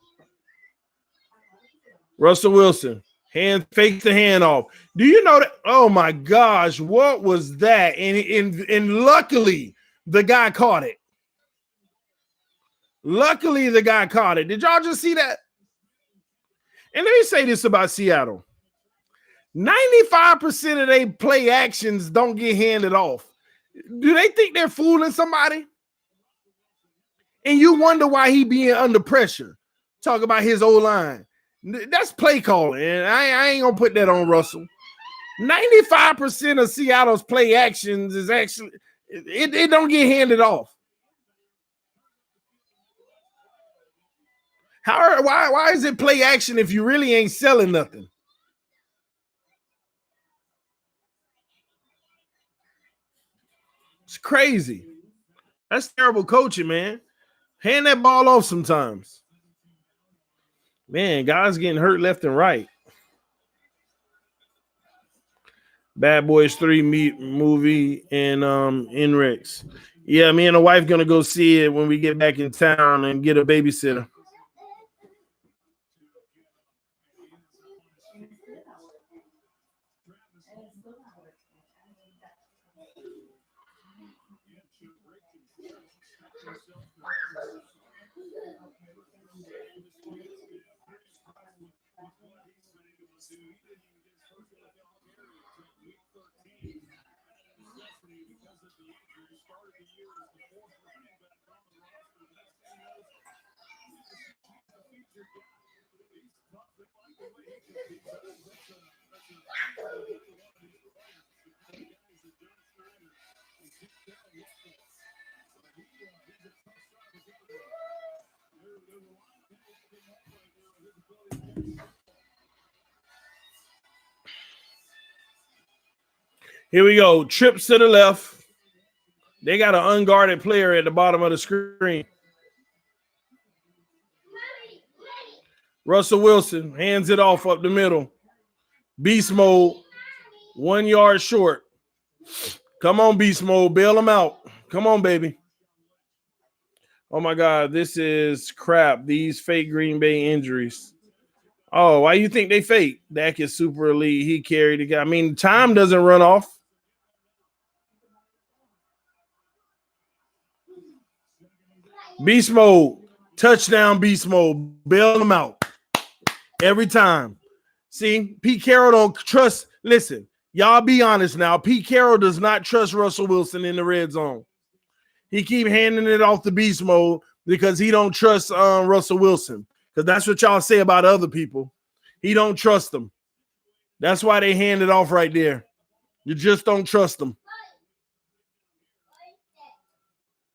Russell Wilson, fake the handoff. Do you know that? Oh my gosh, what was that? And luckily the guy caught it. Luckily the guy caught it. Did y'all just see that? And let me say this about Seattle. 95% of their play actions don't get handed off. Do they think they're fooling somebody? And you wonder why he being under pressure. Talk about his O-line. That's play calling, and I ain't gonna put that on Russell. 95% of Seattle's play actions is actually it don't get handed off. Why is it play action if you really ain't selling nothing? It's crazy. That's terrible coaching, man. Hand that ball off sometimes. Man, guys getting hurt left and right. Bad Boys 3 movie and NREX. Yeah, me and the wife gonna go see it when we get back in town and get a babysitter. Here we go. Trips to the left. They got an unguarded player at the bottom of the screen. Russell Wilson hands it off up the middle. Beast mode. 1 yard short. Come on, beast mode. Bail him out. Come on, baby. Oh, my God. This is crap. These fake Green Bay injuries. Oh, why you think they fake? Dak is super elite. He carried the guy. I mean, time doesn't run off. Beast mode. Touchdown beast mode. Bail him out. Every time. See, Pete Carroll don't trust. Listen, y'all be honest now. Pete Carroll does not trust Russell Wilson in the red zone. He keep handing it off the beast mode because he don't trust Russell Wilson. Because that's what y'all say about other people. He don't trust them. That's why they hand it off right there. You just don't trust them.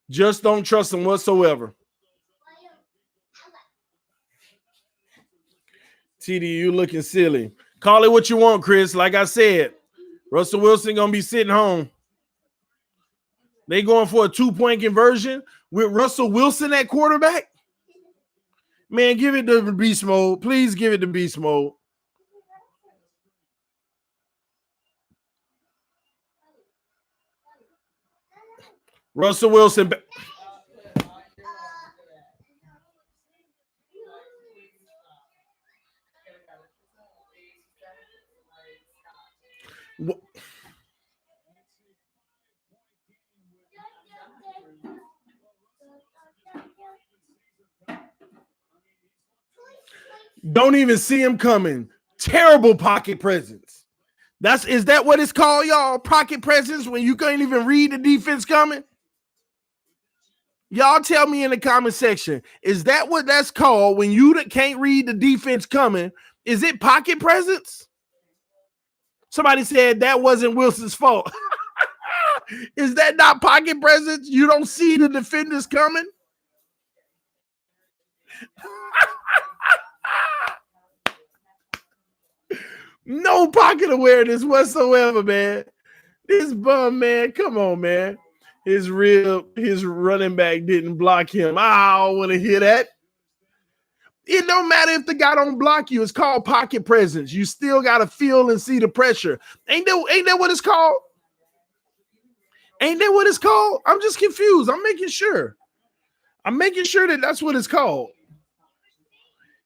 Just don't trust them whatsoever. TD, you looking silly. Call it what you want, Chris. Like I said, Russell Wilson going to be sitting home. They going for a 2-point conversion with Russell Wilson at quarterback? Man, give it to beast mode. Please give it to beast mode. Russell Wilson. Don't even see him coming. Terrible pocket presence. Is that what it's called, y'all? Pocket presence when you can't even read the defense coming? Y'all tell me in the comment section. Is that what that's called when you can't read the defense coming? Is it pocket presence? Somebody said that wasn't Wilson's fault. Is that not pocket presence? You don't see the defenders coming? No pocket awareness whatsoever, man. This bum, man, come on, man. His running back didn't block him. I don't want to hear that. It don't matter if the guy don't block you. It's called pocket presence. You still got to feel and see the pressure. Ain't that what it's called? Ain't that what it's called? I'm just confused. I'm making sure that that's what it's called.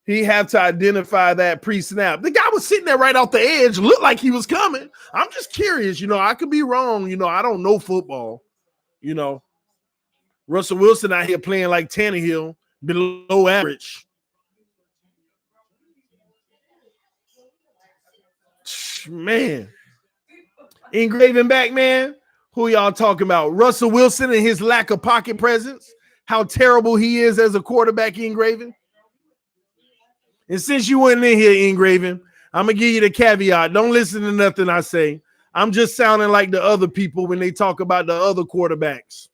He had to identify that pre-snap. The guy was sitting there right off the edge, looked like he was coming. I'm just curious. I could be wrong. I don't know football. Russell Wilson out here playing like Tannehill, below average. Man. Engraving back, man. Who y'all talking about? Russell Wilson and his lack of pocket presence? How terrible he is as a quarterback, Engraving? And since you weren't in here, Engraving, I'm going to give you the caveat. Don't listen to nothing I say. I'm just sounding like the other people when they talk about the other quarterbacks.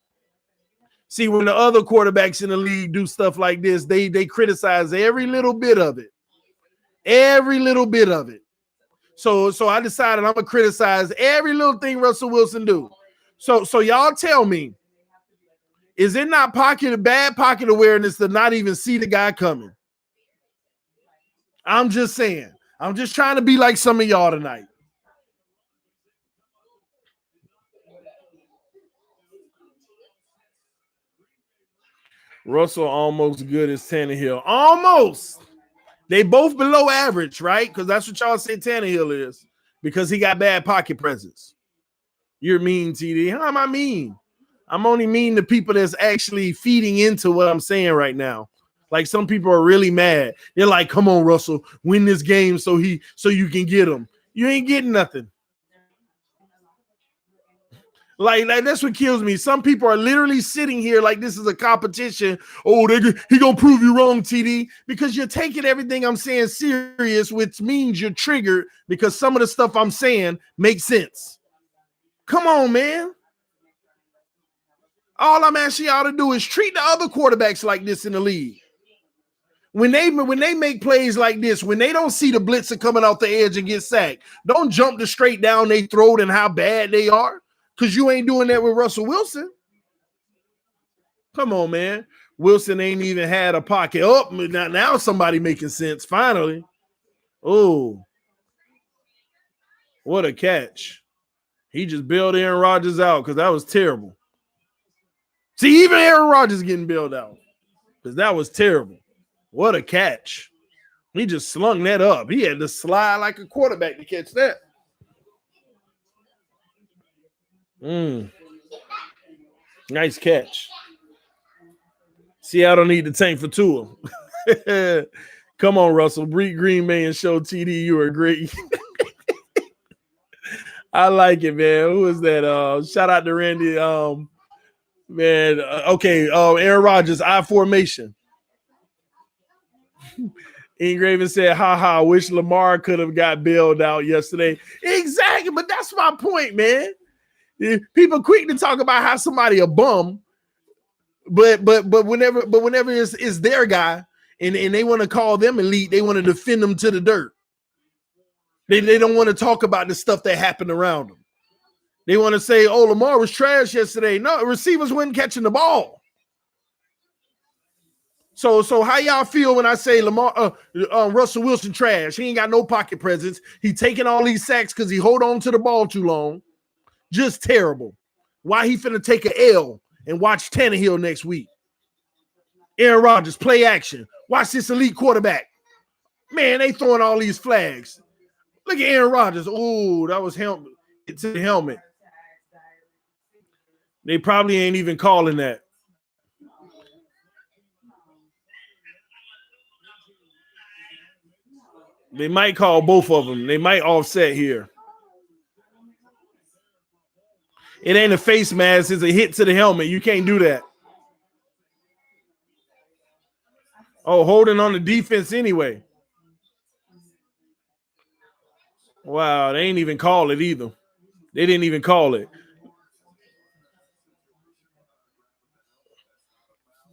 See, when the other quarterbacks in the league do stuff like this, they criticize every little bit of it. Every little bit of it. So I decided I'm going to criticize every little thing Russell Wilson do. So y'all tell me, Is it not bad pocket awareness to not even see the guy coming? I'm just saying. I'm just trying to be like some of y'all tonight. Russell almost good as Tannehill. Almost. They both below average, right? Because that's what y'all say Tannehill is. Because he got bad pocket presence. You're mean, TD. How am I mean? I'm only mean to people that's actually feeding into what I'm saying right now. Like some people are really mad. They're like, come on, Russell, win this game so you can get him. You ain't getting nothing. Like that's what kills me. Some people are literally sitting here like this is a competition. Oh, he gonna prove you wrong, TD, because you're taking everything I'm saying serious, which means you're triggered because some of the stuff I'm saying makes sense. Come on, man. All I'm asking y'all to do is treat the other quarterbacks like this in the league. When they make plays like this, when they don't see the blitzer coming off the edge and get sacked, don't jump to straight down they throat and how bad they are. Because you ain't doing that with Russell Wilson. Come on, man. Wilson ain't even had a pocket. Oh, now somebody making sense, finally. Oh, what a catch. He just bailed Aaron Rodgers out because that was terrible. See, even Aaron Rodgers getting bailed out because that was terrible. What a catch. He just slung that up. He had to slide like a quarterback to catch that. Nice catch. Seattle need the tank for Tua. Come on, Russell. Breed Green Bay and show TD you are great. I like it, man. Who is that? Shout out to Randy. Man. Okay. Aaron Rodgers, I formation. Ingraven said, ha, wish Lamar could have got bailed out yesterday. Exactly, but that's my point, man. People quick to talk about how somebody a bum, but whenever it's their guy and they want to call them elite, they want to defend them to the dirt. They don't want to talk about the stuff that happened around them. They want to say, oh, Lamar was trash yesterday. No, receivers weren't catching the ball. So how y'all feel when I say Russell Wilson trash? He ain't got no pocket presence. He taking all these sacks because he hold on to the ball too long. Just terrible. Why he finna take an L and watch Tannehill next week? Aaron Rodgers, play action. Watch this elite quarterback. Man, they throwing all these flags. Look at Aaron Rodgers. Oh, that was helmet. It's a helmet. They probably ain't even calling that. They might call both of them. They might offset here. It ain't a face mask. It's a hit to the helmet. You can't do that. Oh, holding on the defense anyway. Wow, they ain't even call it either. They didn't even call it.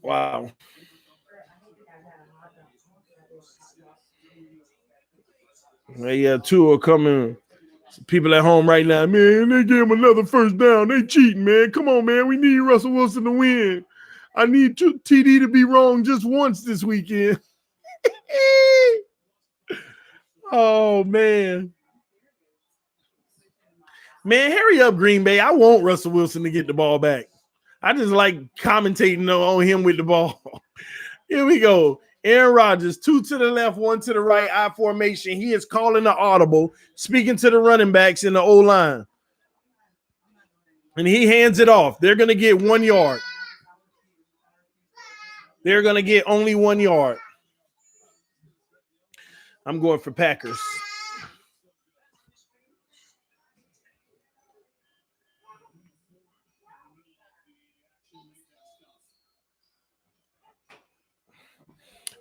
Wow. Yeah, two are coming. People at home right now, man, they gave him another first down. They cheating, man. Come on, man. We need Russell Wilson to win. I need TD to be wrong just once this weekend. Oh, man. Man, hurry up, Green Bay. I want Russell Wilson to get the ball back. I just like commentating on him with the ball. Here we go. Aaron Rodgers, 2 to the left, 1 to the right, I formation. He is calling the audible, speaking to the running backs in the O-line. And he hands it off. They're going to get 1 yard. They're going to get only 1 yard. I'm going for Packers.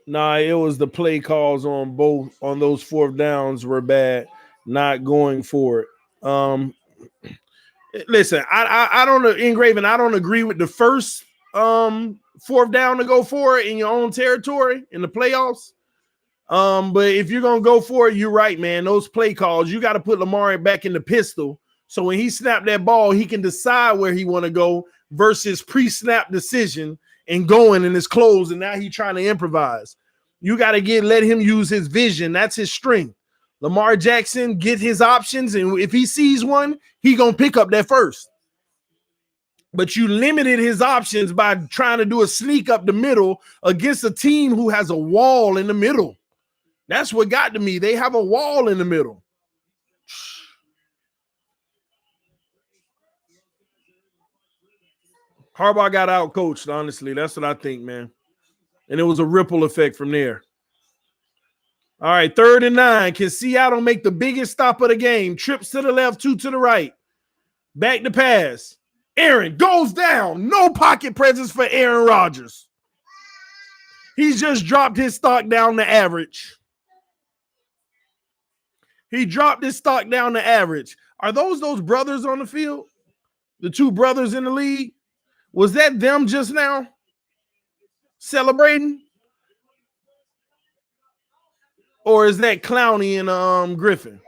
Nah, it was the play calls on those fourth downs were bad, not going for it. Listen, I don't know, Ingraven, I don't agree with the first fourth down to go for it in your own territory in the playoffs. But if you're gonna go for it, you're right, man. Those play calls, you got to put Lamar back in the pistol So when he snapped that ball, he can decide where he want to go versus pre-snap decision and going in his clothes, and now he's trying to improvise. You got to let him use his vision. That's his strength. Lamar Jackson get his options, and if he sees one, he gonna pick up that first. But you limited his options by trying to do a sneak up the middle against a team who has a wall in the middle. That's what got to me. They have a wall in the middle. Harbaugh got out coached, honestly. That's what I think, man. And it was a ripple effect from there. All right, 3rd and 9. Can Seattle make the biggest stop of the game? Trips to the left, 2 to the right. Back to pass. Aaron goes down. No pocket presence for Aaron Rodgers. He's just dropped his stock down to average. He dropped his stock down to average. Are those brothers on the field? The 2 brothers in the league? Was that them just now celebrating? Or is that Clowney and Griffin?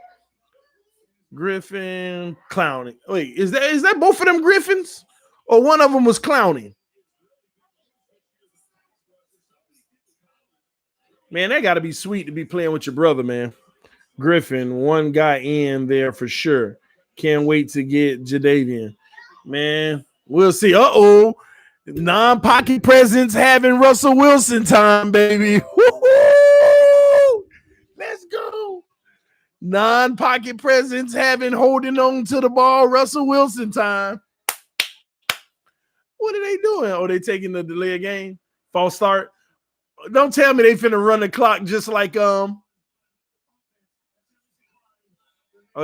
Griffin, Clowney. Wait, is that both of them Griffins? Or one of them was Clowney? Man, that got to be sweet to be playing with your brother, man. Griffin, one guy in there for sure. Can't wait to get Jadeveon. Man, we'll see. Uh-oh. Non-pocket presence having Russell Wilson time, baby. Woo-hoo! Let's go. Non-pocket presence having holding on to the ball, Russell Wilson time. What are they doing? Oh, they taking the delay game? False start? Don't tell me they finna run the clock just like Oh,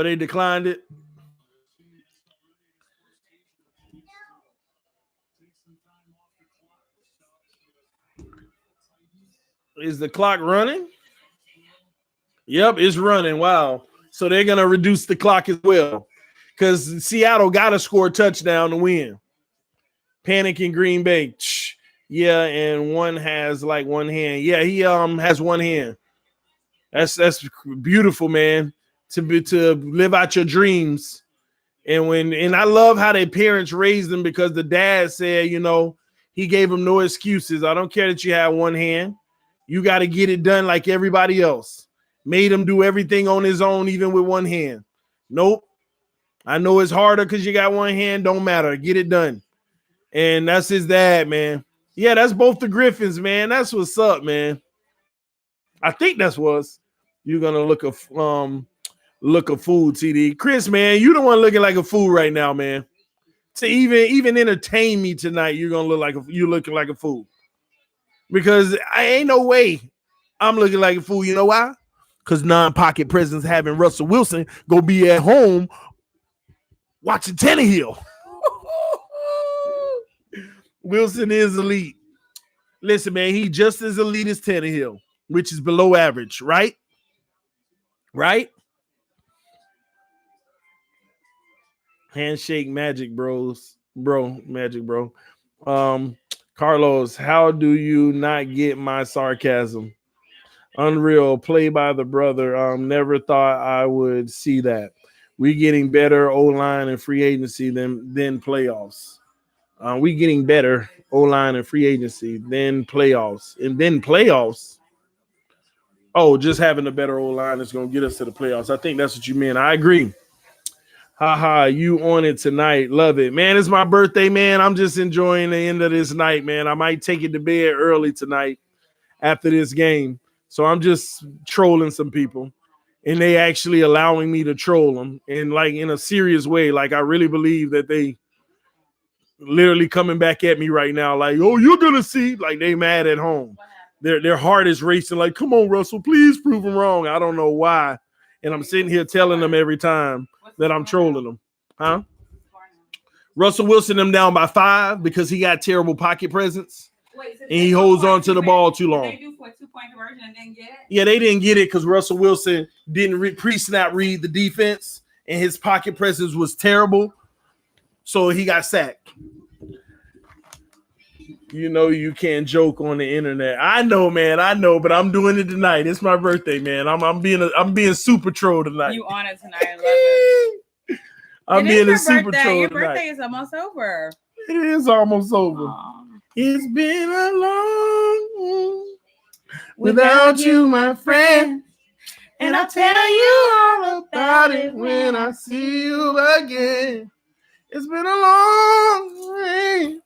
they declined it. Is the clock running? Yep, it's running. Wow. So they're going to reduce the clock as well because Seattle got to score a touchdown to win. Panic in Green Bay. Yeah, and one has like one hand. Yeah, he has one hand. That's beautiful, man, to live out your dreams. And I love how their parents raised them because the dad said, he gave them no excuses. I don't care that you have one hand. You got to get it done like everybody else. Made him do everything on his own, even with one hand. Nope. I know it's harder because you got one hand. Don't matter. Get it done. And that's his dad, man. Yeah, that's both the Griffins, man. That's what's up, man. I think that's what's. You're gonna look a fool, TD. Chris, man, you the one looking like a fool right now, man. To even entertain me tonight, you're gonna look like you looking like a fool. Because I ain't no way I'm looking like a fool. You know why? Because non-pocket presence having Russell Wilson go be at home watching Tannehill. Wilson is elite. Listen, man, he just as elite as Tannehill, which is below average, right? Right? Handshake magic, bros. Magic, bro. Carlos, how do you not get my sarcasm? Unreal. Play by the brother. Never thought I would see that. We getting better O-line and free agency than playoffs. We getting better O-line and free agency than playoffs. And then playoffs. Oh, just having a better O-line is going to get us to the playoffs. I think that's what you meant. I agree. Haha, you on it tonight. Love it. Man, it's my birthday, man. I'm just enjoying the end of this night, man. I might take it to bed early tonight after this game. So I'm just trolling some people. And they actually allowing me to troll them. And like in a serious way. Like I really believe that they literally coming back at me right now. Like, oh, you're going to see. Like they mad at home. Their heart is racing like, come on, Russell, please prove them wrong. I don't know why. And I'm sitting here telling them every time that I'm trolling them. Huh? Russell Wilson them down by 5 because he got terrible pocket presence. Wait, so and he holds on to the ball too long. They do for a 2-point conversion and didn't get it? Yeah, they didn't get it because Russell Wilson didn't pre-snap read the defense and his pocket presence was terrible. So he got sacked. You know you can't joke on the internet. I know, man. I know, but I'm doing it tonight. It's my birthday, man. I'm being super troll tonight. You on it tonight. I love it. I'm It being a is your super birthday. troll Your tonight. birthday is almost over. It is almost over. Aw. It's been a long without you, my friend. And I'll tell you all about it when I see you again. It's been a long way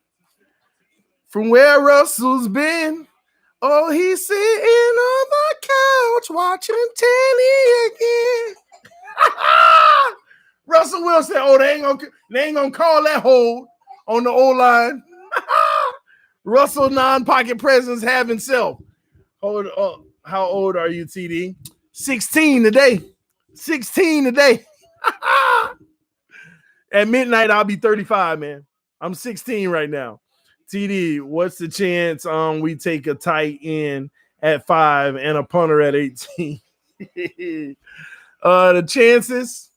from where Russell's been. Oh, he's sitting on the couch watching telly again. Russell Wilson. Oh, they ain't gonna call that hold on the O-line. Russell non-pocket presence have himself. Hold up. How old are you, TD? 16 today. 16 today. At midnight, I'll be 35, man. I'm 16 right now. TD, what's the chance we take a tight end at 5 and a punter at 18? The chances,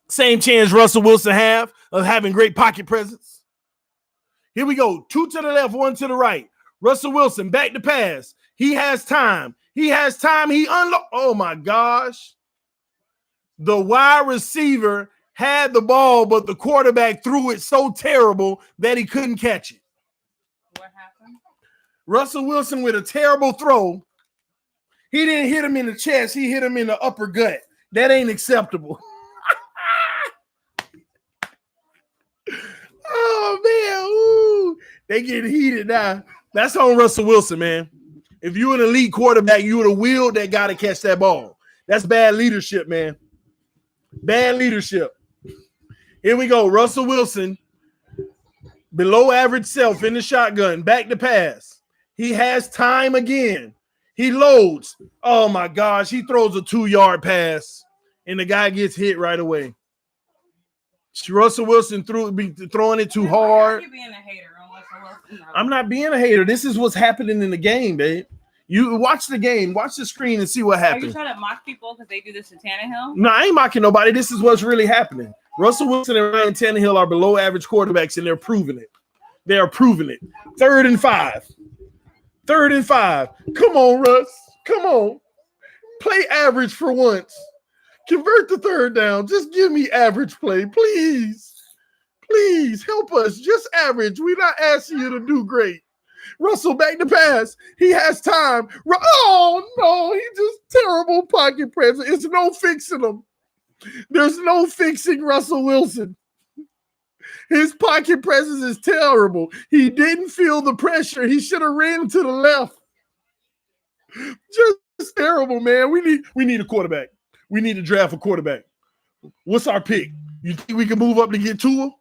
same chance Russell Wilson have of having great pocket presence. Here we go. 2 to the left, 1 to the right. Russell Wilson back to pass. He has time. He unlocked. Oh my gosh. The wide receiver had the ball, but the quarterback threw it so terrible that he couldn't catch it. What happened? Russell Wilson with a terrible throw. He didn't hit him in the chest. He hit him in the upper gut. That ain't acceptable. Oh, man. Ooh. They getting heated now. That's on Russell Wilson, man. If you're an elite quarterback, you're the wheel that got to catch that ball. That's bad leadership, man. Bad leadership. Here we go. Russell Wilson, below average self in the shotgun, back to pass. He has time again. He loads. Oh, my gosh. He throws a 2-yard pass, and the guy gets hit right away. Russell Wilson throwing it too hard. Why are you being a hater on Russell Wilson? I'm not being a hater. This is what's happening in the game, babe. You watch the game, watch the screen, and see what Are you happens. trying to mock people because they do this to Tannehill? No, I ain't mocking nobody. This is what's really happening. Russell Wilson and Ryan Tannehill are below average quarterbacks, and they're proving it. They are proving it. 3rd and 5. 3rd and 5. Come on, Russ. Come on. Play average for once. Convert the 3rd down. Just give me average play, please. Please help us. Just average. We're not asking you to do great. Russell back to pass. He has time. Oh, no. He just terrible pocket presence. It's no fixing him. There's no fixing Russell Wilson. His pocket presence is terrible. He didn't feel the pressure. He should have ran to the left. Just terrible, man. We need a quarterback. We need to draft a quarterback. What's our pick? You think we can move up to get Tua?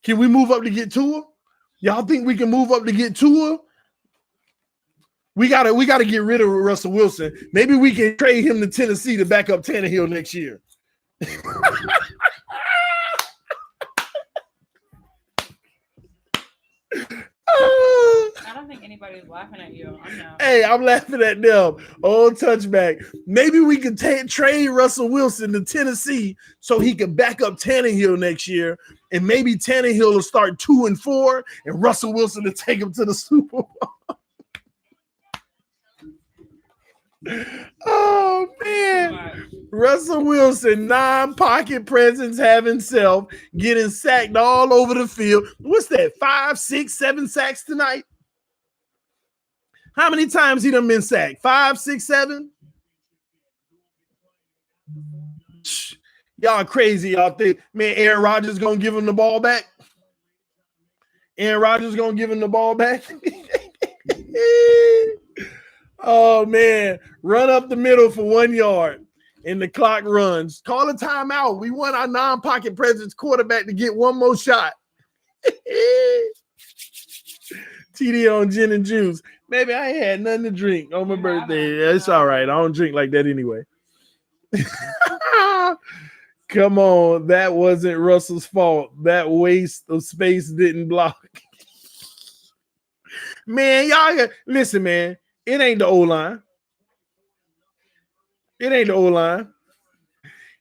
Can we move up to get Tua? Y'all think we can move up to get Tua? We gotta get rid of Russell Wilson. Maybe we can trade him to Tennessee to back up Tannehill next year. I don't think anybody's laughing at you. I'm not. Hey, I'm laughing at them. Oh, touchback. Maybe we can trade Russell Wilson to Tennessee so he can back up Tannehill next year, and maybe Tannehill will start 2-4, and Russell Wilson to take him to the Super Bowl. Oh, man. Russell Wilson, non-pocket presence, have himself, getting sacked all over the field. What's that, 5, 6, 7 sacks tonight? How many times he done been sacked? 5, 6, 7? Y'all crazy. Y'all think, man, Aaron Rodgers going to give him the ball back? Aaron Rodgers going to give him the ball back? Oh, man. Run up the middle for 1 yard, and the clock runs. Call a timeout. We want our non-pocket presence quarterback to get one more shot. TD on gin and juice. Maybe I ain't had nothing to drink on my birthday. It's all right. I don't drink like that anyway. Come on. That wasn't Russell's fault. That waste of space didn't block. Man, y'all, listen, man. It ain't the O-line. It ain't the O-line.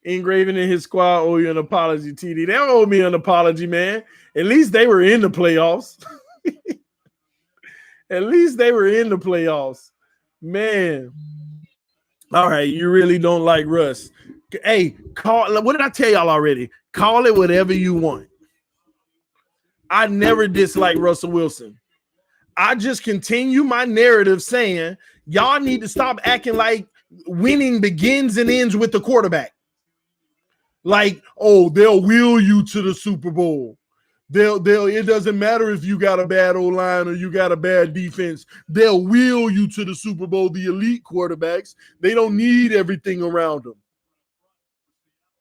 Engraving in his squad owe you an apology, TD. They don't owe me an apology, man. At least they were in the playoffs. At least they were in the playoffs. Man. All right, you really don't like Russ. Hey, what did I tell y'all already? Call it whatever you want. I never disliked Russell Wilson. I just continue my narrative saying y'all need to stop acting like winning begins and ends with the quarterback. Like, oh, they'll wheel you to the Super Bowl. It doesn't matter if you got a bad O-line or you got a bad defense. They'll wheel you to the Super Bowl. The elite quarterbacks, they don't need everything around them.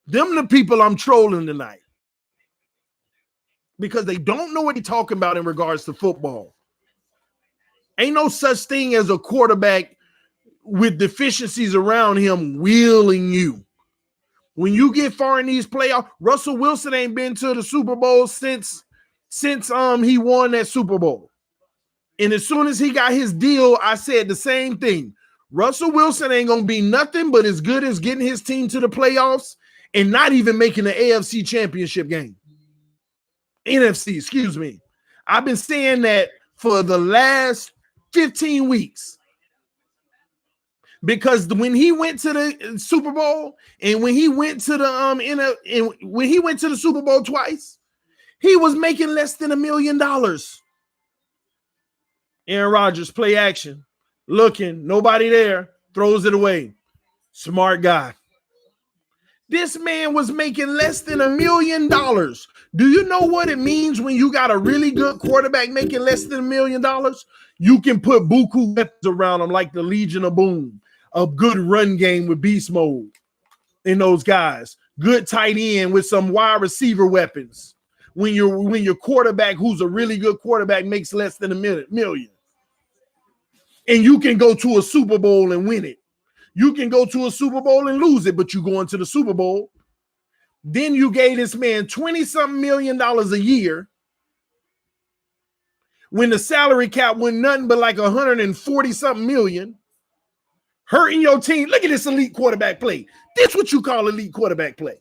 Them the people I'm trolling tonight. Because they don't know what they're talking about in regards to football. Ain't no such thing as a quarterback with deficiencies around him wheeling you. When you get far in these playoffs, Russell Wilson ain't been to the Super Bowl since he won that Super Bowl. And as soon as he got his deal, I said the same thing. Russell Wilson ain't going to be nothing but as good as getting his team to the playoffs and not even making the AFC championship game. NFC, excuse me. I've been saying that for the last 15 weeks. Because when he went to the Super Bowl and when he went to the when he went to the Super Bowl twice, he was making less than $1 million. Aaron Rodgers, play action, looking, nobody there, throws it away. Smart guy. This man was making less than $1 million. Do you know what it means when you got a really good quarterback making less than $1 million? You can put buku weapons around him like the Legion of Boom. A good run game with beast mode in those guys. Good tight end with some wide receiver weapons. When your quarterback, who's a really good quarterback, makes less than $1 million. And you can go to a Super Bowl and win it. You can go to a Super Bowl and lose it, but you go into the Super Bowl. Then you gave this man $20-something million a year when the salary cap went nothing but like 140-something million. Hurting your team. Look at this elite quarterback play. This what you call elite quarterback play.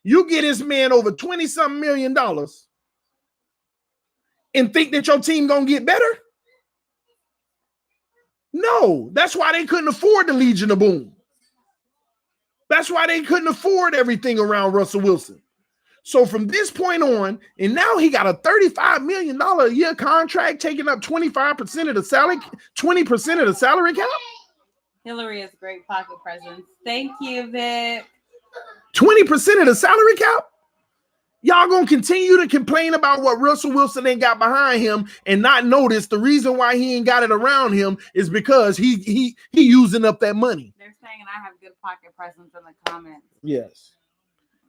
You get this man over $20-something million and think that your team gonna get better? No, that's why they couldn't afford the Legion of Boom. That's why they couldn't afford everything around Russell Wilson. So from this point on, and now he got a $35 million a year contract, taking up 25% of the salary, 20% of the salary cap. Hillary is great pocket presence. Thank you, Vic. 20% of the salary cap? Y'all gonna continue to complain about what Russell Wilson ain't got behind him and not notice the reason why he ain't got it around him is because he using up that money. They're saying I have good pocket presence in the comments. Yes.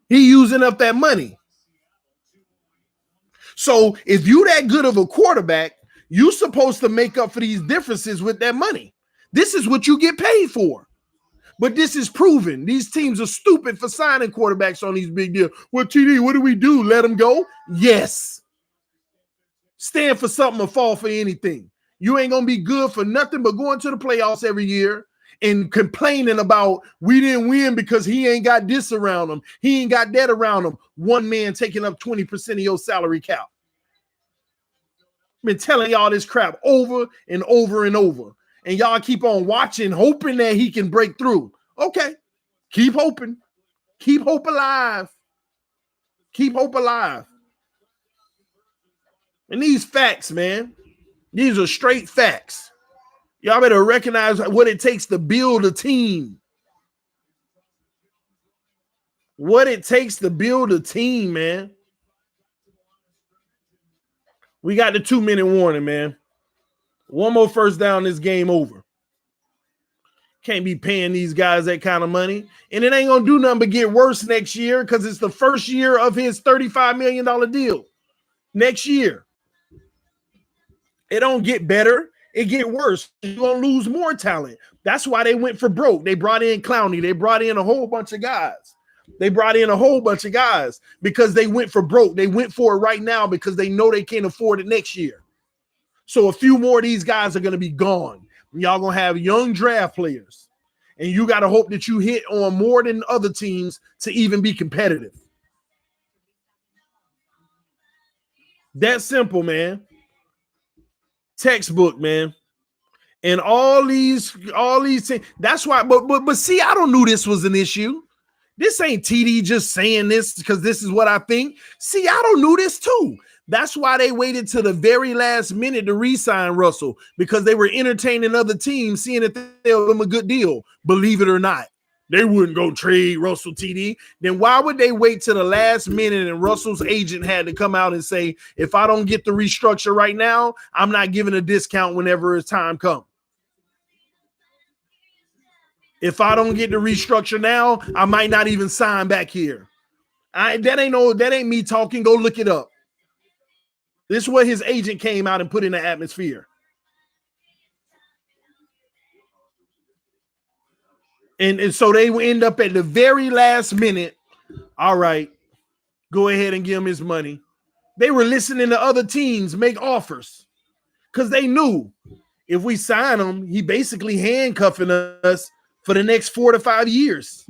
He using up that money. So if you that good of a quarterback, you supposed to make up for these differences with that money. This is what you get paid for. But this is proven. These teams are stupid for signing quarterbacks on these big deals. Well, TD, what do we do? Let them go? Yes. Stand for something or fall for anything. You ain't going to be good for nothing but going to the playoffs every year and complaining about we didn't win because he ain't got this around him. He ain't got that around him. One man taking up 20% of your salary cap. Been telling y'all this crap over and over and over. And y'all keep on watching, hoping that he can break through. Okay. Keep hoping. Keep hope alive. Keep hope alive. And these facts, man, these are straight facts. Y'all better recognize what it takes to build a team. What it takes to build a team, man. We got the 2-minute warning, man. One more first down, this game over. Can't be paying these guys that kind of money. And it ain't going to do nothing but get worse next year because it's the first year of his $35 million deal. Next year. It don't get better. It get worse. You're going to lose more talent. That's why they went for broke. They brought in Clowney. They brought in a whole bunch of guys. Because they went for broke. They went for it right now because they know they can't afford it next year. So a few more of these guys are going to be gone. Y'all going to have young draft players. And you got to hope that you hit on more than other teams to even be competitive. That simple, man. Textbook, man. And all these things. That's why, but Seattle knew this was an issue. This ain't TD just saying this because this is what I think. Seattle knew this too. That's why they waited to the very last minute to re-sign Russell, because they were entertaining other teams, seeing if they'll give him a good deal. Believe it or not, they wouldn't go trade Russell TD. Then why would they wait to the last minute and Russell's agent had to come out and say, if I don't get the restructure right now, I'm not giving a discount whenever it's time comes. If I don't get the restructure now, I might not even sign back here. That ain't me talking. Go look it up. This is what his agent came out and put in the atmosphere. And so they end up at the very last minute. All right, go ahead and give him his money. They were listening to other teams make offers because they knew if we sign him, he basically handcuffing us for the next 4 to 5 years.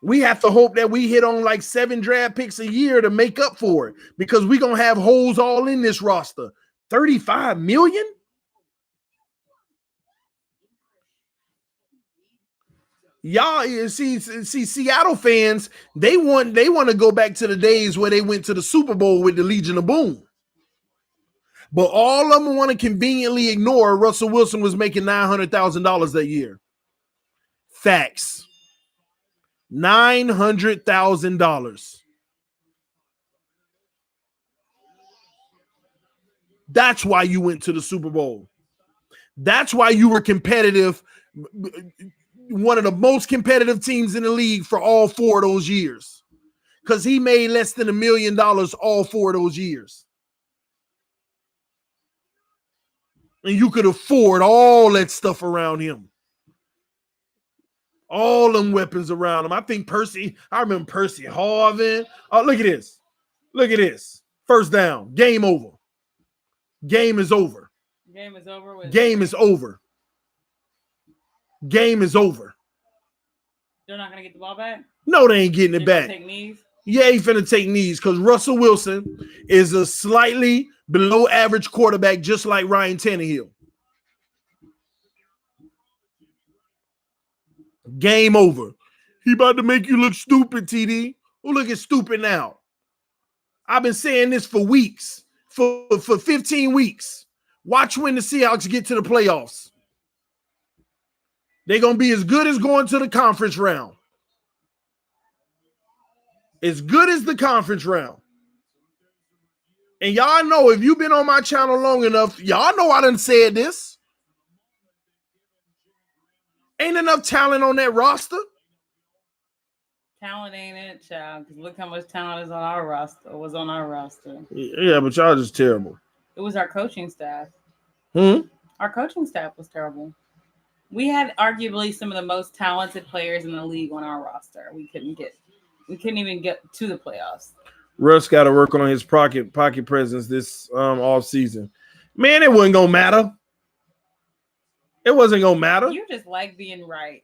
We have to hope that we hit on like 7 draft picks a year to make up for it, because we're going to have holes all in this roster. $35 million? Y'all see Seattle fans, they want to go back to the days where they went to the Super Bowl with the Legion of Boom. But all of them want to conveniently ignore Russell Wilson was making $900,000 that year. Facts. $900,000. That's why you went to the Super Bowl. That's why you were competitive, one of the most competitive teams in the league for all 4 of those years, because he made less than $1 million all 4 of those years. And you could afford all that stuff around him. All them weapons around him. I remember Percy Harvin. Oh, look at this. Look at this. First down. Game over. Game is over. Game is over. Game is over. Game is over. They're not going to get the ball back? No, they ain't getting it back. Take knees? Yeah, he finna take knees because Russell Wilson is a slightly below average quarterback, just like Ryan Tannehill. Game over. He about to make you look stupid, TD. Who looking stupid now? I've been saying this for weeks, for 15 weeks. Watch when the Seahawks get to the playoffs. They're going to be as good as going to the conference round. As good as the conference round. And y'all know, if you've been on my channel long enough, y'all know I done said this. Ain't enough talent on that roster. Talent ain't it, child. Because look how much talent is on our roster. Was on our roster. Yeah, but y'all just terrible. It was our coaching staff. Our coaching staff was terrible. We had arguably some of the most talented players in the league on our roster. We couldn't even get to the playoffs. Russ got to work on his pocket presence this off season. Man, it wasn't gonna matter. It wasn't gonna matter. You just like being right.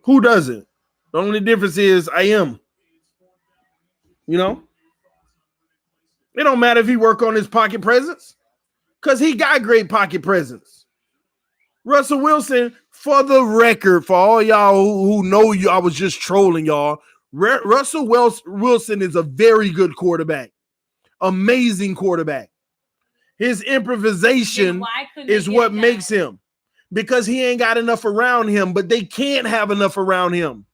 Who doesn't? The only difference is I am. You know? It don't matter if he work on his pocket presence, because he got great pocket presence. Russell Wilson, for the record, for all y'all who know you, I was just trolling y'all. Russell Wilson is a very good quarterback. Amazing quarterback. His improvisation is what makes him, because he ain't got enough around him, but they can't have enough around him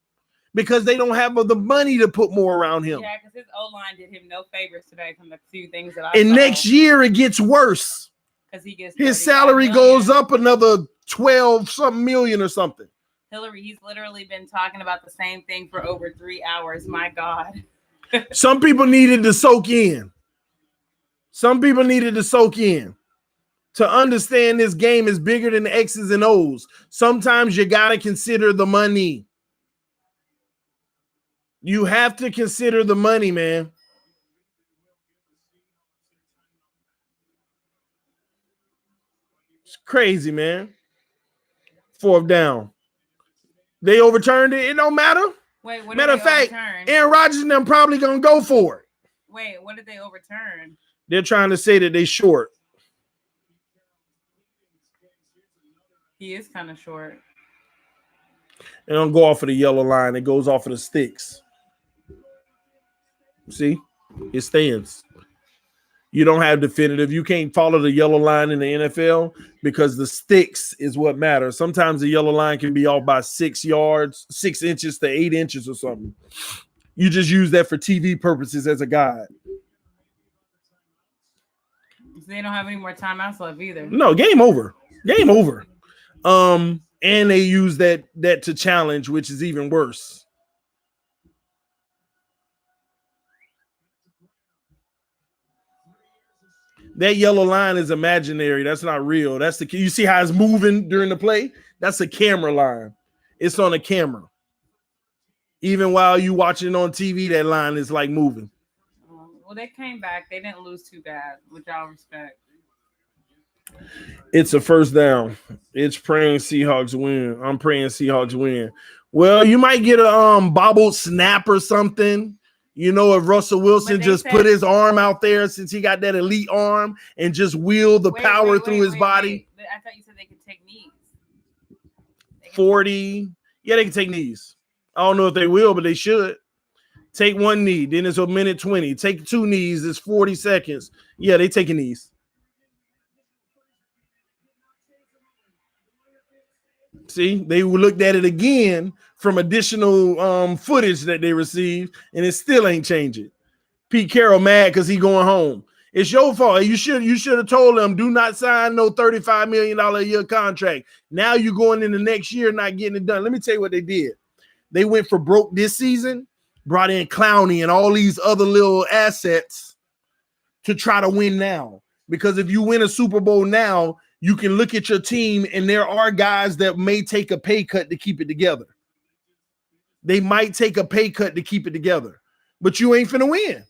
because they don't have the money to put more around him. Yeah, because his O-line did him no favors today from the few things that I saw. And next year it gets worse. Because he gets his salary goes up another 12-something million or something. Hillary, he's literally been talking about the same thing for over 3 hours. My God. Some people needed to soak in. Some people needed to soak in to understand this game is bigger than the X's and O's. Sometimes you got to consider the money. You have to consider the money, man. It's crazy, man. 4th down. They overturned it. It don't matter. Wait, what matter of fact, overturn? Aaron Rodgers and them probably going to go for it. Wait, what did they overturn? They're trying to say that they short. He is kind of short. It don't go off of the yellow line. It goes off of the sticks. See? It stands. You don't have definitive. You can't follow the yellow line in the NFL because the sticks is what matters. Sometimes the yellow line can be off by 6 yards, 6 inches to 8 inches or something. You just use that for TV purposes as a guide. So they don't have any more timeouts left either. No, game over. Game over. And they use that to challenge, which is even worse. That yellow line is imaginary. That's not real. That's the you see how it's moving during the play? That's a camera line. It's on a camera. Even while you watching on TV, that line is like moving. Well, they came back. They didn't lose too bad, which I'll respect. It's a first down. It's praying Seahawks win. I'm praying Seahawks win. Well, you might get a bobbled snap or something. You know, if Russell Wilson just put his arm out there since he got that elite arm and just wheel the power through his body. I thought you said they could take knees. 40. Yeah, they can take knees. I don't know if they will, but they should. Take one knee. Then it's a minute 20. Take 2 knees. It's 40 seconds. Yeah, they taking knees. See, they looked at it again from additional footage that they received, and it still ain't changing. Pete Carroll mad because he going home. It's your fault. You should have told them, do not sign no $35 million a year contract. Now you're going in the next year not getting it done. Let me tell you what they did. They went for broke this season, brought in Clowney and all these other little assets to try to win now. Because if you win a Super Bowl now, you can look at your team, and there are guys that may take a pay cut to keep it together. They might take a pay cut to keep it together, but you ain't finna win.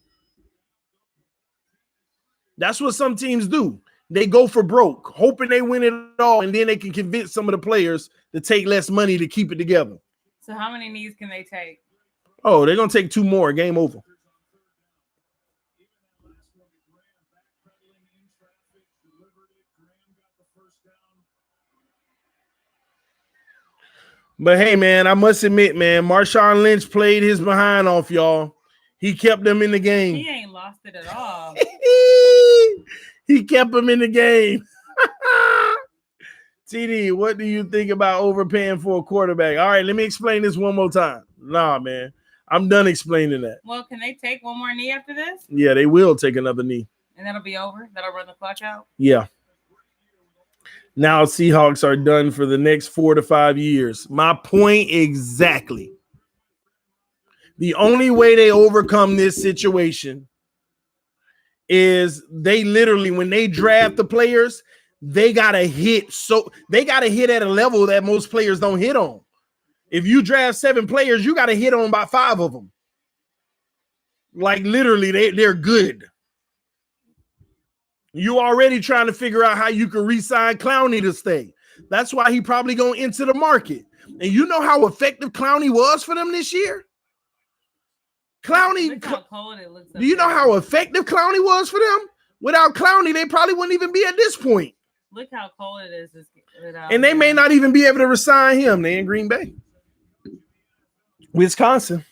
That's what some teams do. They go for broke, hoping they win it all, and then they can convince some of the players to take less money to keep it together. So how many knees can they take? Oh, they're going to take 2 more. Game over. But hey, man, I must admit, man, Marshawn Lynch played his behind off, y'all. He kept them in the game. He ain't lost it at all. He kept them in the game. TD, what do you think about overpaying for a quarterback? All right, let me explain this one more time. Nah, man, I'm done explaining that. Well, can they take one more knee after this? Yeah, they will take another knee. And that'll be over? That'll run the clock out? Yeah. Now Seahawks are done for the next 4 to 5 years. My point exactly. The only way they overcome this situation is they literally, when they draft the players, they gotta hit. So they gotta hit at a level that most players don't hit on. If you draft 7 players, you gotta hit on about 5 of them. Like literally, they're good. You already trying to figure out how you can re-sign Clowney to stay. That's why he probably going to enter the market. And you know how effective Clowney was for them this year? Clowney, look how cold it looks. Do you know how effective Clowney was for them? Without Clowney, they probably wouldn't even be at this point. Look how cold it is. And they may not even be able to resign him. They in Green Bay. Wisconsin.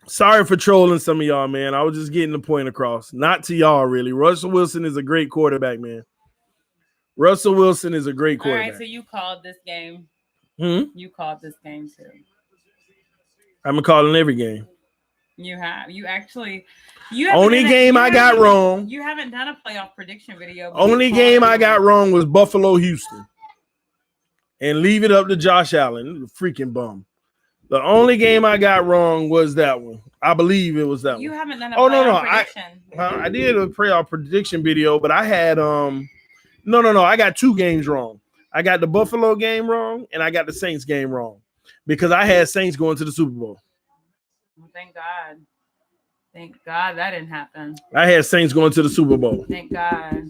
Sorry for trolling some of y'all, man. I was just getting the point across. Not to y'all, really. Russell Wilson is a great quarterback, man. Russell Wilson is a great quarterback. All right, so you called this game. You called this game, too. I'm calling every game. You have. You actually. Only game I got wrong. You haven't done a playoff prediction video. Only game I got wrong was Buffalo, Houston. And leave it up to Josh Allen, freaking bum. The only game I got wrong was that one. I believe it was that one. You haven't done a playoff prediction. I did a playoff prediction video, but I had no. I got 2 games wrong. I got the Buffalo game wrong, and I got the Saints game wrong because I had Saints going to the Super Bowl. Well, thank God. Thank God that didn't happen. I had Saints going to the Super Bowl. Thank God.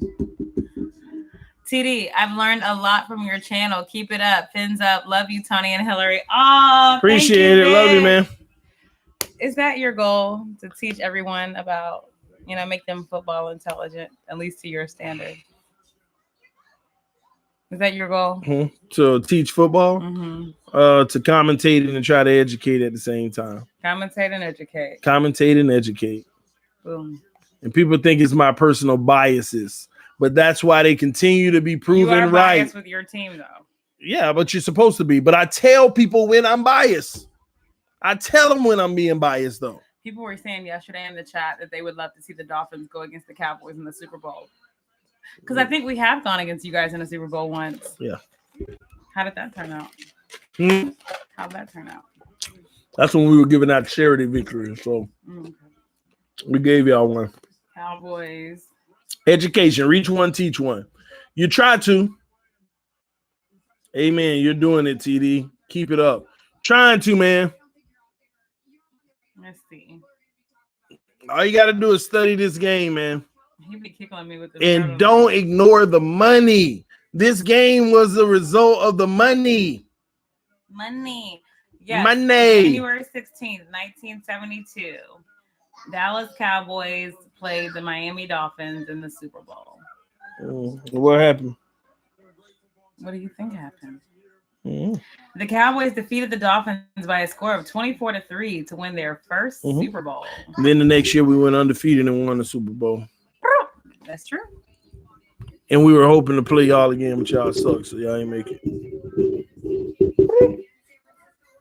TD, I've learned a lot from your channel. Keep it up. Fins up. Love you, Tony and Hillary. Oh, appreciate it. Love you, man. Is that your goal, to teach everyone about make them football intelligent, at least to your standard. Is that your goal? To teach football, Mm-hmm. to commentate and try to educate at the same time. Commentate and educate. Commentate and educate. Boom. And people think it's my personal biases, but that's why they continue to be proven you are right. biased with your team, though. Yeah, but you're supposed to be. But I tell people when I'm biased. I tell them when I'm being biased, though. People were saying yesterday in the chat that they would love to see the Dolphins go against the Cowboys in the Super Bowl. Because I think we have gone against you guys in the Super Bowl once. Yeah. How did that turn out? How'd that turn out? That's when we were giving out charity victories. So we gave y'all one. Cowboys. Education. Reach one, teach one. You try to. Amen. You're doing it, TD. Keep it up. Trying to, man. Let's see. All you got to do is study this game, man. He be kicking me with the and don't ignore the money. This game was the result of the money. Money. Yes. Money. January 16th, 1972. Dallas Cowboys played the Miami Dolphins in the Super Bowl. What happened? What do you think happened? The Cowboys defeated the Dolphins by a score of 24-3 to win their first Super Bowl. Then the next year we went undefeated and won the Super Bowl. That's true. And we were hoping to play y'all again, but y'all suck, so y'all ain't make it.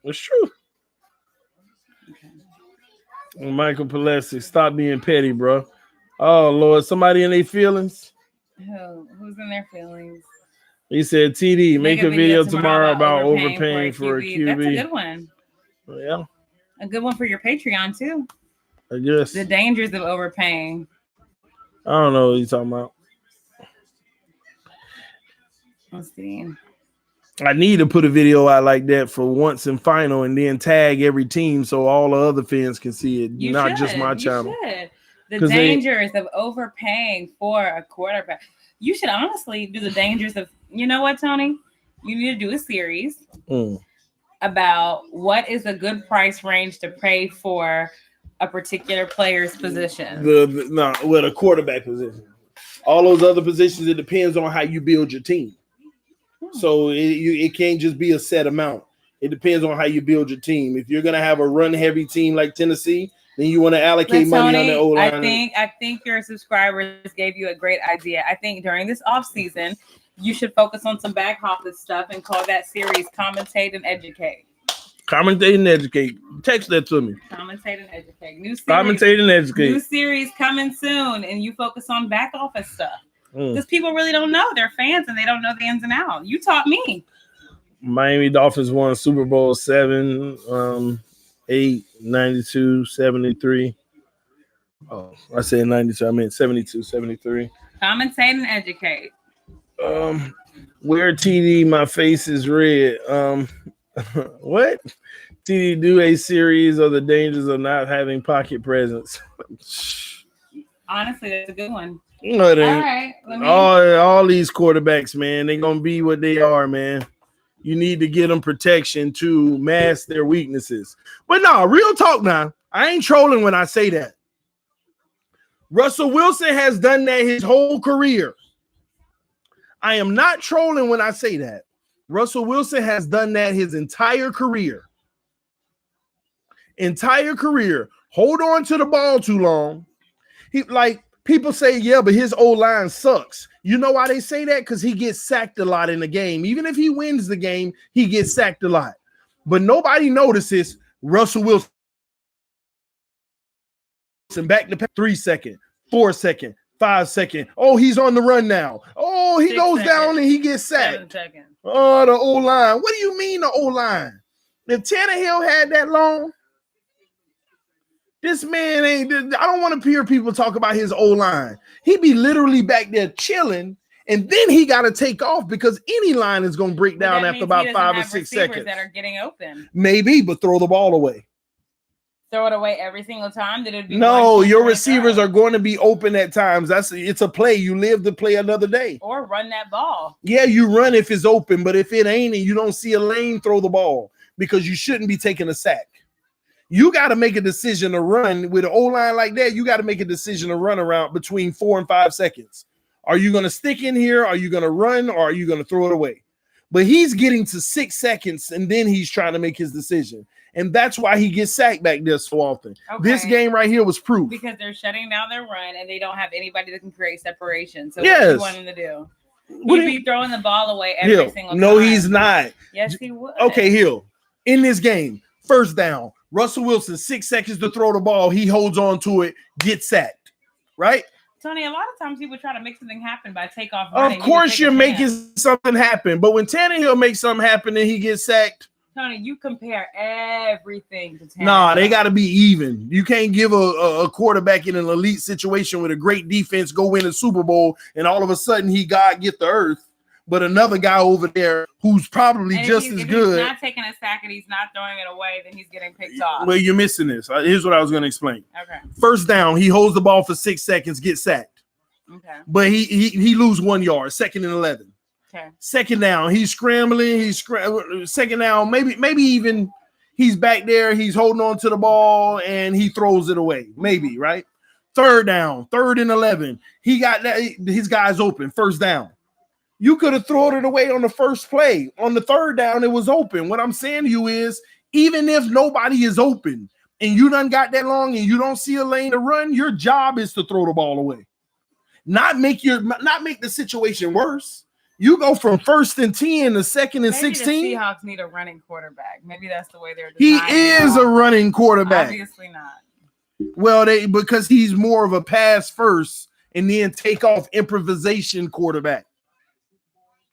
It's true. Okay. Michael Palesi, stop being petty, bro. Oh, Lord, somebody in their feelings? Who's in their feelings? He said, TD, make a video tomorrow about overpaying for a QB. That's a good one. Yeah. A good one for your Patreon, too. I guess. The dangers of overpaying. I don't know what you're talking about. Let's see. I need to put a video out like that for once and final and then tag every team so all the other fans can see it, not just my channel. The dangers of overpaying for a quarterback. You should honestly do the dangers of, you know what, Tony? You need to do a series about what is a good price range to pay for a particular player's position. The quarterback position. All those other positions, it depends on how you build your team. So it can't just be a set amount. It depends on how you build your team. If you're going to have a run-heavy team like Tennessee, then you want to allocate money on the O-line. I think your subscribers gave you a great idea. I think during this offseason, you should focus on some back office stuff and call that series Commentate and Educate. Commentate and Educate. Text that to me. Commentate and Educate. Commentate and Educate. New series coming soon, and you focus on back office stuff. Because people really don't know. They're fans, and they don't know the ins and outs. You taught me. Miami Dolphins won Super Bowl 7, 8, 92, 73. Oh, I said 92. I meant 72, 73. Commentate and Educate. Where TD, my face is red. What? TD, do a series of the dangers of not having pocket presence. Honestly, that's a good one. No, it ain't. All right. All these quarterbacks, man, they're going to be what they are, man. You need to get them protection to mask their weaknesses. But no, real talk now. I ain't trolling when I say that. Russell Wilson has done that his whole career. I am not trolling when I say that. Russell Wilson has done that his entire career. Hold on to the ball too long. People say, yeah, but his O-line sucks. You know why they say that? Because he gets sacked a lot in the game. Even if he wins the game, he gets sacked a lot. But nobody notices Russell Wilson back to 3 second, 4 second, 5 second. Oh, he's on the run now. Oh, he goes down and he gets sacked. Oh, the O-line. What do you mean the O-line? If Tannehill had that long, this man ain't. I don't want to hear people talk about his O-line. He be literally back there chilling, and then he got to take off because any line is going to break down after about 5 or 6 seconds. That are getting open. Maybe, but throw the ball away. Throw it away every single time? No, your receivers are going to be open at times. It's a play. You live to play another day. Or run that ball. Yeah, you run if it's open, but if it ain't and you don't see a lane, throw the ball because you shouldn't be taking a sack. You got to make a decision to run with an O-line like that. You got to make a decision to run around between 4 and 5 seconds. Are you going to stick in here? Are you going to run? Or are you going to throw it away? But he's getting to 6 seconds, and then he's trying to make his decision. And that's why he gets sacked back there so often. Okay. This game right here was proof. Because they're shutting down their run, and they don't have anybody that can create separation. So what do you want him to do? He'd be throwing the ball away every single time. No, he's not. Yes, he would. Okay, Hill. In this game, first down, Russell Wilson, 6 seconds to throw the ball. He holds on to it, gets sacked. Right? Tony, a lot of times he would try to make something happen by takeoff running. Of course you're making something happen. But when Tannehill makes something happen and he gets sacked. Tony, you compare everything to Tannehill. Nah, they got to be even. You can't give a quarterback in an elite situation with a great defense go win a Super Bowl and all of a sudden he get the earth. But another guy over there who's probably just as good. He's not taking a sack and he's not throwing it away, then he's getting picked off. Well, you're missing this. Here's what I was going to explain. Okay. First down, he holds the ball for 6 seconds, gets sacked. Okay. But he lose 1 yard, 2nd and 11. Okay. Second down, he's scrambling. Second down, maybe even he's back there. He's holding on to the ball and he throws it away. Maybe, right? Third down, 3rd and 11. He got that. His guy's open. First down. You could have thrown it away on the first play. On the third down, it was open. What I'm saying to you is, even if nobody is open and you done got that long and you don't see a lane to run, your job is to throw the ball away. Not make the situation worse. You go from 1st and 10 to 2nd and 16. The Seahawks need a running quarterback. Maybe that's the way they're designing. He is a running quarterback. Obviously not. Well, because he's more of a pass first and then take off improvisation quarterback.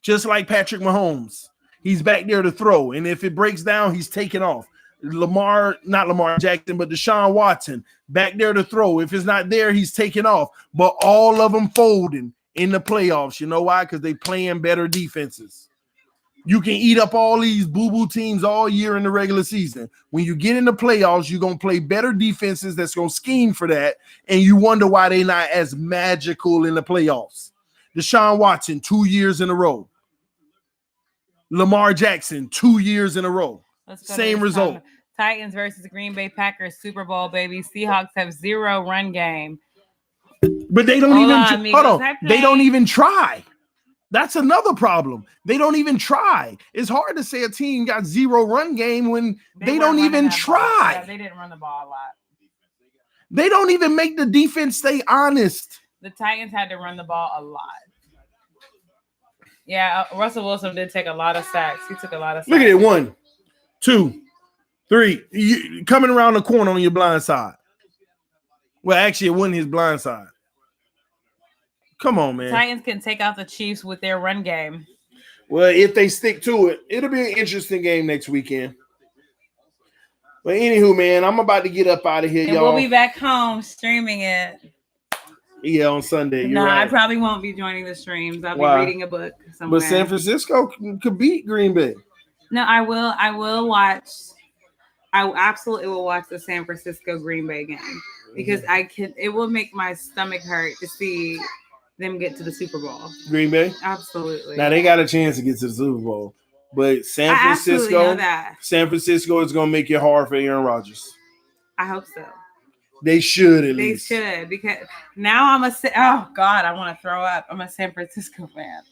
Just like Patrick Mahomes. He's back there to throw. And if it breaks down, he's taking off. Not Lamar Jackson, but Deshaun Watson back there to throw. If it's not there, he's taking off. But all of them folding in the playoffs. You know why? Because they playing better defenses. You can eat up all these boo-boo teams all year in the regular season. When you get in the playoffs, you're going to play better defenses that's going to scheme for that. And you wonder why they're not as magical in the playoffs. Deshaun Watson, 2 years in a row. Lamar Jackson, 2 years in a row. Same result. Titans versus Green Bay Packers, Super Bowl, baby. Seahawks have 0 run game. But they don't They don't even try. That's another problem. They don't even try. It's hard to say a team got 0 run game when they don't even try. Yeah, they didn't run the ball a lot. They don't even make the defense stay honest. The Titans had to run the ball a lot. Yeah, Russell Wilson did take a lot of sacks. He took a lot of sacks. Look at it. 1, 2, 3. You coming around the corner on your blind side. Well, actually, it wasn't his blind side. Come on, man. Titans can take out the Chiefs with their run game. Well, if they stick to it, it'll be an interesting game next weekend. But anywho, man, I'm about to get up out of here, and y'all. We'll be back home streaming it. Yeah, on Sunday. No, right. I probably won't be joining the streams. I'll be reading a book somewhere. But San Francisco could beat Green Bay. No, I will watch. I absolutely will watch the San Francisco Green Bay game because it will make my stomach hurt to see them get to the Super Bowl. Green Bay? Absolutely. Now they got a chance to get to the Super Bowl. But San Francisco is going to make it hard for Aaron Rodgers. I hope so. They should at least. They should, because now oh God, I want to throw up. I'm a San Francisco fan.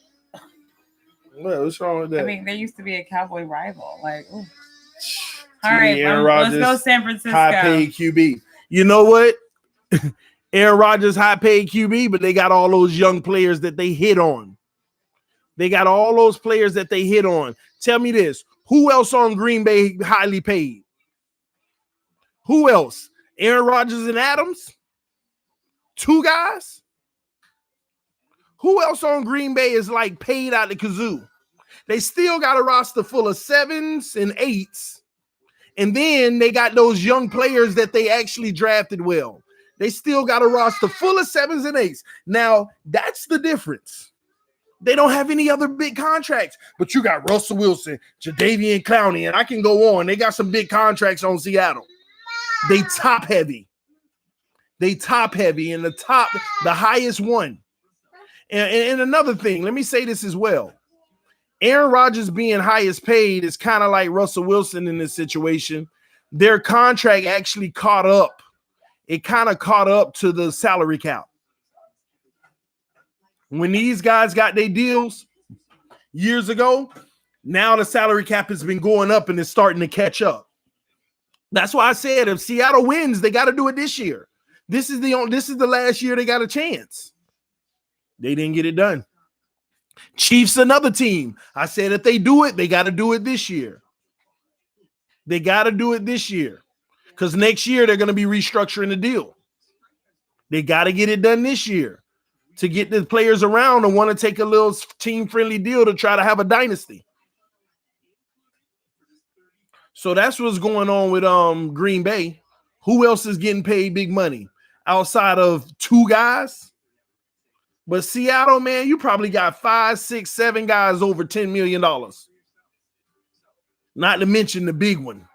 Well, what's wrong with that? I mean, there used to be a Cowboy rival. Like, ooh. All right, let's go San Francisco. High-paid QB. You know what? Aaron Rodgers, high-paid QB, but they got all those young players that they hit on. They got all those players that they hit on. Tell me this. Who else on Green Bay highly paid? Who else? Aaron Rodgers and Adams? 2 guys? Who else on Green Bay is like paid out the kazoo? They still got a roster full of 7s and 8s. And then they got those young players that they actually drafted well. They still got a roster full of 7s and 8s. Now, that's the difference. They don't have any other big contracts. But you got Russell Wilson, Jadeveon Clowney, and I can go on. They got some big contracts on Seattle. They top heavy. And the highest one. And another thing, let me say this as well. Aaron Rodgers being highest paid is kind of like Russell Wilson in this situation. their contract actually caught up. It kind of caught up to the salary cap. When these guys got their deals years ago, now the salary cap has been going up and it's starting to catch up. That's why I said if Seattle wins, they got to do it this year. This is the last year they got a chance. They didn't get it done. Chiefs, another team. I said if they do it, they got to do it this year. They got to do it this year because next year they're going to be restructuring the deal. They got to get it done this year to get the players around and want to take a little team-friendly deal to try to have a dynasty. So that's what's going on with Green Bay. Who else is getting paid big money outside of two guys? But Seattle, man, you probably got 5, 6, 7 guys over $10 million. Not to mention the big one.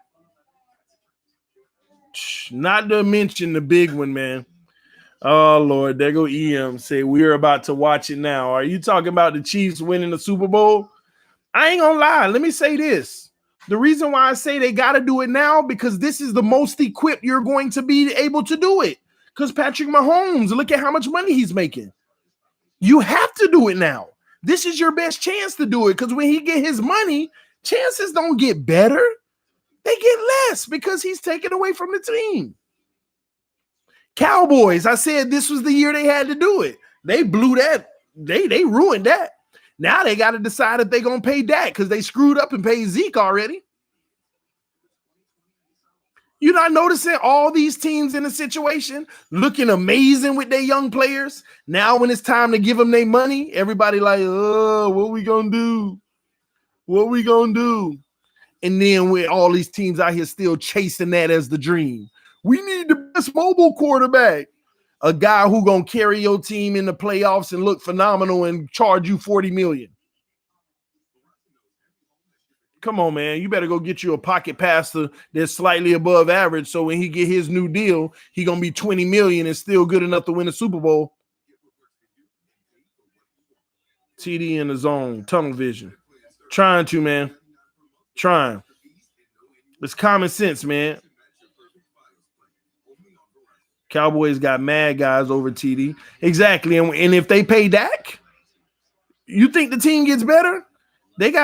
Not to mention the big one, man. Oh, Lord, there go EM. Say, we're about to watch it now. Are you talking about the Chiefs winning the Super Bowl? I ain't gonna lie. Let me say this. The reason why I say they got to do it now, because this is the most equipped you're going to be able to do it. Because Patrick Mahomes, look at how much money he's making. You have to do it now. This is your best chance to do it, because when he get his money, chances don't get better. They get less because he's taken away from the team. Cowboys, I said this was the year they had to do it. They blew that. They ruined that. Now they got to decide if they're going to pay Dak because they screwed up and paid Zeke already. You're not noticing all these teams in a situation looking amazing with their young players. Now when it's time to give them their money, everybody like, oh, what we going to do? What we going to do? And then with all these teams out here still chasing that as the dream. We need the best mobile quarterback. A guy who gonna carry your team in the playoffs and look phenomenal and charge you $40 million. Come on, man. You better go get you a pocket passer that's slightly above average. So when he get his new deal, he gonna be $20 million and still good enough to win a Super Bowl. TD in the zone, tunnel vision. Trying to, man. Trying. It's common sense, man. Cowboys got mad guys over TD. Exactly. And if they pay Dak, you think the team gets better? They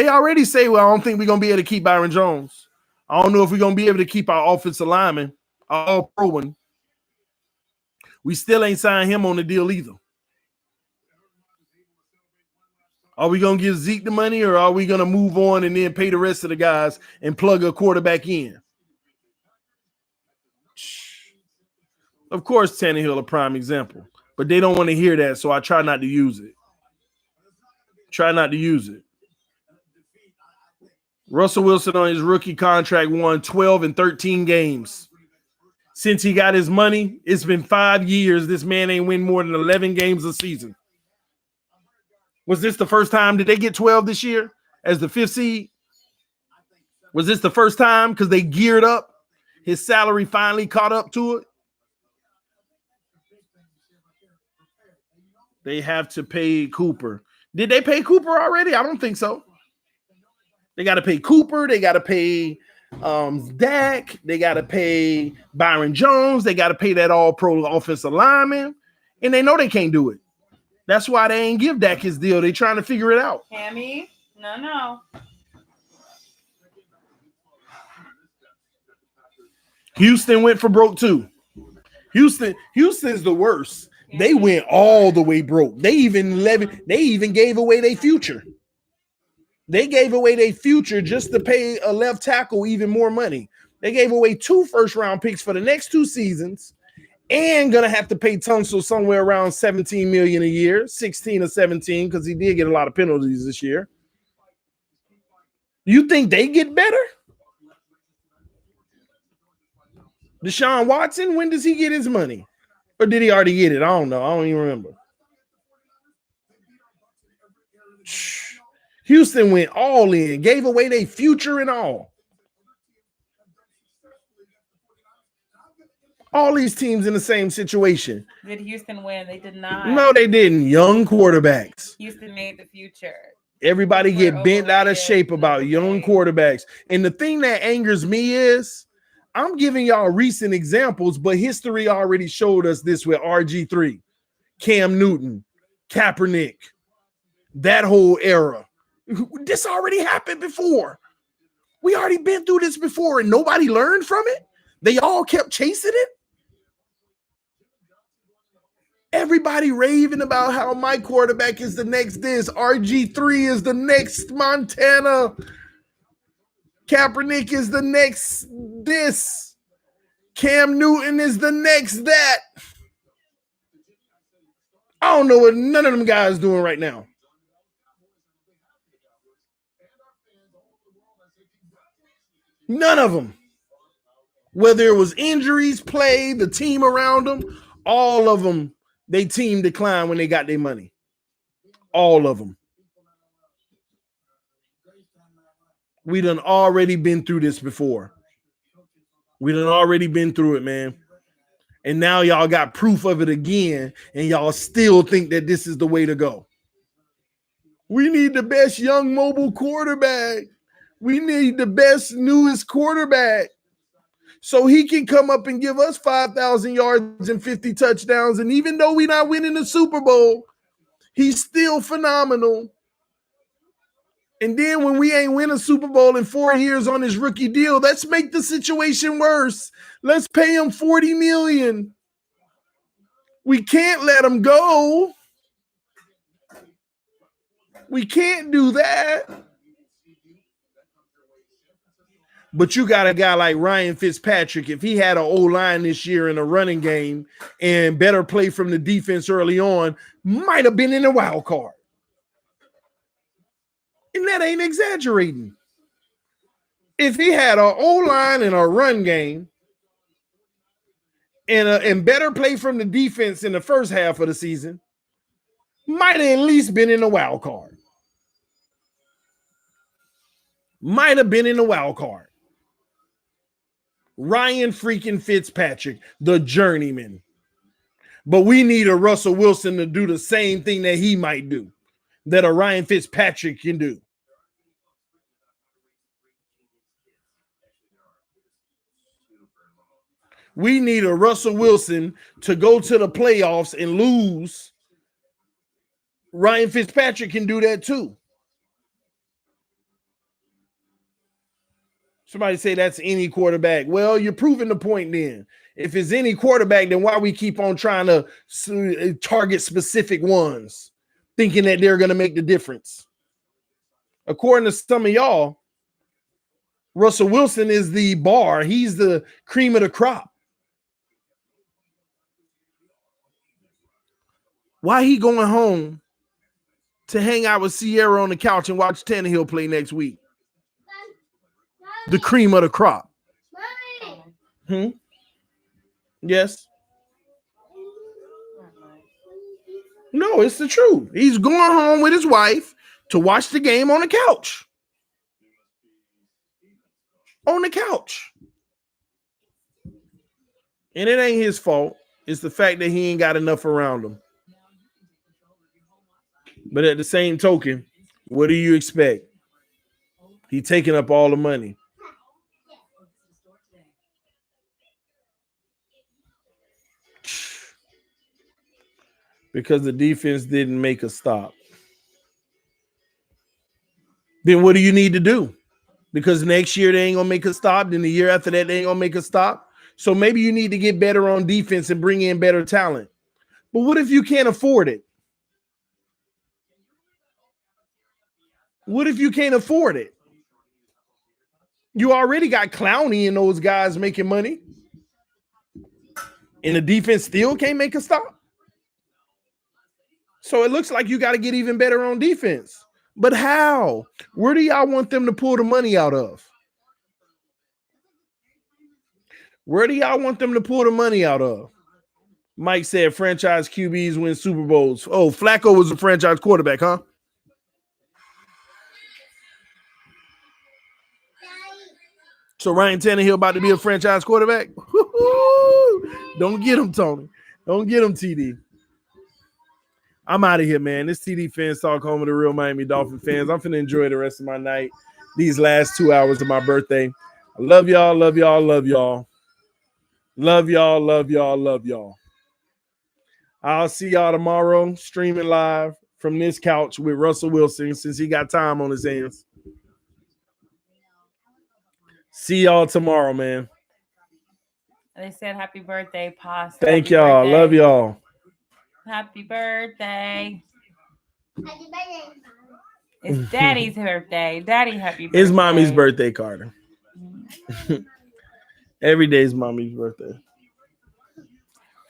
already say, well, I don't think we're going to be able to keep Byron Jones. I don't know if we're going to be able to keep our offensive lineman, our all-pro one. We still ain't signed him on the deal either. Are we going to give Zeke the money, or are we going to move on and then pay the rest of the guys and plug a quarterback in? Of course, Tannehill a prime example, but they don't want to hear that, so I try not to use it. Try not to use it. Russell Wilson on his rookie contract won 12 and 13 games. Since he got his money, it's been 5 years. This man ain't win more than 11 games a season. Was this the first time? Did they get 12 this year as the 5th seed? Was this the first time because they geared up? His salary finally caught up to it? They have to pay Cooper. Did they pay Cooper already? I don't think so. They got to pay Cooper. They got to pay Dak. They got to pay Byron Jones. They got to pay that all-pro offensive lineman. And they know they can't do it. That's why they ain't give Dak his deal. They trying to figure it out. Hammy, no. Houston went for broke too. Houston's the worst. They went all the way broke. They even gave away their future. They gave away their future just to pay a left tackle even more money. They gave away 2 first-round picks for the next 2 seasons and gonna have to pay Tunsil somewhere around $17 million a year, 16 or 17, because he did get a lot of penalties this year. You think they get better? Deshaun Watson, when does he get his money? Or did he already get it? I don't know. I don't even remember. Houston went all in, gave away their future and all. All these teams in the same situation. Did Houston win? They did not. No, they didn't. Young quarterbacks. Houston made the future. Everybody get bent out of shape about young quarterbacks. And the thing that angers me is I'm giving y'all recent examples, but history already showed us this with RG3, Cam Newton, Kaepernick, that whole era. This already happened before. We already been through this before, and nobody learned from it. They all kept chasing it. Everybody raving about how my quarterback is the next this. RG3 is the next Montana. Kaepernick is the next this. Cam Newton is the next that. I don't know what none of them guys doing right now. None of them. Whether it was injuries, play, the team around them, all of them, they team declined when they got their money. All of them. We done already been through this before. We done already been through it, man. And now y'all got proof of it again, and y'all still think that this is the way to go. We need the best young mobile quarterback. We need the best, newest quarterback. So he can come up and give us 5,000 yards and 50 touchdowns. And even though we're not winning the Super Bowl, he's still phenomenal. And then when we ain't win a Super Bowl in 4 years on his rookie deal, let's make the situation worse. Let's pay him $40 million. We can't let him go. We can't do that. But you got a guy like Ryan Fitzpatrick. If he had an O-line this year in a running game and better play from the defense early on, might have been in the wild card. And that ain't exaggerating. If he had an O-line and a run game and better play from the defense in the first half of the season, might have at least been in the wild card. Might have been in the wild card. Ryan freaking Fitzpatrick, the journeyman. But we need a Russell Wilson to do the same thing that he might do, that a Ryan Fitzpatrick can do. We need a Russell Wilson to go to the playoffs and lose. Ryan Fitzpatrick can do that too. Somebody say that's any quarterback. Well, you're proving the point then. If it's any quarterback, then why we keep on trying to target specific ones, thinking that they're going to make the difference? According to some of y'all, Russell Wilson is the bar. He's the cream of the crop. Why he going home to hang out with Sierra on the couch and watch Tannehill play next week? The cream of the crop. Yes. No, it's the truth. He's going home with his wife to watch the game on the couch. On the couch. And it ain't his fault. It's the fact that he ain't got enough around him. But at the same token, what do you expect? He taking up all the money. Because the defense didn't make a stop. Then what do you need to do? Because next year they ain't gonna make a stop. Then the year after that they ain't gonna make a stop. So maybe you need to get better on defense and bring in better talent. But what if you can't afford it? What if you can't afford it? You already got Clowney and those guys making money. And the defense still can't make a stop. So it looks like you got to get even better on defense. But how? Where do y'all want them to pull the money out of? Where do y'all want them to pull the money out of? Mike said franchise QBs win Super Bowls. Oh, Flacco was a franchise quarterback, huh? So Ryan Tannehill about to be a franchise quarterback? Don't get him, Tony. Don't get him, TD. I'm out of here, man. This TD Fans Talk, home of the real Miami Dolphin fans. I'm finna enjoy the rest of my night, these last 2 hours of my birthday. I love y'all, love y'all, love y'all. Love y'all, love y'all, love y'all. I'll see y'all tomorrow streaming live from this couch with Russell Wilson since he got time on his hands. See y'all tomorrow, man. They said happy birthday, Pasta. Thank y'all. Birthday. Love y'all. Happy birthday. Happy birthday. It's Daddy's birthday. Daddy, happy birthday. It's Mommy's birthday, Carter. Every day is Mommy's birthday.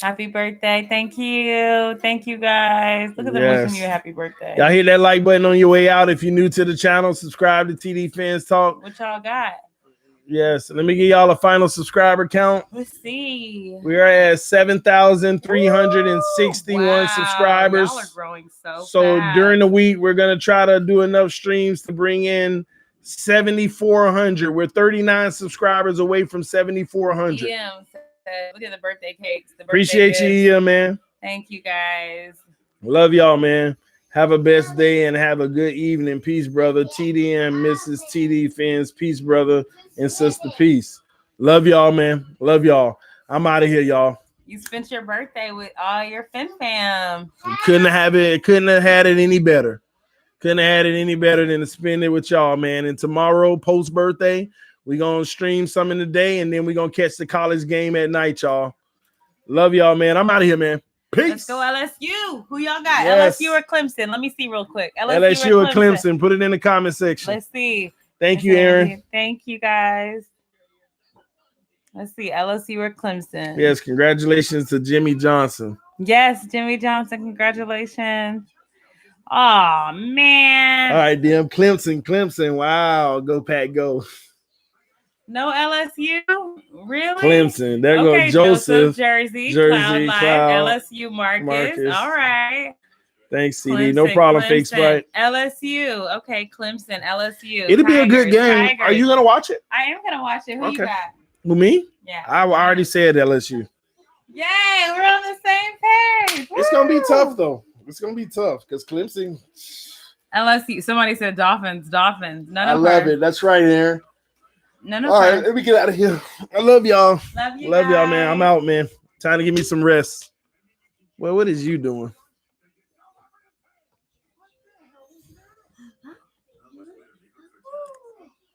Happy birthday. Thank you. Thank you, guys. Look at them wishing you a happy birthday. Y'all hit that like button on your way out. If you're new to the channel, subscribe to TD Fans Talk. What y'all got? Yes. Let me give y'all a final subscriber count. Let's see. We are at 7,361 subscribers. Y'all are growing so fast. During the week, we're going to try to do enough streams to bring in 7,400. We're 39 subscribers away from 7,400. Look at the birthday cakes. Appreciate you, man. Thank you, guys. Love y'all, man. Have a best day and have a good evening. Peace, brother. TD and Mrs. TD Fans. Peace, brother and sister. Peace. Love y'all, man. Love y'all. I'm out of here, y'all. You spent your birthday with all your Fin fam. Couldn't have had it any better. Couldn't have had it any better than to spend it with y'all, man. And tomorrow, post birthday, we're going to stream some in the day, and then we're going to catch the college game at night, y'all. Love y'all, man. I'm out of here, man. Peace. Let's go LSU. Who y'all got? Yes. LSU or Clemson? Let me see real quick. LSU or Clemson. Put it in the comment section. Let's see. Thank you, Aaron. Thank you, guys. Let's see. LSU or Clemson? Yes, congratulations to Jimmy Johnson. Yes, Jimmy Johnson. Congratulations. Oh, man. All right, damn. Clemson. Wow. Go, Pack, go. No LSU? Really? Clemson. There go Joseph. Jersey. Cloud. LSU, Marcus. All right. Thanks, CD. No problem, Clemson, Fake Sprite. LSU. Okay, Clemson, LSU. It'll be a good game. Tigers. Are you going to watch it? I am going to watch it. Who you got? Who, me? Yeah. I already said LSU. Yay, we're on the same page. It's going to be tough, though. It's going to be tough because Clemson. LSU. Somebody said Dolphins. I love it. That's right, Aaron. All right, let me get out of here. I love y'all. Love you, love y'all, man. I'm out, man. Time to give me some rest. Well, what is you doing?